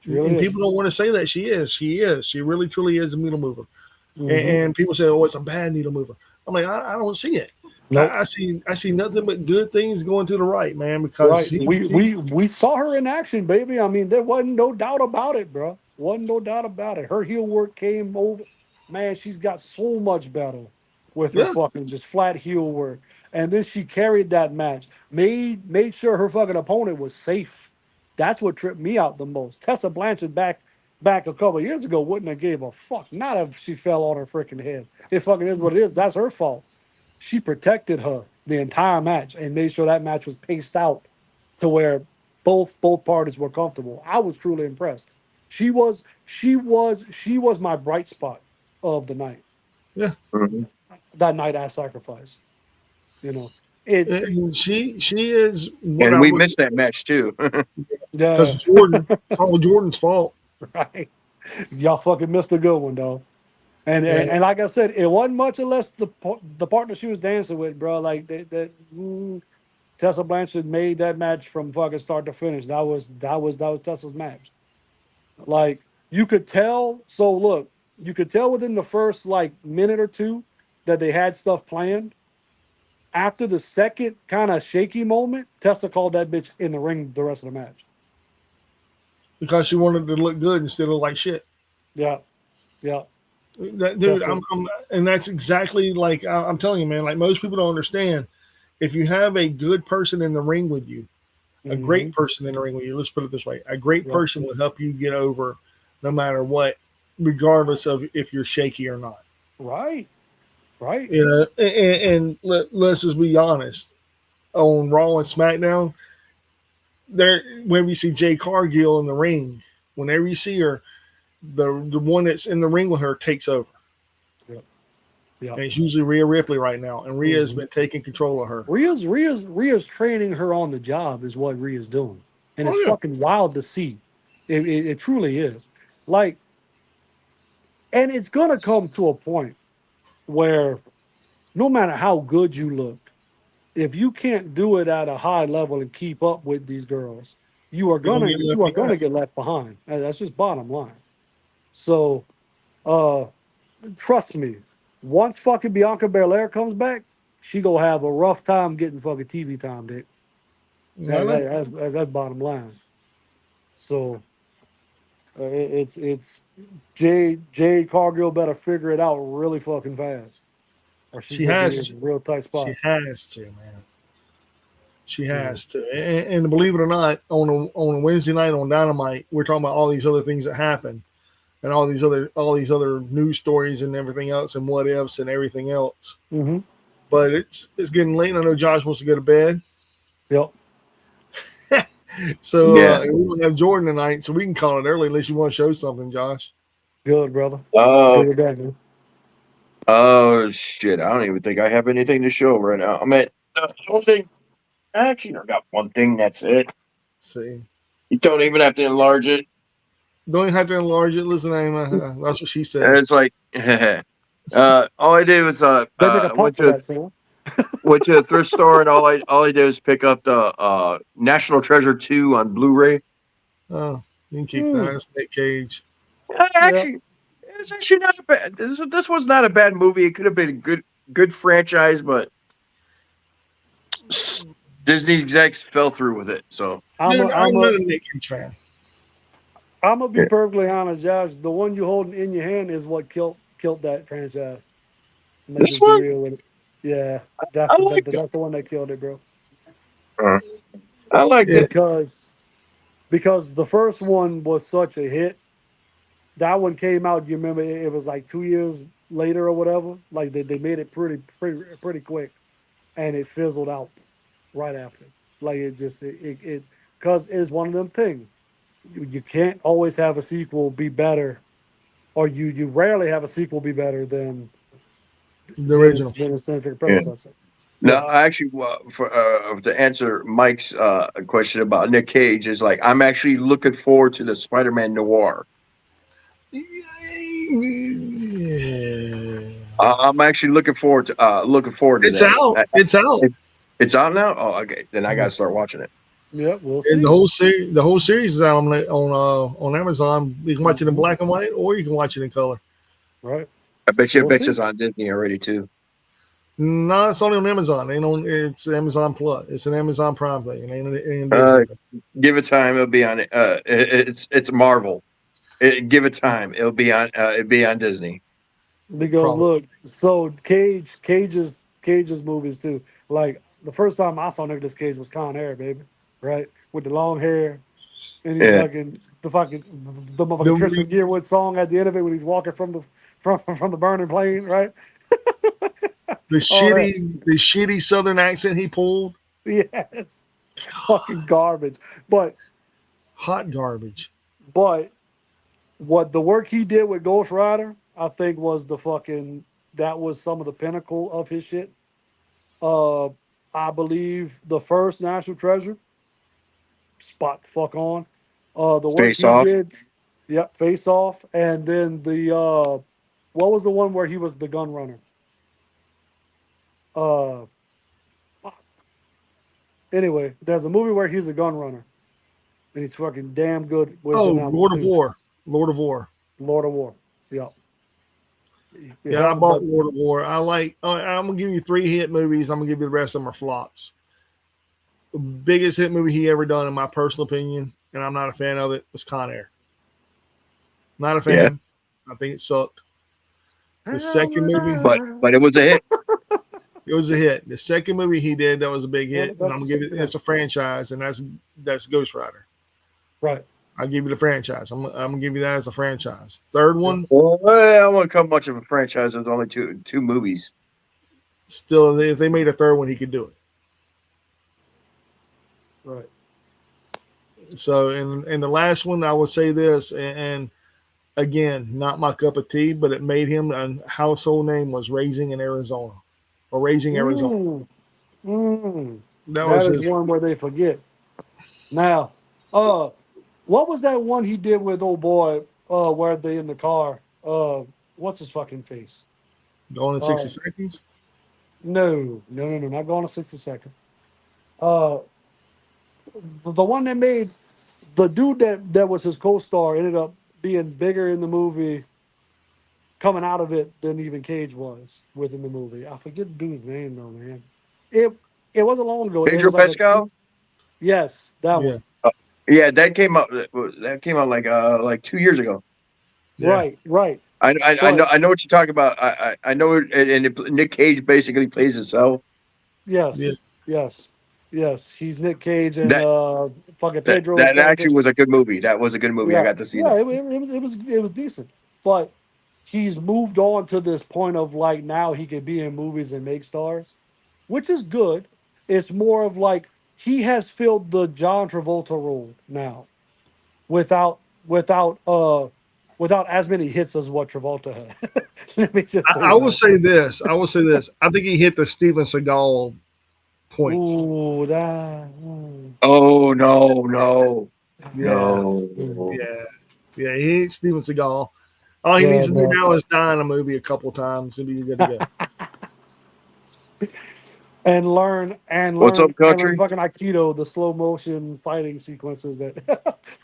C: She really
A: and
C: is.
A: people don't want to say that she is. She is. She really truly is a needle mover.
C: Mm-hmm.
A: And people say, "Oh, it's a bad needle mover." I'm like, I don't see it.
C: Nope.
A: I see nothing but good things going to the right, man. Because
C: Right. We saw her in action, baby. I mean, there wasn't no doubt about it, bro. Wasn't no doubt about it. Her heel work came over. Man, she's got so much better with her
A: yeah,
C: fucking just flat heel work. And then she carried that match. Made sure her fucking opponent was safe. That's what tripped me out the most. Tessa Blanchard back a couple of years ago wouldn't have gave a fuck. Not if she fell on her freaking head. It fucking is what it is. That's her fault. She protected her the entire match and made sure that match was paced out to where both parties were comfortable. I was truly impressed. She was my bright spot of the night.
A: yeah.
B: Mhm.
C: That night I sacrificed. You know it.
A: And she is what
B: And
A: I
B: we
A: would
B: missed that match too.
A: because
C: Yeah,
A: Jordan. It's all Jordan's fault.
C: right. Y'all fucking missed a good one though. And,
A: And
C: and like I said, it wasn't much unless the partner she was dancing with, bro. Like Tessa Blanchard made that match from fucking start to finish. That was Tessa's match. Like you could tell. So look, you could tell within the first like minute or two that they had stuff planned. After the second kind of shaky moment, Tessa called that bitch in the ring the rest of the match.
A: because she wanted to look good instead of like shit.
C: Yeah, yeah.
A: That dude,
C: Tessa.
A: and that's exactly like I'm telling you, man. Like most people don't understand. If you have a good person in the ring with you, a
C: Mm-hmm.
A: great person in the ring with you. Let's put it this way: a great
C: Yeah.
A: person will help you get over, no matter what, regardless of if you're shaky or not.
C: Right. Right.
A: You know, let's just be honest. On Raw and SmackDown, there when we see Jay Cargill in the ring, whenever you see her, the one that's in the ring with her takes over,
C: Yeah. Yeah.
A: and it's usually Rhea Ripley right now, and Rhea has
C: Mm-hmm.
A: been taking control of her.
C: Rhea's training her on the job is what Rhea's doing, and
A: Oh
C: it's
A: yeah,
C: fucking wild to see. It truly is. Like, and it's gonna come to a point where no matter how good you look, if you can't do it at a high level and keep up with these girls, you are
A: you're gonna
C: gonna
A: get
C: you
A: left
C: are gonna
A: behind.
C: get left behind. And that's just bottom line. So, uh, trust me, once fucking Bianca Belair comes back, she gonna have a rough time getting fucking TV time, Dick.
A: I know.
C: That's bottom line. So it's Jade Cargill better figure it out really fucking fast, or she's
A: She
C: gonna be
A: has
C: in
A: to.
C: a real tight
A: She
C: spot.
A: has to, man. She
C: Yeah.
A: has to. And believe it or not, on a Wednesday night on Dynamite, we're talking about all these other things that happen, and all these other news stories and everything else, and what ifs and everything else.
C: Mm-hmm.
A: But it's getting late. And I know Josh wants to go to bed,
C: Yep.
A: so
B: Yeah.
A: we don't have Jordan tonight, so we can call it early unless you want to show something, Josh.
C: Good, brother.
B: Oh,
C: Do your best, man.
B: oh shit! I don't even think I have anything to show right now. I mean, the whole thing. Actually, I got one thing. That's it.
A: See,
B: You don't even have to enlarge it.
A: don't even have to enlarge it. Listen, that's what she
B: And
A: said.
B: it's like, all I did was
C: They make a pump for that, so
B: went to a thrift store, and all I did was pick up the National Treasure 2 on Blu-ray.
A: Oh, you can keep
C: mm,
A: that. It's Nick Cage.
C: yeah.
B: Actually, it's actually not a bad. This was not a bad movie. It could have been a good franchise, but Disney execs fell through with it. So
C: I'm a
A: Dude,
C: I'm
A: I'm
C: a
A: not a Nick Cage fan.
C: I'm gonna be
B: yeah.
C: perfectly honest, Josh. The one you holding in your hand is what killed that franchise. Let's
B: This
C: just be
B: one,
C: real with it. Yeah,
B: I liked it.
C: that's the one that killed it, bro.
B: Uh, I liked
A: Yeah,
B: it.
C: Because the first one was such a hit. That one came out. You remember it was like 2 years later or whatever. Like they made it pretty quick, and it fizzled out right after. Like it just it because it's one of them things. You can't always have a sequel be better, or you rarely have a sequel be better than
A: the original.
C: its significant
B: Yeah.
C: predecessor.
B: No,
C: Yeah.
B: I actually for to answer Mike's question about Nick Cage is like I'm actually looking forward to the Spider-Man noir.
A: Yeah.
B: I'm actually looking forward to
A: It's
B: that.
A: out. It's out.
B: It's out now. Oh, okay. Then I gotta start watching it.
C: Yeah, we'll
A: And
C: see.
A: the whole series is out on Amazon. You can watch it in
C: Hmm.
A: black and white, or you can watch it in color.
C: Right.
B: I
C: We'll
B: bet you
C: see.
B: it's on Disney already too.
A: No, it's only on Amazon. It's Amazon Plus. It's an Amazon Prime thing. It ain't
B: Uh,
A: Disney.
B: give it time. It'll be on it. It's Marvel. Give it time. It'll be on Disney.
C: Because
A: Probably.
C: look, so Cage's movies too. Like the first time I saw Nicolas Cage was Con Air, baby. Right? With the long hair and he's
B: Yeah.
C: the motherfucking
A: The
C: Tristan Yearwood song at the end of it when he's walking from the burning plane, right?
A: the
C: All that.
A: shitty Southern accent he pulled,
C: Yes. Fucking garbage. But
A: hot garbage.
C: but what the work he did with Ghost Rider, I think was that was some of the pinnacle of his shit. Uh, I believe the first National Treasure, spot the fuck on. The work
B: Face
C: he
B: off.
C: did, yep, Face Off, and then what was the one where he was the gun runner? Uh, anyway, there's a movie where he's a gun runner, and he's fucking damn good
A: Oh,
C: within that one
A: Lord of
C: too.
A: War. Lord of War.
C: Lord of War, yep.
A: Yeah, I
C: Hell,
A: bought Lord of War. I like. I'm gonna give you 3 hit movies. I'm gonna give you the rest of them are flops. The biggest hit movie he ever done, in my personal opinion, and I'm not a fan of it, was Con Air. Not a
B: Yeah.
A: fan. I think it sucked. The
C: hell,
A: second movie,
B: But it was a hit.
A: it was a hit. The second movie he did that was a big
C: well,
A: hit, and I'm gonna
C: that's
A: give it. It's a franchise, and that's Ghost Rider.
C: right.
A: I'll give you the franchise. I'm gonna give you that as a franchise. Third
C: Yeah.
A: one,
B: Well, I won't come much of a franchise. There's only two movies.
A: still, if they made a third one, he could do it.
C: Right.
A: So, and the last one, I would say this, and again, not my cup of tea, but it made him a household name, was Raising in Arizona, or Raising Arizona.
C: Mm, mm.
A: That was
C: That is
A: his.
C: one where they forget. Now, uh, what was that one he did with old boy? Where they in the car? What's his fucking face?
A: Going in
C: Uh,
A: 60 seconds.
C: no, not going to 60 seconds. Uh, the one that made the dude that was his co-star ended up being bigger in the movie, coming out of it than even Cage was within the movie. I forget the dude's name though, man. It it wasn't long ago. It
B: Pedro
C: was like a
B: Pascal.
C: yes, that
A: Yeah,
C: one.
B: Yeah, that came out. That came out like 2 years ago.
A: yeah,
C: Right.
B: I
C: But
B: know what you're talking about. I know it, Nick Cage basically plays himself.
A: yeah.
C: yes, yes. He's Nick Cage and
B: That
C: fucking
B: that
C: Pedro is
B: that
C: trying to
B: actually
C: get.
B: was a good movie. That was a good movie. I
C: Yeah,
B: got to see
C: yeah.
B: that.
C: It was decent, but he's moved on to this point of like now he can be in movies and make stars, which is good. It's more of like he has filled the John Travolta role now without without uh without as many hits as what Travolta had. Let me just say
A: I will
C: that.
A: say this. I will say this. I think he hit the Steven Seagal point.
C: Ooh, that. Ooh,
B: Oh no,
A: Yeah,
C: mm.
B: no.
A: yeah, yeah. He ain't Steven Seagal. All he
C: Yeah,
A: needs to do
C: no.
A: now is die in a movie a couple times and be good to go.
C: And learn and
B: What's up,
C: learn and learn
B: country?
C: fucking Aikido, the slow motion fighting sequences that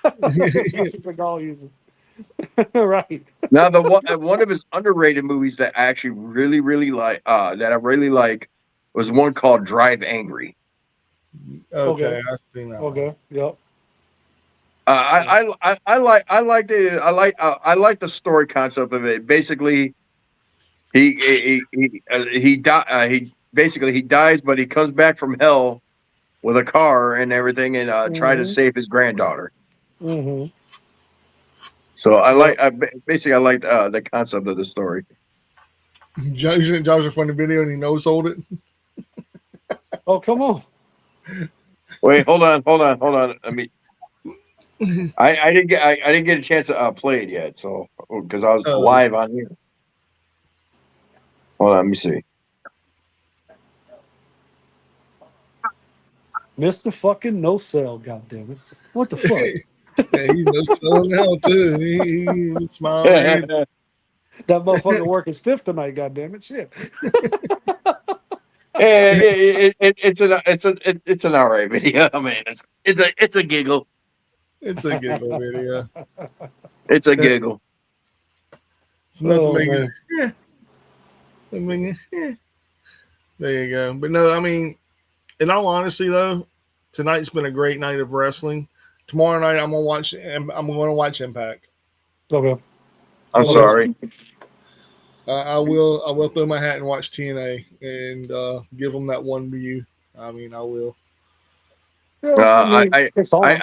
C: Seagal uses. Right.
B: Now one of his underrated movies that I actually really like that I really like was one called Drive Angry.
C: Okay.
A: Okay, I've seen that one.
C: Okay. Yep. Yep.
B: I like the story concept of it. Basically, he basically he dies, but he comes back from hell with a car and everything, and try to
C: Mm-hmm.
B: save his granddaughter.
C: Mm-hmm.
B: So
C: Yep.
B: basically I like the concept of the story.
A: Josh a funny video and he no sold it.
C: Oh, come on.
B: Wait, hold on. I mean, I didn't get a chance to play it yet, so because I was
A: Uh,
B: live on here. Hold on, let me see.
C: Mr. fucking no sell, goddammit. What the fuck?
A: Yeah, he's no selling now too. He smiling.
C: That motherfucker working stiff tonight, goddammit. Shit.
B: It's an alright video. I mean, it's a giggle.
A: It's a giggle video.
B: It's a
A: It's
B: giggle.
A: not to
C: Oh
A: make it.
C: man.
A: Yeah, I mean, there you go. But no, I mean, in all honesty, though, tonight's been a great night of wrestling. Tomorrow night, I'm gonna watch. I'm gonna watch Impact.
C: Okay.
B: I'm
A: I will.
B: sorry.
A: I will. I will throw my hat and watch TNA and give them that one view. I mean, I will.
C: Yeah, I
B: Uh,
C: mean, it's on.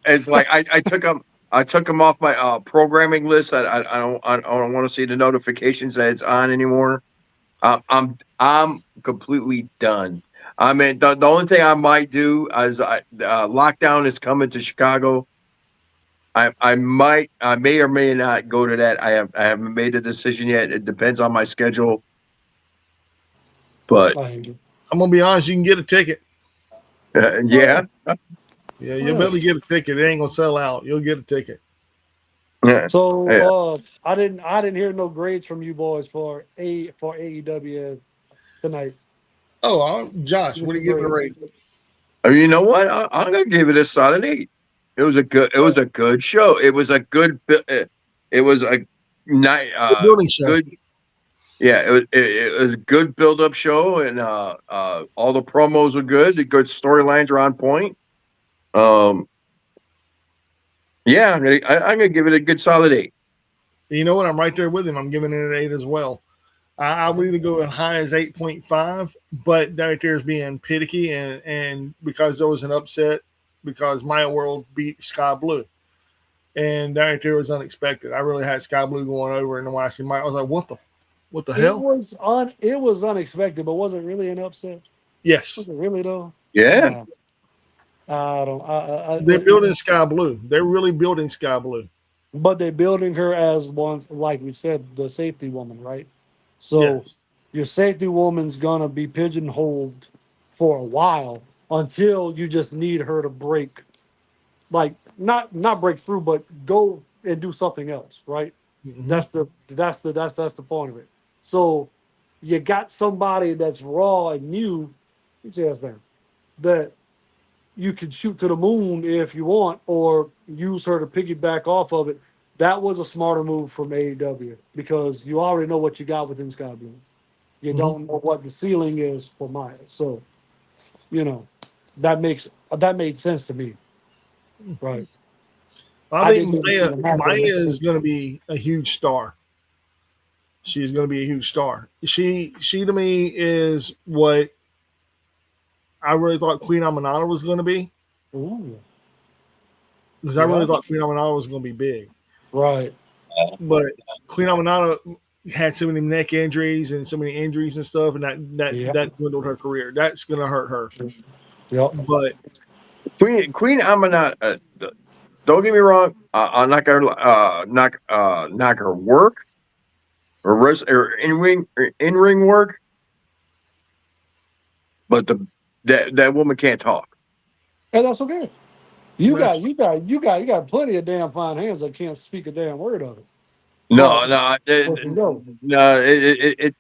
B: it's like I took him off my programming list. I don't want to see the notifications that it's on anymore. I'm completely done. I mean, the only thing I might do is lockdown is coming to Chicago. I may or may not go to that. I haven't made a decision yet. It depends on my schedule. But
C: I ain't-
A: I'm gonna be honest. You can get a ticket.
C: Oh yeah.
B: yeah,
A: Yeah,
C: Oh,
A: you'll be
C: yeah.
A: able to get a ticket. It ain't gonna sell out. You'll get a ticket.
B: yeah, yeah.
C: So I didn't hear no grades from you boys for AEW tonight.
A: Oh, Josh,
C: Give
A: what
C: me
A: are you giving a
C: grades.
A: rate?
B: I mean, you know what? I'm gonna give it a solid 8. It was a good show. It was a good. It was a night.
A: The building show.
B: Good. Yeah, it was a good build up show, and all the promos were good. The good storylines are on point. Um, yeah, I'm gonna give it a good solid 8.
A: You know what? I'm right there with him. I'm giving it an 8 as well. I would either go as high as 8.5, but that there's being piticky and because there was an upset because Maya World beat Sky Blue. And that there was unexpected. I really had Sky Blue going over, and when I see Maya, I was like, what the
C: It
A: hell?
C: was it was unexpected, but was it really an upset? Was
A: Yes,
C: it really though?
B: Yeah,
C: Uh, I don't.
A: they're building Sky Blue. They're really building Sky Blue.
C: But they're building her as one, like we said, the safety woman, right? So
A: Yes.
C: your safety woman's gonna be pigeonholed for a while until you just need her to break, like not break through, but go and do something else, right?
A: Mm-hmm.
C: That's the point of it. So you got somebody that's raw and new, just that you can shoot to the moon if you want, or use her to piggyback off of it. That was a smarter move from AEW because you already know what you got within Sky Blue. You
A: Mm-hmm.
C: don't know what the ceiling is for Maya. So, you know, that made sense to me. Right.
A: I
C: I
A: think
C: didn't even see
A: Maya
C: them
A: Maya
C: happen next
A: is
C: week.
A: going to be a huge star. She's going to be a huge star. She to me is what I really thought Queen Aminata was going to be
C: Ooh.
A: because I really
C: Yeah.
A: thought Queen Aminata was going to be big.
C: Right.
A: But Queen Aminata had so many neck injuries and so many injuries and stuff, and
C: Yeah.
A: that dwindled her career. That's going to hurt her.
C: Yep.
A: But
B: Queen Amanat. Don't get me wrong. I'm not gonna knock her work or in ring work, but that woman can't talk.
C: And that's okay. You got
A: that's
C: you got you got you got plenty of damn fine hands that can't speak a damn word of it. But
B: No, no,
C: what you know.
B: no.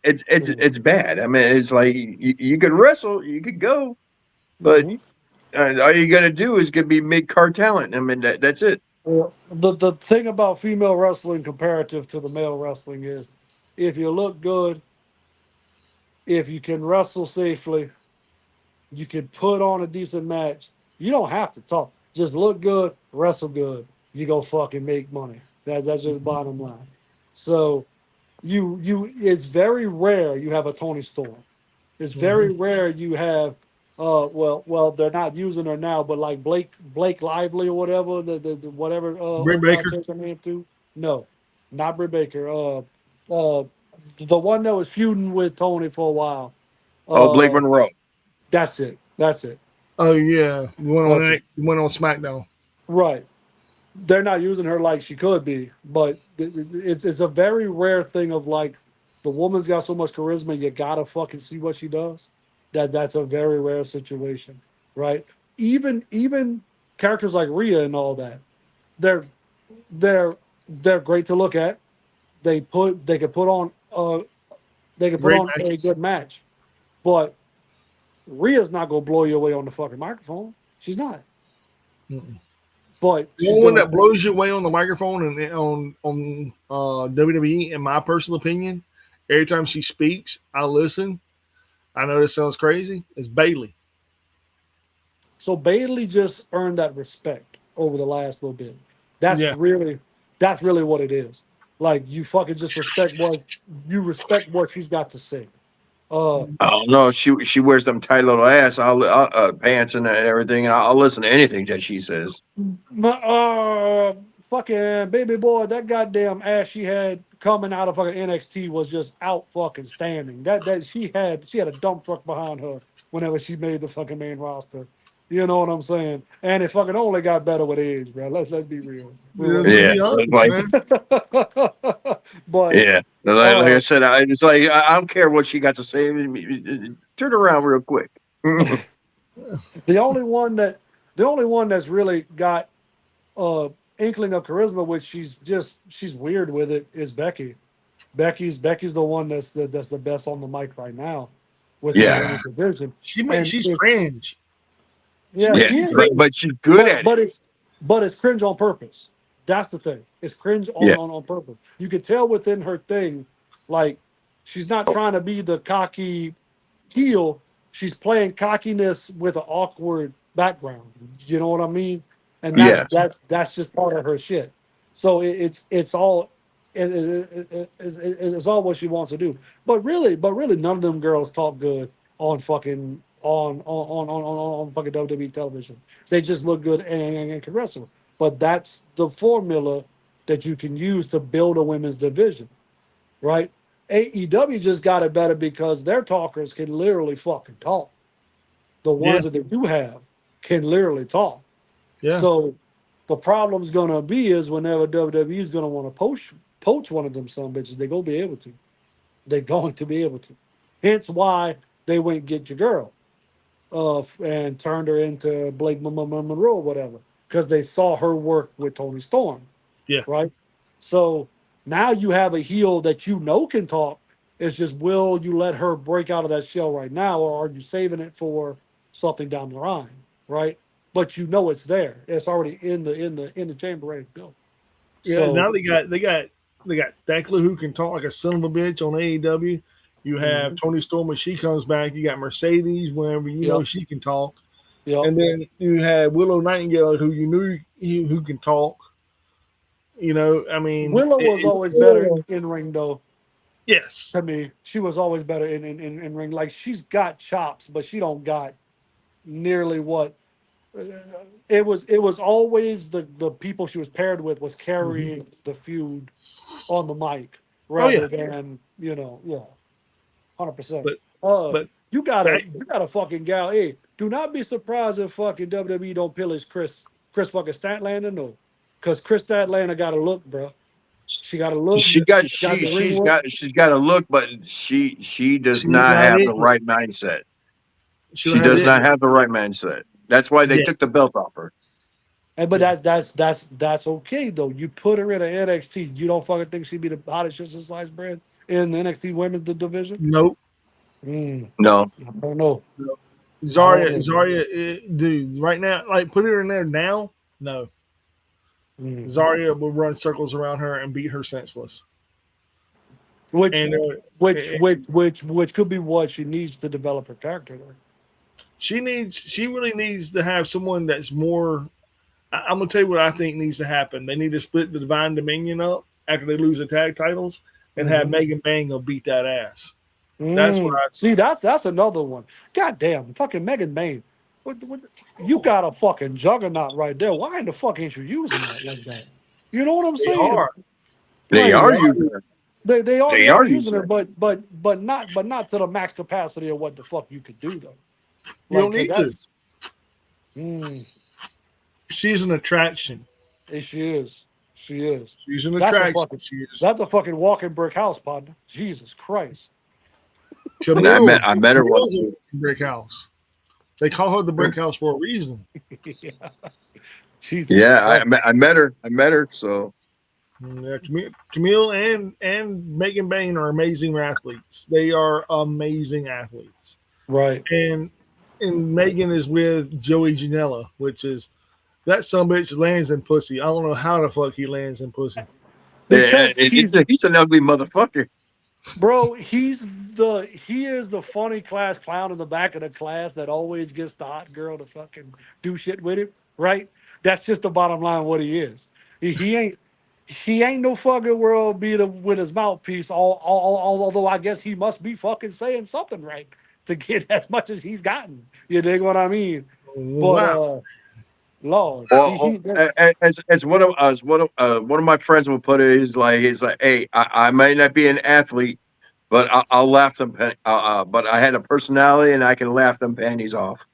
B: It's bad. I mean, it's like you could wrestle, you could go, but
C: Mhm.
B: all you got to do is get be mid card talent. I mean, that's it.
C: Well, the thing about female wrestling comparative to the male wrestling is if you look good, if you can wrestle safely, you can put on a decent match. You don't have to talk. Just look good, wrestle good. You go fucking make money. That's just bottom line. So it's very rare you have a Tony Storm. It's
A: mhm.
C: very rare you have well they're not using her now, but like Blake Lively or whatever, the whatever
A: Britt
C: God
A: Baker.
C: changed her name to. No, not Britt Baker. Uh the one that was feuding with Tony for a while.
B: Oh, Blake
C: Uh
B: Monroe.
C: that's it. That's it.
A: Oh yeah,
C: That's it.
A: You went on SmackDown.
C: Right. They're not using her like she could be, but it's a very rare thing of like the woman's got so much charisma, you gotta fucking see what she does. That's a very rare situation, right? even characters like Rhea and all that, they're they're they're great to look at. They could put on
A: Great
C: a
A: matches.
C: good match, but Rhea's not gonna blow you away on the fucking microphone. She's not.
A: Mm-mm.
C: But
A: The
C: she's
A: only one
C: gonna
A: that blows you away on the microphone and on WWE, in my personal opinion, every time she speaks, I listen. I know this sounds crazy. It's Bailey.
C: so Bailey just earned that respect over the last little bit. That's
A: Yeah,
C: really that's really what it is. Like you fucking just respect what she's got to say. Uh
B: I don't know. She wears them tight little ass pants and everything, and I'll listen to anything that she says.
C: my, fucking baby boy, that goddamn ass she had coming out of fucking NXT was just out fucking standing. That she had a dump truck behind her whenever she made the fucking main roster. You know what I'm saying? And it fucking only got better with age, bro. Let's be real.
A: let's
B: Yeah,
A: be honest,
B: like
A: man.
C: But
B: yeah, like I said, it's like I don't care what she got to say. Turn around real quick.
C: the only one that the only one that's really got uh inkling of charisma, which she's weird with it, is Becky. Becky's the one that's the best on the mic right now within the
B: Yeah,
A: Yeah,
C: women's division. And
A: she's
C: it's
A: cringe. She
C: yeah,
A: makes
B: yeah,
C: she
A: me
C: is,
A: cringe.
B: but she's good at it.
C: but it's cringe on purpose. That's the thing. It's cringe
B: Yeah,
C: on purpose. You can tell within her thing, like she's not trying to be the cocky heel. She's playing cockiness with an awkward background. You know what I mean? And
B: yeah,
C: that's just part of her shit. So it's all it's all what she wants to do. But really, none of them girls talk good on fucking on fucking WWE television. They just look good and can wrestle. But that's the formula that you can use to build a women's division, right? AEW just got it better because their talkers can literally fucking talk. The
A: Yeah,
C: ones that they do have can literally talk.
A: yeah,
C: So the problem's gonna be is whenever WWE is gonna want to poach one of them some bitches, they're gonna be able to. They're going to be able to. Hence why they went get your girl, and turned her into Blake Monroe or whatever, because they saw her work with Tony Storm,
A: yeah,
C: right? So now you have a heel that you know can talk. It's just will you let her break out of that shell right now, or are you saving it for something down the line, right? But you know it's there. It's already in the chamber ready to go.
A: yeah.
C: So
A: Now they got Thekla who can talk like a son of a bitch on AEW. You have
C: mhm.
A: Tony Storm when she comes back. You got Mercedes whenever you know
C: Yep,
A: she can talk,
C: yep.
A: and then you had Willow Nightingale who you knew who can talk. I mean,
C: Willow was always better in ring though.
A: yes,
C: To me, she was always better in ring. Like she's got chops, but she don't got nearly what uh, it was always the people she was paired with was
A: hmm
C: carrying the feud on the mic
A: oh yeah,
C: rather than yeah 100%.
A: but
C: Uh,
A: but
C: you got a
A: that
C: you got a fucking gal. Hey, do not be surprised if fucking WWE don't pillage Chris fucking Statlander. No, because Chris Statlander got a look, bro. She got a look. She got the ring work.
B: she's got a look, but she does
A: she don't
B: not
A: have
B: have the
A: it yet.
B: right mindset.
A: She don't
B: She
A: have
B: does
A: it
B: not
A: yet.
B: have the right mindset. That's why they
A: Yeah,
B: took the belt off her.
C: And but
A: yeah.
C: that's okay though. You put her in an NXT. You don't fucking think she'd be the hottest shit since sliced bread in the NXT women's division?
A: Nope.
C: Mm,
B: No,
C: I don't know.
A: Nope.
C: I don't
A: Zarya,
C: know.
A: Zarya, dude, right now, like put her in there now. No,
C: Mm.
A: Zarya will run circles around her and beat her senseless.
C: Which
A: And
C: which
A: eh,
C: which which which could be what she needs to develop her character. There.
A: she really needs to have someone that's more. I'm gonna tell you what I think needs to happen. They need to split the Divine Dominion up after they lose the tag titles and have
C: Mm-hmm.
A: Megan Bang go beat that ass. That's what I
C: See, that's another one. God damn, fucking Megan Main. What, you got a fucking juggernaut right there. Why in the fuck ain't you using that like that? You know what I'm
A: they
C: saying?
A: are.
B: they
C: Like
A: They
B: are
A: are.
B: using her.
C: they
B: They
C: are
B: are
C: using
B: using
C: her,
B: her.
C: but not to the max capacity of what the fuck you could do though.
A: You
C: Like,
A: don't
C: cause
A: need to.
C: that's mm,
A: She's an attraction.
C: she is. She is.
A: She's an
C: That's a
A: attraction.
C: fucking
A: She is.
C: that's a fucking walking brick house, partner. Jesus Christ.
B: And
A: Camille.
B: I met her once
A: Camille's
B: too.
A: a brick house. They call her the Brick House for a reason.
C: Yeah. Jesus
B: Yeah,
C: Christ.
B: I met her. I met her. So
A: Yeah, Camille and Megan Bain are amazing athletes. They are amazing athletes.
C: Right.
A: And Megan is with Joey Janela, which is that some bitch lands in pussy. I don't know how the fuck he lands in pussy.
B: yeah,
C: Because he's
B: he's an ugly motherfucker.
C: bro, he is the funny class clown in the back of the class that always gets the hot girl to fucking do shit with him, right? That's just the bottom line what he is. He ain't no fucking world beater with his mouthpiece, although I guess he must be fucking saying something right to get as much as he's gotten. You dig what I mean? But
A: Wow.
C: Lord,
B: Well,
C: he that's
B: one of my friends will put it, he's like, hey, I may not be an athlete, but I'll laugh them. But I had a personality, and I can laugh them panties off.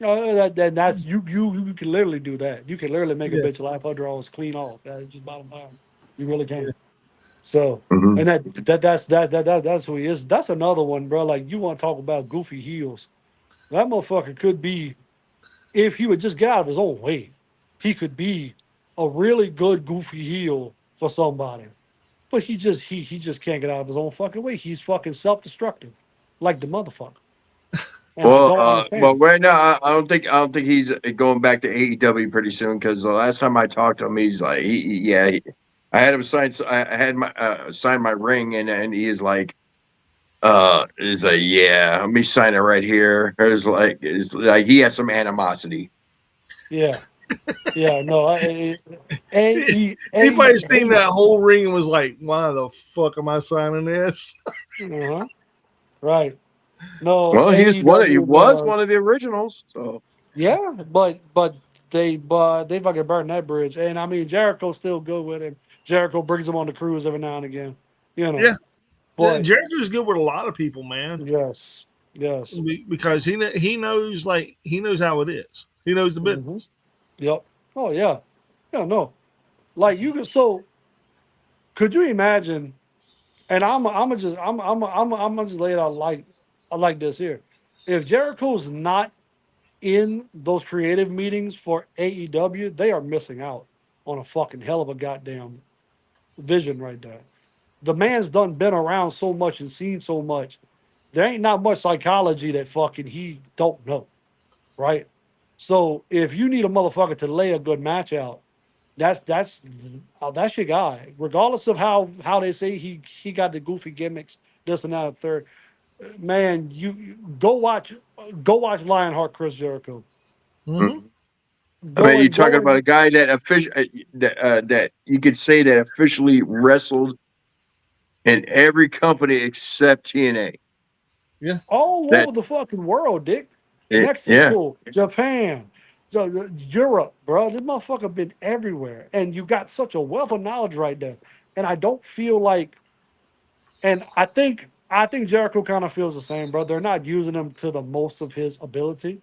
C: that's you can literally do that. You can literally make a
A: Yeah.
C: bitch laugh her drawers clean off. That's just bottom line. You really can. So
B: Hmm.
C: and that's who he is. That's another one, bro. Like you want to talk about goofy heels. That motherfucker could be, if he would just get out of his own way, he could be a really good goofy heel for somebody. But he just can't get out of his own fucking way. He's fucking self-destructive. Like the motherfucker. And I don't
B: Well,
C: understand.
B: right now, I don't think he's going back to AEW pretty soon because the last time I talked to him, he's like, I had him sign, I had my sign my ring, and he's like, yeah, let me sign it right here. It's like he has some animosity.
C: Yeah. Yeah, no,
A: He probably seen
C: A,
A: that whole ring and was like, "Why the fuck am I signing this?"
C: uh-huh, right. No,
B: Well, he
C: AEW,
B: was one of the originals. So
C: yeah, but they fucking burned that bridge. And I mean, Jericho's still good with him. Jericho brings him on the cruise every now and again, you know.
A: Yeah,
C: But
A: Jericho's good with a lot of people, man,
C: yes, yes,
A: because he knows he knows how it is. He knows the
C: hmm,
A: business.
C: yep. Oh yeah, yeah, no. Like you could, so could you imagine? And I'm gonna just lay it out like this here. If Jericho's not in those creative meetings for AEW, they are missing out on a fucking hell of a goddamn vision right there. The man's done been around so much and seen so much. There ain't not much psychology that fucking he don't know, right? So if you need a motherfucker to lay a good match out, that's your guy. Regardless of how they say he got the goofy gimmicks, this and that, and third. Man, you go watch Lionheart Chris Jericho.
A: Hmm.
B: mhm. I
C: Go
B: mean, you're
C: and
B: talking
C: go
B: about
C: and
B: a guy that you could say that officially wrestled in every company except TNA.
A: Yeah,
C: all over
B: That's
C: the fucking world, Dick.
B: it. Yeah.
C: Mexico, Japan, Europe, bro. This motherfucker been everywhere, and you got such a wealth of knowledge right there. And I don't feel like, and I think Jericho kind of feels the same, bro. They're not using him to the most of his ability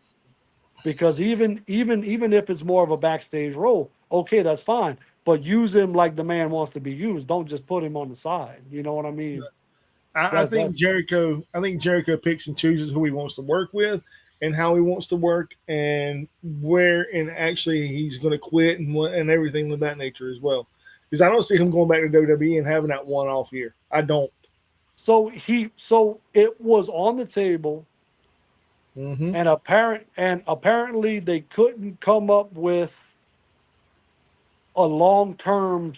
C: because even if it's more of a backstage role, okay, that's fine. But use him like the man wants to be used. Don't just put him on the side. You know what I mean?
A: I
C: That's
A: think
C: that's
A: Jericho. I think Jericho picks and chooses who he wants to work with and how he wants to work and where and actually he's going to quit and everything of that nature as well. Because I don't see him going back to WWE and having that one off year. I don't.
C: so it was on the table,
A: Hmm.
C: and apparently they couldn't come up with a long-term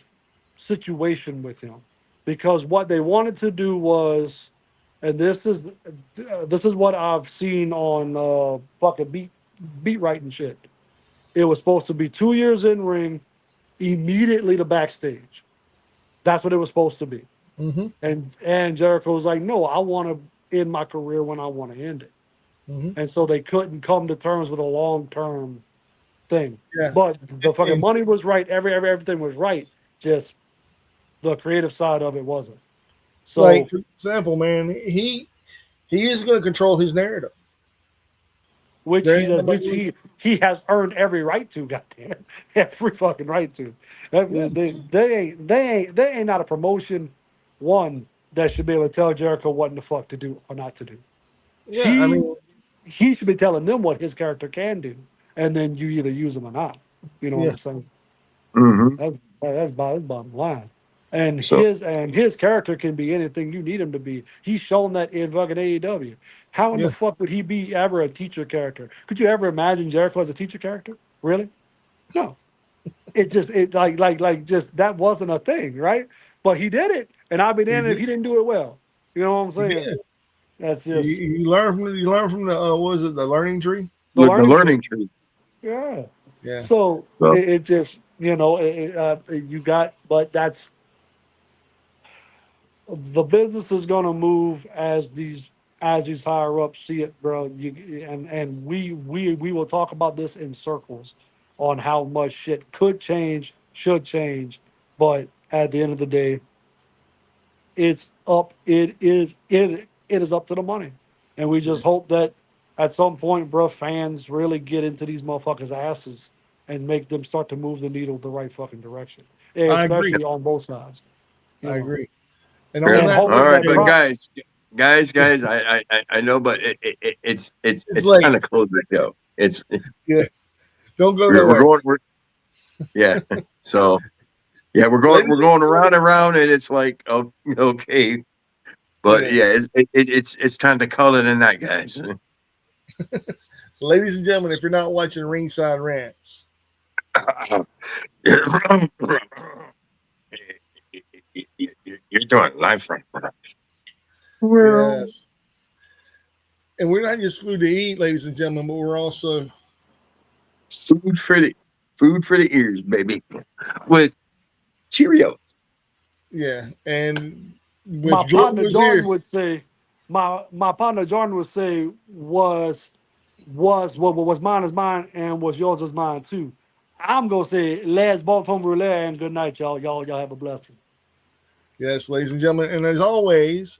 C: situation with him because what they wanted to do was, and this is what I've seen on fucking beat writing shit. It was supposed to be 2 years in ring, immediately to backstage. That's what it was supposed to be.
A: Hmm.
C: And Jericho was like, no, I want to end my career when I want to end it.
A: Hmm.
C: And so they couldn't come to terms with a long term thing.
A: Yeah.
C: But the fucking
A: And
C: money was right, everything was right. Just the creative side of it wasn't.
A: like
C: So,
A: for example, man, he is going to control his narrative.
C: which
A: There
C: he
A: ain't
C: does, which
A: nobody.
C: he has earned every right to. Goddamn it, every fucking right to.
A: Yeah.
C: They ain't not a promotion one that should be able to tell Jericho what in the fuck to do or not to do.
A: Yeah. I
C: He
A: mean.
C: he should be telling them what his character can do, and then you either use them or not. You know what
A: Yeah,
C: I'm saying?
B: Hmm.
C: That's bottom line.
B: So
C: And his character can be anything you need him to be. He's shown that in fucking AEW. How in the
A: yeah,
C: fuck would he be ever a teacher character? Could you ever imagine Jericho as a teacher character? Really? No. It like just that wasn't a thing, right? But he did it, and I'd be
A: he
C: damned if
A: did.
C: he didn't do it well. You know what I'm
A: He
C: saying?
A: did.
C: That's
A: You,
C: just
A: you learn from the what was it, the learning tree?
C: the
B: the
C: learning tree.
B: learning tree.
C: Yeah.
A: Yeah,
C: So
B: So
C: it just you got, but that's the business is going to move as these higher ups see it, bro. And we will talk about this in circles on how much shit could change, should change, but at the end of the day, it's up. It is up to the money, and we
A: yeah.
C: just hope that at some point, bro, fans really get into these motherfuckers' asses and make them start to move the needle the right fucking direction,
A: I agree.
C: especially on both sides, you
A: I
C: know,
A: agree. And on
B: yeah.
C: and
A: that
B: All
C: hoping
A: note,
B: right,
C: that
B: but
A: Jay,
B: guys, I know, but
A: it's
B: it's
A: late.
B: time to close the show. It's
A: Yeah, don't go
B: we're
A: nowhere,
B: going. Yeah. So yeah, we're
A: ladies and
B: going around
A: gentlemen.
B: and around, and it's like, oh, okay, but
A: Yeah,
B: yeah, it's time to call it a night, guys.
A: ladies and gentlemen, if you're not watching Ringside Rants,
B: You're doing live from
A: yes, and we're not just food to eat, ladies and gentlemen, but we're also
B: food for the food for the ears, baby, with Cheerios.
A: yeah. And
C: my
A: with Jordan
C: partner
A: was
C: Jordan
A: here,
C: would say, my partner Jordan would say was what was mine is mine and was yours is mine too. I'm gonna say Les Baltimore Roulette and good night, y'all. Y'all have a blessing.
A: yes, ladies and gentlemen, and as always,